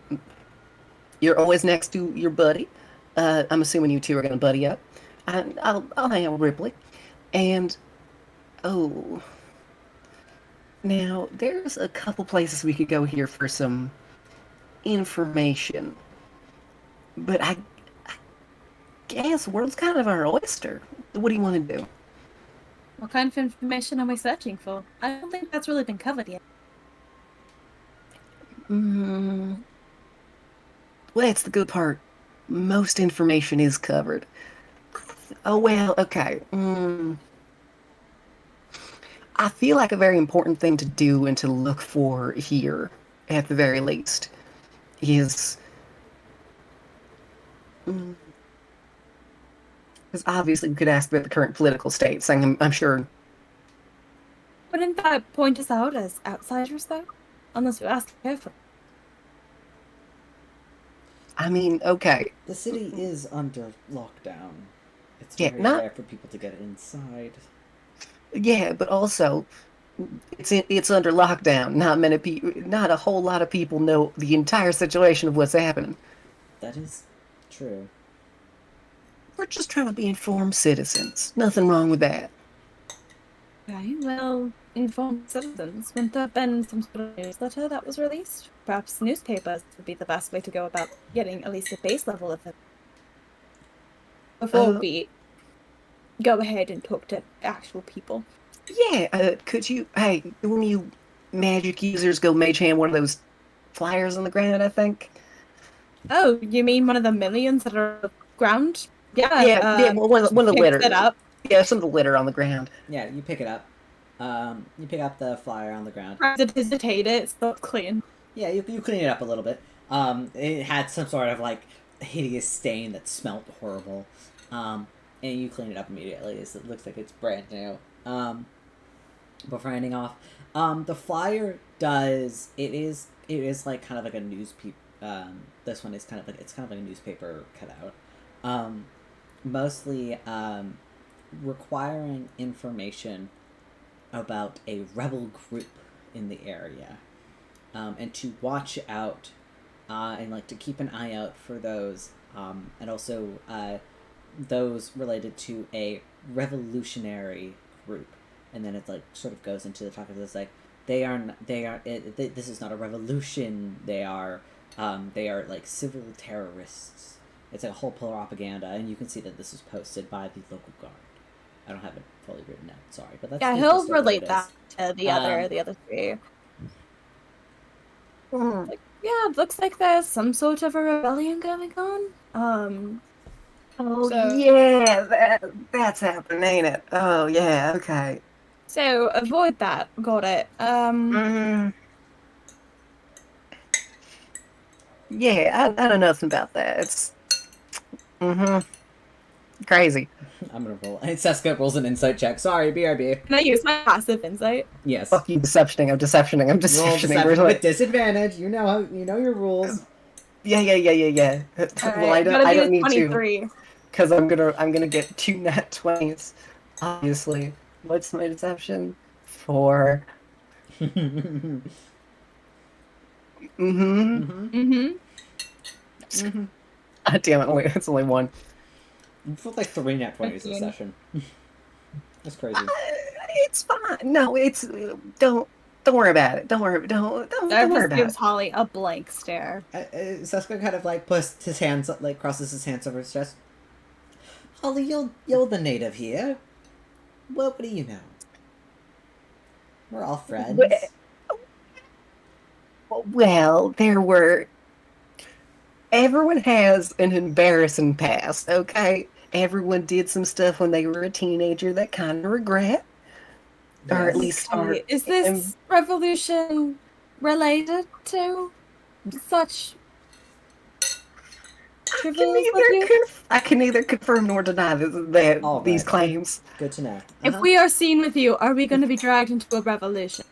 you're always next to your buddy. I'm assuming you two are going to buddy up. I'll hang out with Rypley. And now there's a couple places we could go here for some information, but I guess world's kind of our oyster. What do you want to do? What kind of information are we searching for? I don't think that's really been covered yet. Well, that's the good part. Most information is covered. Oh, well, okay. I feel like a very important thing to do and to look for here, at the very least, is... Because obviously we could ask about the current political state, saying I'm sure... Wouldn't that point us out as outsiders, though? Unless we ask carefully. I mean, okay. The city is under lockdown. It's Yeah, very not- rare for people to get inside. Yeah, but also, it's under lockdown. Not a whole lot of people know the entire situation of what's happening. That is true. We're just trying to be informed citizens. Nothing wrong with that. Okay, well, informed citizens. Wouldn't there have been some sort of newsletter that was released? Perhaps newspapers would be the best way to go about getting at least a base level of it. Before we go ahead and talk to actual people. Yeah, could you... Hey, when you magic users go mage hand one of those flyers on the ground, I think? Oh, you mean one of the millions that are on the ground? Yeah, Yeah, one of the litter. It up. Yeah, some of the litter on the ground. Yeah, you pick it up. You pick up the flyer on the ground. Hesitate it, it's not clean. Yeah, you clean it up a little bit. It had some sort of like hideous stain that smelled horrible. And you clean it up immediately, so it looks like it's brand new. Before ending off, the flyer does it is like kind of like a newspaper. This one is kind of like a newspaper cutout. Mostly requiring information about a rebel group in the area, and to watch out, and like to keep an eye out for those, and also those related to a revolutionary group. And then it like sort of goes into the talk of this like this is not a revolution. They are like civil terrorists. It's like a whole propaganda, and you can see that this is posted by the local guard. I don't have it fully written out, sorry, but that's Yeah, the he'll gist of what relate it that is. to the other three. Mm. Yeah, it looks like there's some sort of a rebellion going on. Oh So- yeah, that's happening, ain't it? Oh yeah, okay. So avoid that. Got it. Mm. Yeah, I don't know nothing about that. It's crazy. I'm gonna roll. And Seska rolls an insight check. Sorry, BRB. Can I use my passive insight? Yes. Fuck you, deceptioning. I'm deceptioning. Roll We're deception like, with disadvantage. You know your rules. yeah. Well, I Gotta don't be need to, 23. because I'm gonna get 2 nat 20s. Obviously, what's my deception? 4. Mm-hmm. Mm-hmm. God damn it! Wait, it's only 1. You felt like 3 nat 20s this session. That's crazy. It's fine. No, it's don't worry about it. Don't worry. Don't worry Jarvis about gives it. Holly a blank stare. Seska kind of like puts his hands, like crosses his hands over his chest. Holly, you're the native here. What do you know? We're all friends. Well, there were. Everyone has an embarrassing past, okay? Everyone did some stuff when they were a teenager that kind of regret. Or at Yes. least are. Is this revolution related to such trivial subjects? I can neither confirm nor deny All these right. claims. Good to know. If we are seen with you, are we going to be dragged into a revolution?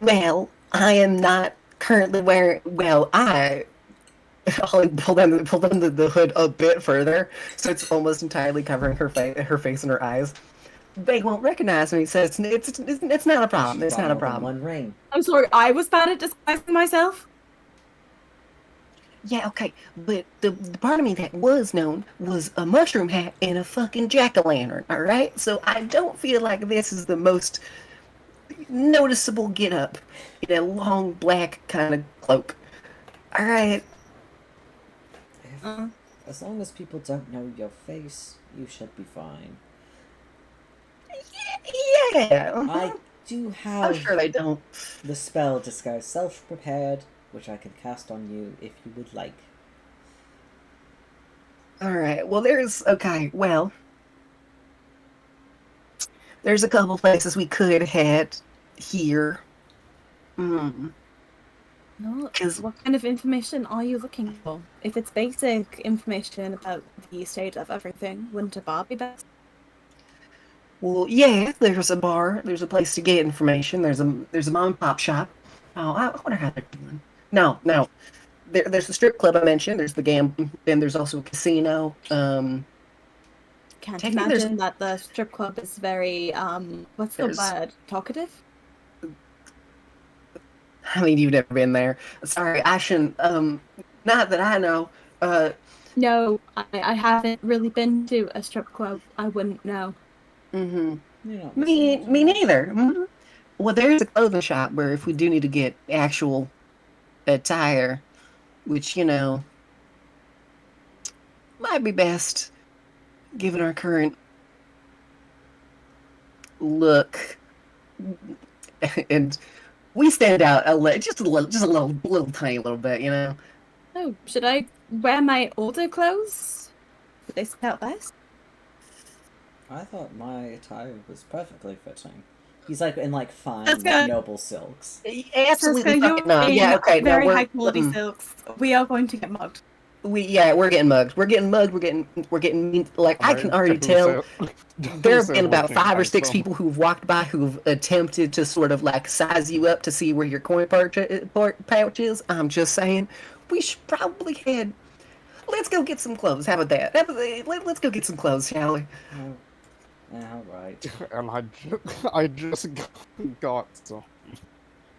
Well, I am not currently wearing. Well, I'll pull down the hood a bit further, so it's almost entirely covering her face and her eyes. They won't recognize me, so it's not a problem. It's not a problem. One ring. I'm sorry, I was bad at disguising myself. Yeah, okay, but the part of me that was known was a mushroom hat and a fucking jack-o'-lantern, alright? So I don't feel like this is the most noticeable get-up in a long black kind of cloak. Alright. As long as people don't know your face, you should be fine. Yeah. I do I'm have sure they don't. the spell Disguise Self-Prepared, which I can cast on you if you would like. Alright, well there's a couple places we could head here. No, 'Cause- what kind of information are you looking for? If it's basic information about the state of everything, wouldn't a bar be best? Well, yeah, there's a bar. There's a place to get information. There's a mom and pop shop. Oh, I wonder how they're doing. No. There's the strip club I mentioned. There's the gambling. Then there's also a casino. Can't Technically, there's- imagine that the strip club is very, what's the There's- word? Talkative? I mean, you've never been there. Sorry, I shouldn't. Not that I know. No, I haven't really been to a strip club. I wouldn't know. Mm-hmm. You know, Me neither. Mhm. Well, there's a clothing shop where if we do need to get actual attire, which might be best given our current look, and we stand out just a little tiny little bit, Oh, should I wear my older clothes? Would they sit out best? I thought my attire was perfectly fitting. He's like in like fine, That's good. noble silks. Absolutely Jessica, fucking not. Yeah, okay, no, very we're high quality silks. We are going to get mugged. we're getting mugged. We're getting like I can already tell. There have been about 5 or 6 people who've walked by who've attempted to sort of like size you up to see where your coin pouch is. I'm just saying, we should probably head. Let's go get some clothes. How about that? Let's go get some clothes, shall we? All right. And I just got some.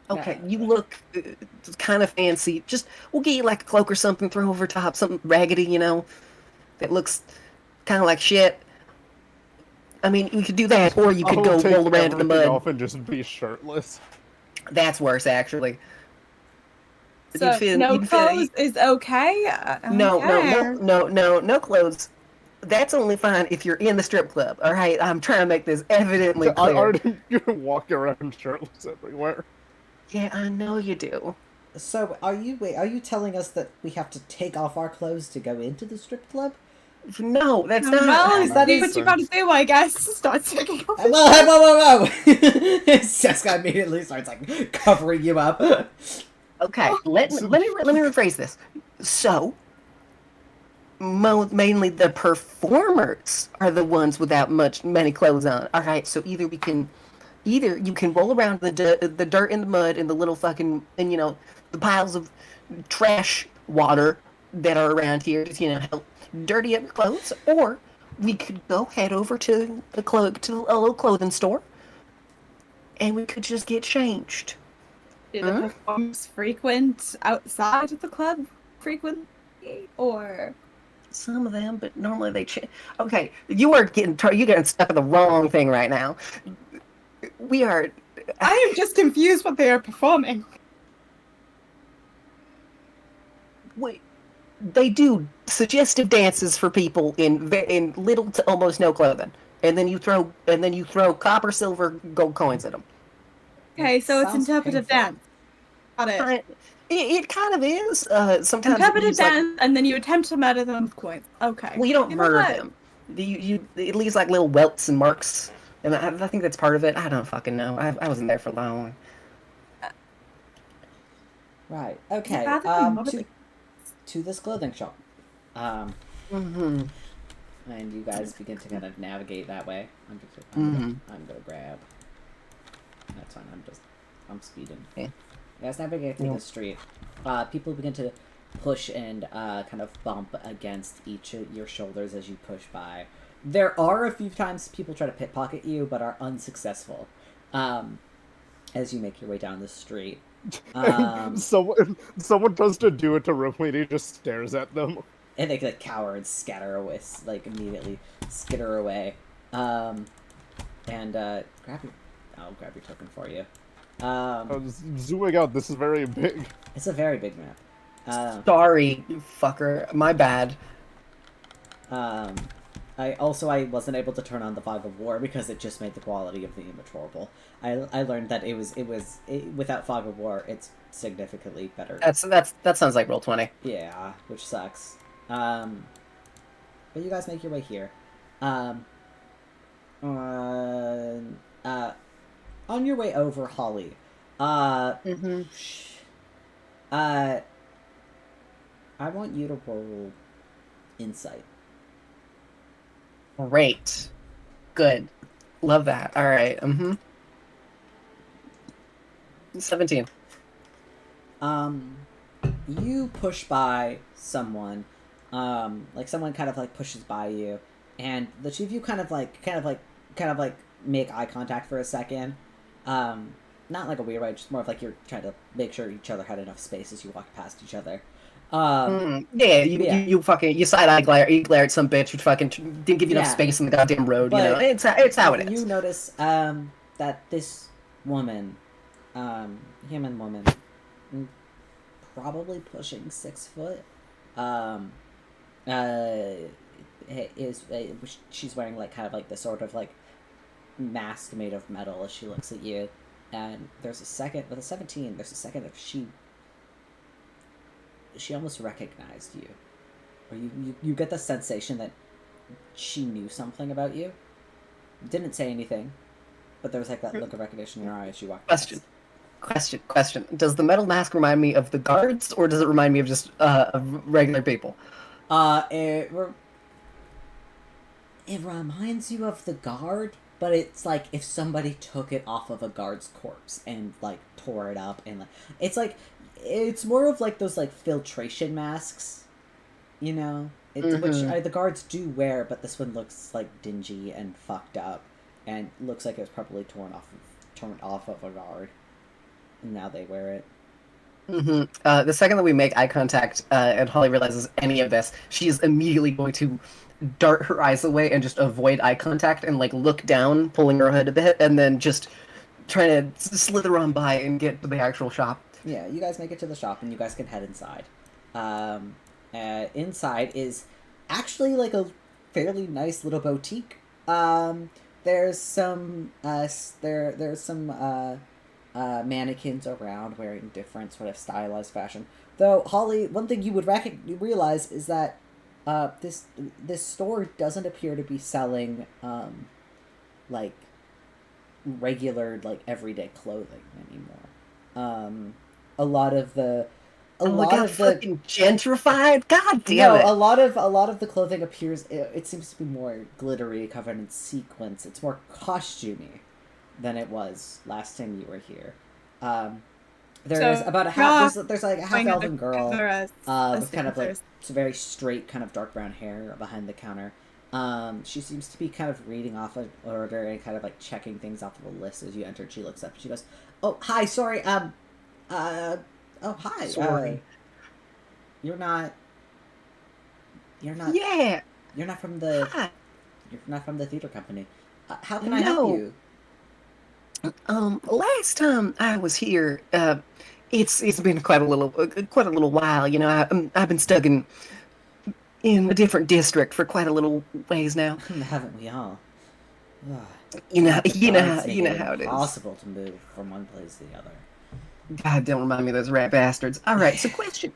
Okay, you look kind of fancy. We'll get you like a cloak or something, throw over top, something raggedy, that looks kind of like shit. I mean, we could do that, or you could go take roll around in the everything mud. off and just be shirtless. That's worse, actually. So, no clothes is okay? I don't care. No clothes. That's only fine if you're in the strip club. All right, I'm trying to make this evidently I clear. already walk around shirtless everywhere. Yeah, I know you do. So, are you telling us that we have to take off our clothes to go into the strip club? No, that's not. Well, Is that do it? what you gotta do, I guess. Start taking off. Whoa! Seska immediately starts like covering you up. Okay, let me rephrase this. So, mainly the performers are the ones without many clothes on. All right, so either you can roll around the dirt and the mud and the little fucking the piles of trash water that are around here to help dirty up your clothes, or we could go head over to a little clothing store and we could just get changed. Do the performers frequent outside of the club frequently, or Some of them, but normally they Okay, you're getting stuck in the wrong thing right now. We are. I am just confused what they are performing. Wait, they do suggestive dances for people in little to almost no clothing, and then you throw copper, silver, gold coins at them. Okay, so it's Sounds interpretive painful. dance. Got it. It kind of is. Sometimes Interpretive it's like, dance, and then you attempt to murder them with coins. Okay. well, you don't know murder what? them. It leaves like little welts and marks, and I think that's part of it. I don't fucking know. I wasn't there for long. Right. Okay. rather be To this clothing shop. Mm-hmm. And you guys begin to kind of navigate that way. I'm gonna grab. That's fine. I'm speeding. Okay. You guys navigate through the street. People begin to push and kind of bump against each of your shoulders as you push by. There are a few times people try to pickpocket you, but are unsuccessful. As you make your way down the street. Someone tries to do it to Rypley, and he just stares at them. And they like cower and scatter away, like immediately skitter away. And I'll grab your token for you. Zooming out, this is very big. It's a very big map. Sorry, you fucker. My bad. I wasn't able to turn on the Fog of War because it just made the quality of the image horrible. I learned that without Fog of War, it's significantly better. That sounds like Roll20. Yeah, which sucks. But you guys make your way here. On your way over, Holly. I want you to roll insight. Great. Good. Love that. All right. 17. You push by someone, like someone kind of like pushes by you, and the two of you kind of like make eye contact for a second. Not like a weird way, just more of like you're trying to make sure each other had enough space as you walk past each other. You fucking side-eye glare, you glare at some bitch who fucking didn't give you enough space in the goddamn road. But it's how it is. You notice that this woman, human woman, probably pushing 6 foot, she's wearing like kind of like this sort of like mask made of metal as she looks at you, and there's a second with a 17. There's a second of she almost recognized you, or you get the sensation that she knew something about you. Didn't say anything, but there was like that look of recognition in her eye as she walked past. Question. Does the metal mask remind me of the guards, or does it remind me of just of regular people? It reminds you of the guard, but it's like if somebody took it off of a guard's corpse and like tore it up, and like it's more of like those like filtration masks, which the guards do wear, but this one looks like dingy and fucked up, and looks like it was probably torn off of a guard, and now they wear it. The second that we make eye contact and Holly realizes any of this, she is immediately going to dart her eyes away and just avoid eye contact and like look down, pulling her hood a bit, and then just trying to slither on by and get to the actual shop. Yeah, you guys make it to the shop and you guys can head inside. Inside is actually like a fairly nice little boutique. There's some there's some mannequins around wearing different sort of stylized fashion. Though Holly, one thing you would realize is that this store doesn't appear to be selling like regular like everyday clothing anymore. A lot of the fucking gentrified. God damn it! a lot of the clothing appears. It seems to be more glittery, covered in sequins. It's more costumey than it was last time you were here. There's about a half. There's like a half elven girl with kind of like very straight, kind of dark brown hair behind the counter. She seems to be kind of reading off an order and kind of like checking things off of a list as you enter. She looks up and she goes, "Oh, hi, sorry. Oh, hi. Sorry. You're not. Yeah. You're not from the. Hi. You're not from the theater company. How can I help you?" Last time I was here, it's been quite a little while. You know, I've been stuck in a different district for quite a little ways now. Haven't we all? You know how it is. Impossible to move from one place to the other. God, don't remind me of those rat bastards. All right, so question.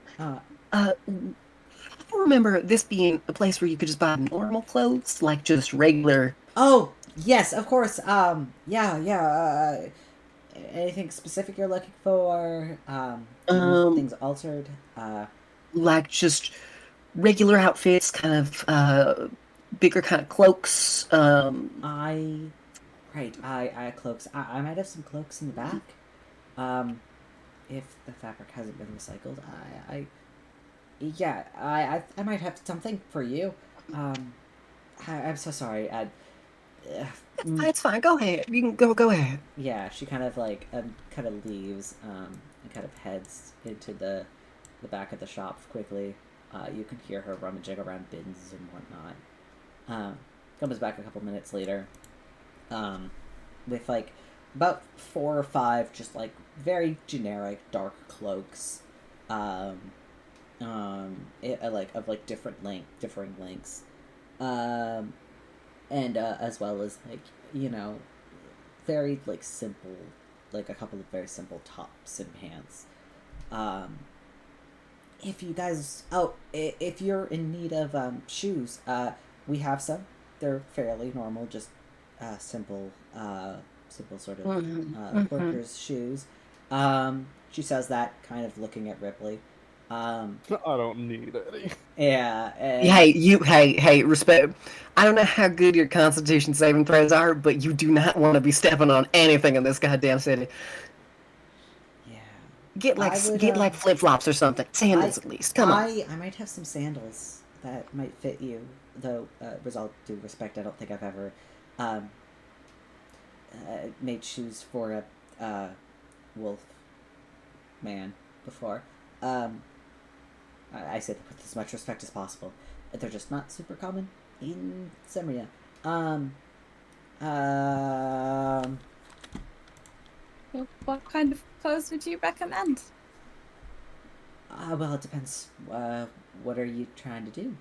I remember this being a place where you could just buy normal clothes, like just regular. Oh, yes, of course. Anything specific you're looking for? Things altered? Like just regular outfits, kind of bigger kind of cloaks. I have cloaks. I might have some cloaks in the back. If the fabric hasn't been recycled, I might have something for you. I'm so sorry. It's fine. Go ahead. You can go ahead. Yeah, she kind of like kind of leaves and kind of heads into the back of the shop quickly. You can hear her rummaging around bins and whatnot. Comes back a couple minutes later, with like about 4 or 5 just like very generic dark cloaks, like of like differing lengths, and as well as like, you know, very like simple, like a couple of very simple tops and pants. If you guys, if you're in need of shoes, we have some. They're fairly normal, just simple sort of workers' shoes. She says that, kind of looking at Rypley. I don't need any. Yeah. Hey, respect. I don't know how good your Constitution saving throws are, but you do not want to be stepping on anything in this goddamn city. Yeah. Get like flip flops or something. Sandals at least. Come on. I might have some sandals that might fit you, though. With all due respect, I don't think I've ever made shoes for a wolf man before. I say that with as much respect as possible. They're just not super common in Semria. What kind of clothes would you recommend? Well, it depends. What are you trying to do?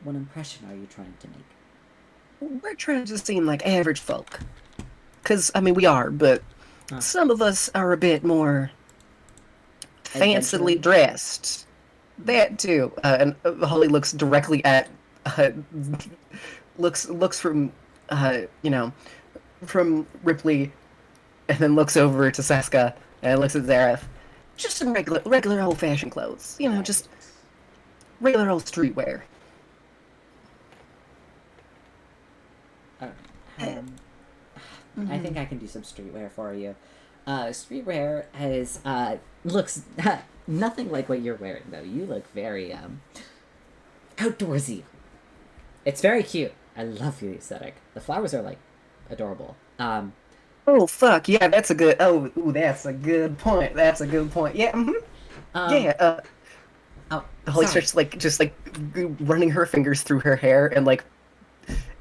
What impression are you trying to make? We're trying to seem like average folk. Because, I mean, we are, but some of us are a bit more fancily dressed. That too. And Holly looks directly at, looks from, from Rypley, and then looks over to Seska, and looks at Zareth. Just some regular old-fashioned clothes. You know, just regular old streetwear. I think I can do some streetwear for you. Streetwear looks nothing like what you're wearing, though. You look very outdoorsy. It's very cute. I love the aesthetic. The flowers are like adorable. Oh fuck yeah, that's a good. That's a good point. That's a good point. Yeah. Holly starts just running her fingers through her hair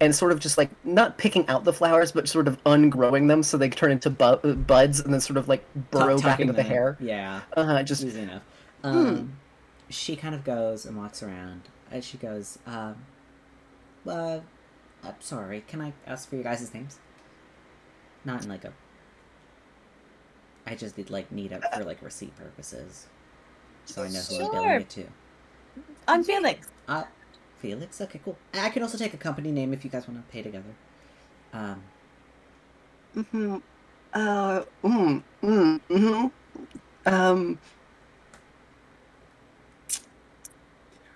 and sort of just like not picking out the flowers, but sort of ungrowing them so they turn into buds and then sort of like burrow back into the hair. Yeah. Just easy enough. She kind of goes and walks around, and she goes, I'm sorry, can I ask for your guys' names? Not in like a... I just did like need it for like receipt purposes. So I know who I'm billing it to. I'm Felix. Felix? Okay, cool. I can also take a company name if you guys want to pay together.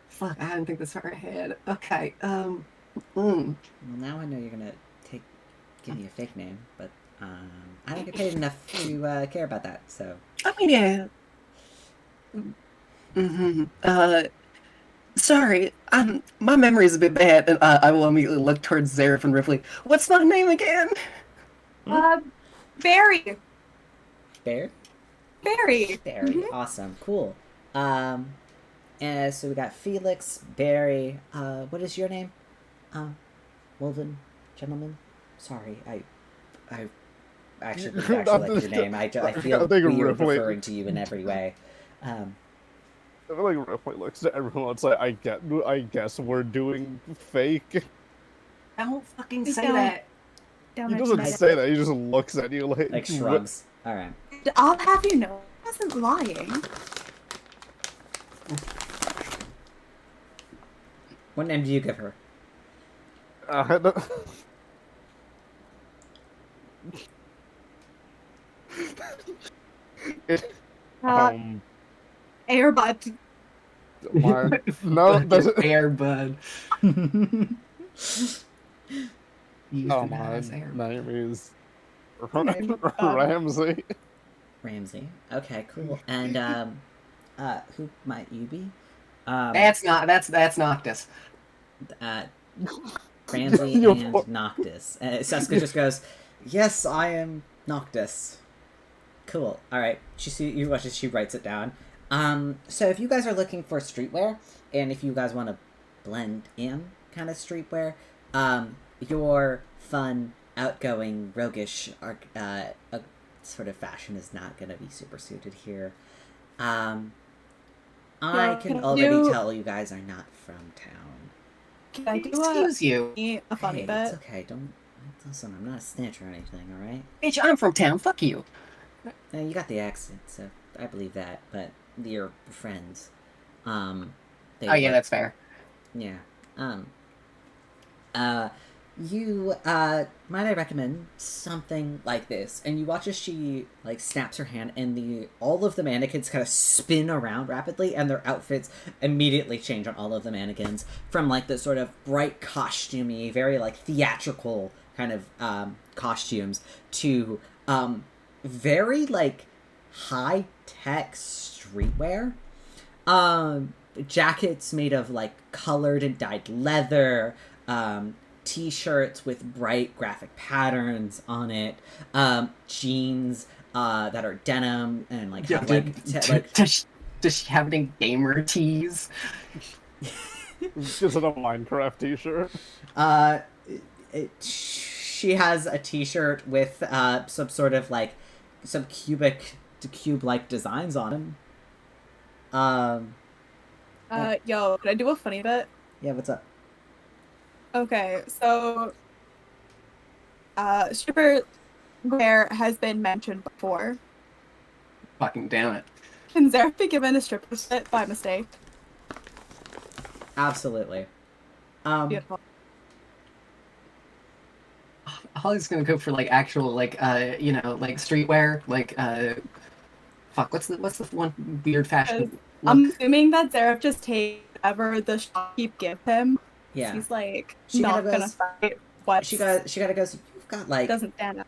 Fuck, I didn't think this far ahead. Okay, Well, now I know you're gonna give me a fake name, but I don't get paid enough to care about that. So. I mean, yeah. Sorry, my memory is a bit bad, and I will immediately look towards Zareth and Ripley. What's my name again? Barry. Bear? Barry. Barry. Mhm. Awesome. Cool. And so we got Felix, Barry. What is your name? Wolven, gentleman. Sorry, I actually really like your name. I feel weird referring to you in every way. I feel like Ripley looks at everyone. It's like, I guess we're doing fake. Don't fucking Please say don't. that. Don't He mention doesn't that. say that. He just looks at you Like shrugs. All right. I'll have you know, I wasn't lying. What name do you give her? Airbud. No, that's Air bud. Oh, my name is Ramsey. Ramsey. Okay, cool. And who might you be? That's Noctis. Ramsey and Noctis. Seska just goes, "Yes, I am Noctis." Cool. All right. You watch as she writes it down. So if you guys are looking for streetwear, and if you guys want to blend in kind of streetwear, your fun, outgoing, roguish, sort of fashion is not going to be super suited here. I can already tell you guys are not from town. Can I do Excuse you. a funny Hey, bit? it's okay. Don't listen. I'm not a snitch or anything. All right. Bitch, I'm from town. Fuck you. You got the accent, so I believe that. But your friends, Oh yeah, that's fair. Yeah. Might I recommend something like this? And you watch as she, like, snaps her hand, and all of the mannequins kind of spin around rapidly, and their outfits immediately change on all of the mannequins, from, like, the sort of bright costumey, very, like, theatrical kind of, costumes, to, very, like, high-tech streetwear. Jackets made of, like, colored and dyed leather, t-shirts with bright graphic patterns on it, jeans that are denim and like have Does she have any gamer tees? Just a Minecraft t-shirt. She has a t-shirt with some sort of like some cube-like designs on them. Yo, could I do a funny bit? Yeah, what's up? Okay, so stripper wear has been mentioned before. Fucking damn it. Can Zareth be given a stripper set by mistake? Absolutely. Beautiful. Holly's gonna go for like actual like like streetwear, like fuck, what's the one weird fashion I'm assuming that Zareth just takes whatever the shopkeep give him. Yeah. He's like She not kinda gonna goes- fight what She gotta goes, you've got like doesn't stand out.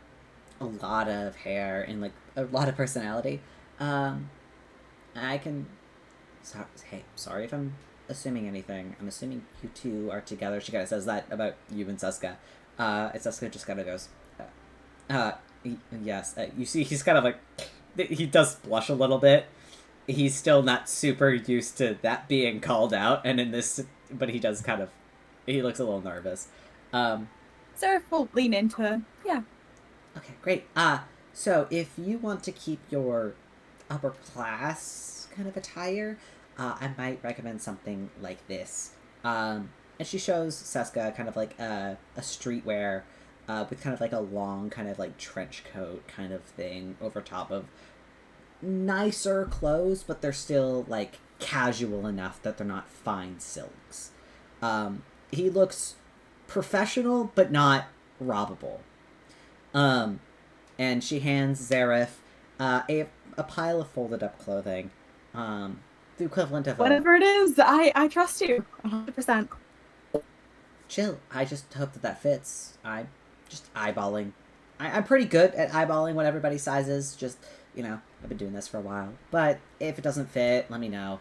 a lot of hair and like a lot of personality. I can. Sorry if I'm assuming anything. I'm assuming you two are together. She kind of says that about you and Seska. And Seska just kind of goes, yes. You see, he's kind of like, he does blush a little bit. He's still not super used to that being called out, and in this, but he does kind of, he looks a little nervous. Zareth will lean into yeah. Okay, great. So if you want to keep your upper class kind of attire, I might recommend something like this. and she shows Seska kind of like a streetwear with kind of like a long kind of like trench coat kind of thing over top of nicer clothes, but they're still like casual enough that they're not fine silks. He looks professional but not robbable. And she hands Zareth a pile of folded up clothing, the equivalent of Whatever it is, I trust you 100%. Chill. I just hope that fits. I'm just eyeballing. I'm pretty good at eyeballing what everybody's size is. Just, I've been doing this for a while. But if it doesn't fit, let me know.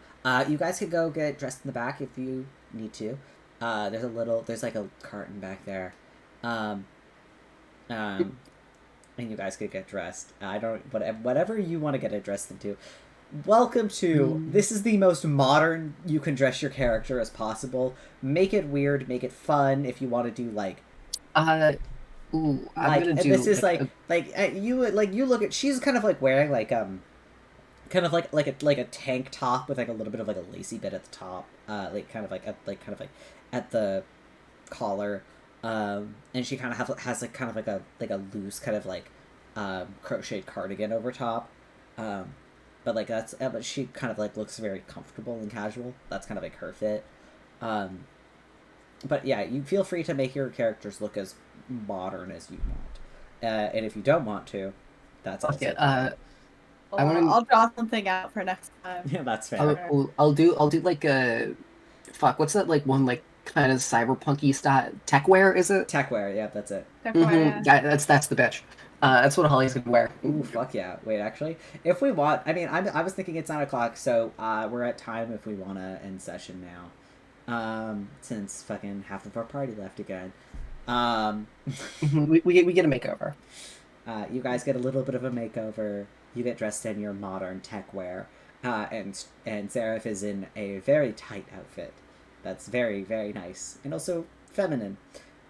You guys could go get dressed in the back if you need to. There's like a curtain back there. And you guys could get dressed. Whatever you want to get dressed into. Welcome to, this is the most modern you can dress your character as possible. Make it weird, make it fun if you want to do like... I'm gonna do... This is you look at, she's kind of like wearing like, kind of like a tank top with like a little bit of like a lacy bit at the top. At the collar. And she kind of has a loose kind of like, crocheted cardigan over top. But she kind of like looks very comfortable and casual. That's kind of like her fit. But yeah, you feel free to make your characters look as modern as you want. And if you don't want to, that's also I'll draw something out for next time. yeah, that's fair. I'll do like a what's that like one like kind of cyberpunky style techwear, is it? Techwear, yeah, that's it. Yeah, that's the bitch. That's what Holly's gonna wear. Ooh, fuck yeah. Wait, actually, if we want, I was thinking it's 9 o'clock, so we're at time if we want to end session now. Since fucking half of our party left again. We get a makeover. You guys get a little bit of a makeover. You get dressed in your modern tech wear. And Zareth is in a very tight outfit. That's very, very nice. And also feminine.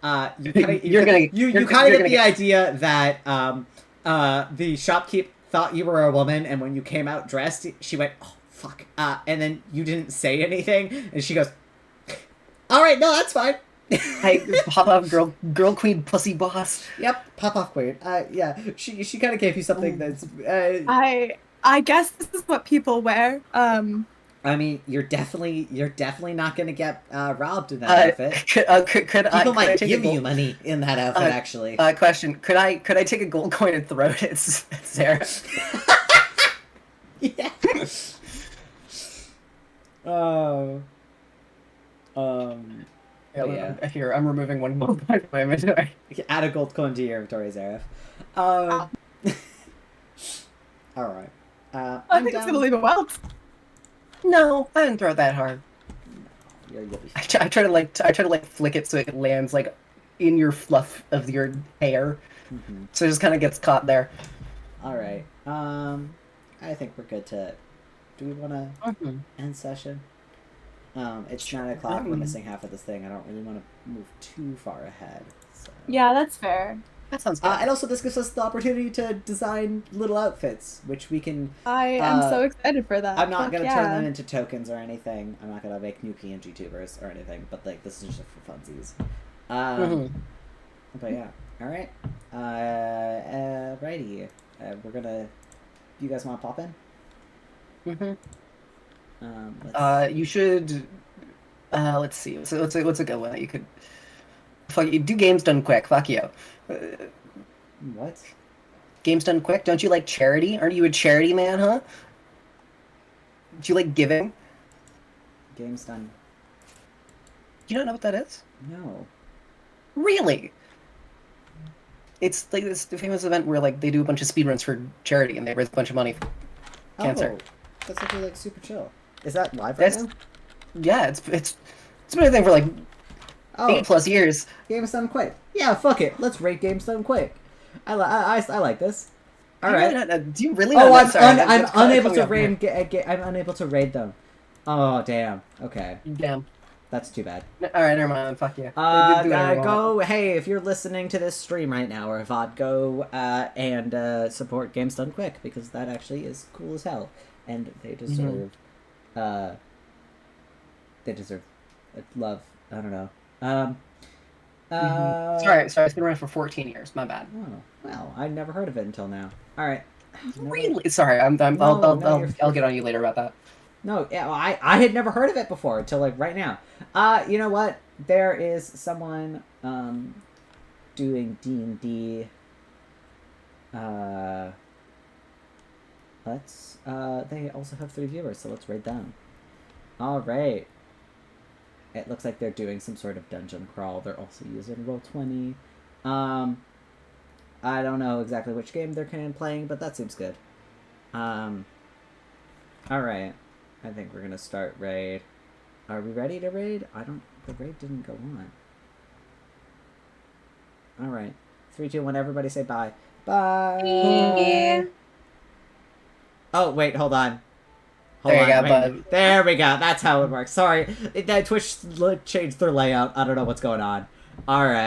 You kind of get the idea that the shopkeep thought you were a woman, and when you came out dressed, she went, "Oh fuck," and then you didn't say anything, and she goes, "All right, no, that's fine." Hey, pop off, girl queen, pussy boss. Yep, pop off queen. Yeah, she kind of gave you something that's. I guess this is what people wear. You're definitely not gonna get robbed in that outfit. People might give you money in that outfit, actually. Question: Could I take a gold coin and throw it at Sarah? Yeah. Yeah. Here, I'm removing one gold coin from my inventory. Add a gold coin to your inventory, Zareth. All right. I think it's gonna leave a welt. No, I didn't throw it that hard. No, you'll be I try to flick it so it lands like in your fluff of your hair, so it just kind of gets caught there. All right. I think we're good to. Do we want to end session? It's 9 o'clock. We're missing half of this thing. I don't really want to move too far ahead. So. Yeah, that's fair. That sounds good. And also, this gives us the opportunity to design little outfits, which we can... I am so excited for that. I'm not going to turn them into tokens or anything. I'm not going to make new PNG tubers or anything, but like this is just for funsies. But yeah. All right. Righty. We're going to... You guys want to pop in? You should... let's see. So what's a good one that you could... Fuck you. Do games done quick. Fuck you. What? Games done quick? Don't you like charity? Aren't you a charity man, huh? Do you like giving? Games done. Do you not know what that is? No. Really? It's like this famous event where like they do a bunch of speedruns for charity and they raise a bunch of money for cancer. That's actually like super chill. Is that live right now? Yeah, it's been a thing for like 8+ years. Games done quick. Yeah, fuck it. Let's rate games done quick. I like this. All right. Do you really? I'm unable to raid. I'm unable to raid them. Oh damn. Okay. Damn. That's too bad. All right, never mind. Fuck you. Go. Hey, if you're listening to this stream right now, or VOD, go and support Games Done Quick, because that actually is cool as hell, and they deserve. They deserve love I don't know. Sorry, it's been running for 14 years. My bad. Oh, well, I'd never heard of it until now. All right. Really? Sorry, I'll get on you later about that. No, yeah, well, I had never heard of it before until like right now. You know what? There is someone doing D&D. They also have 3 viewers, so let's raid them. All right. It looks like they're doing some sort of dungeon crawl. They're also using Roll20. I don't know exactly which game they're playing, but that seems good. All right. I think we're gonna start raid. Are we ready to raid? The raid didn't go on. All right. 3, 2, 1. Everybody say bye. Bye. Yeah. Oh wait, hold on. There we go. That's how it works. Sorry, that Twitch changed their layout. I don't know what's going on. All right.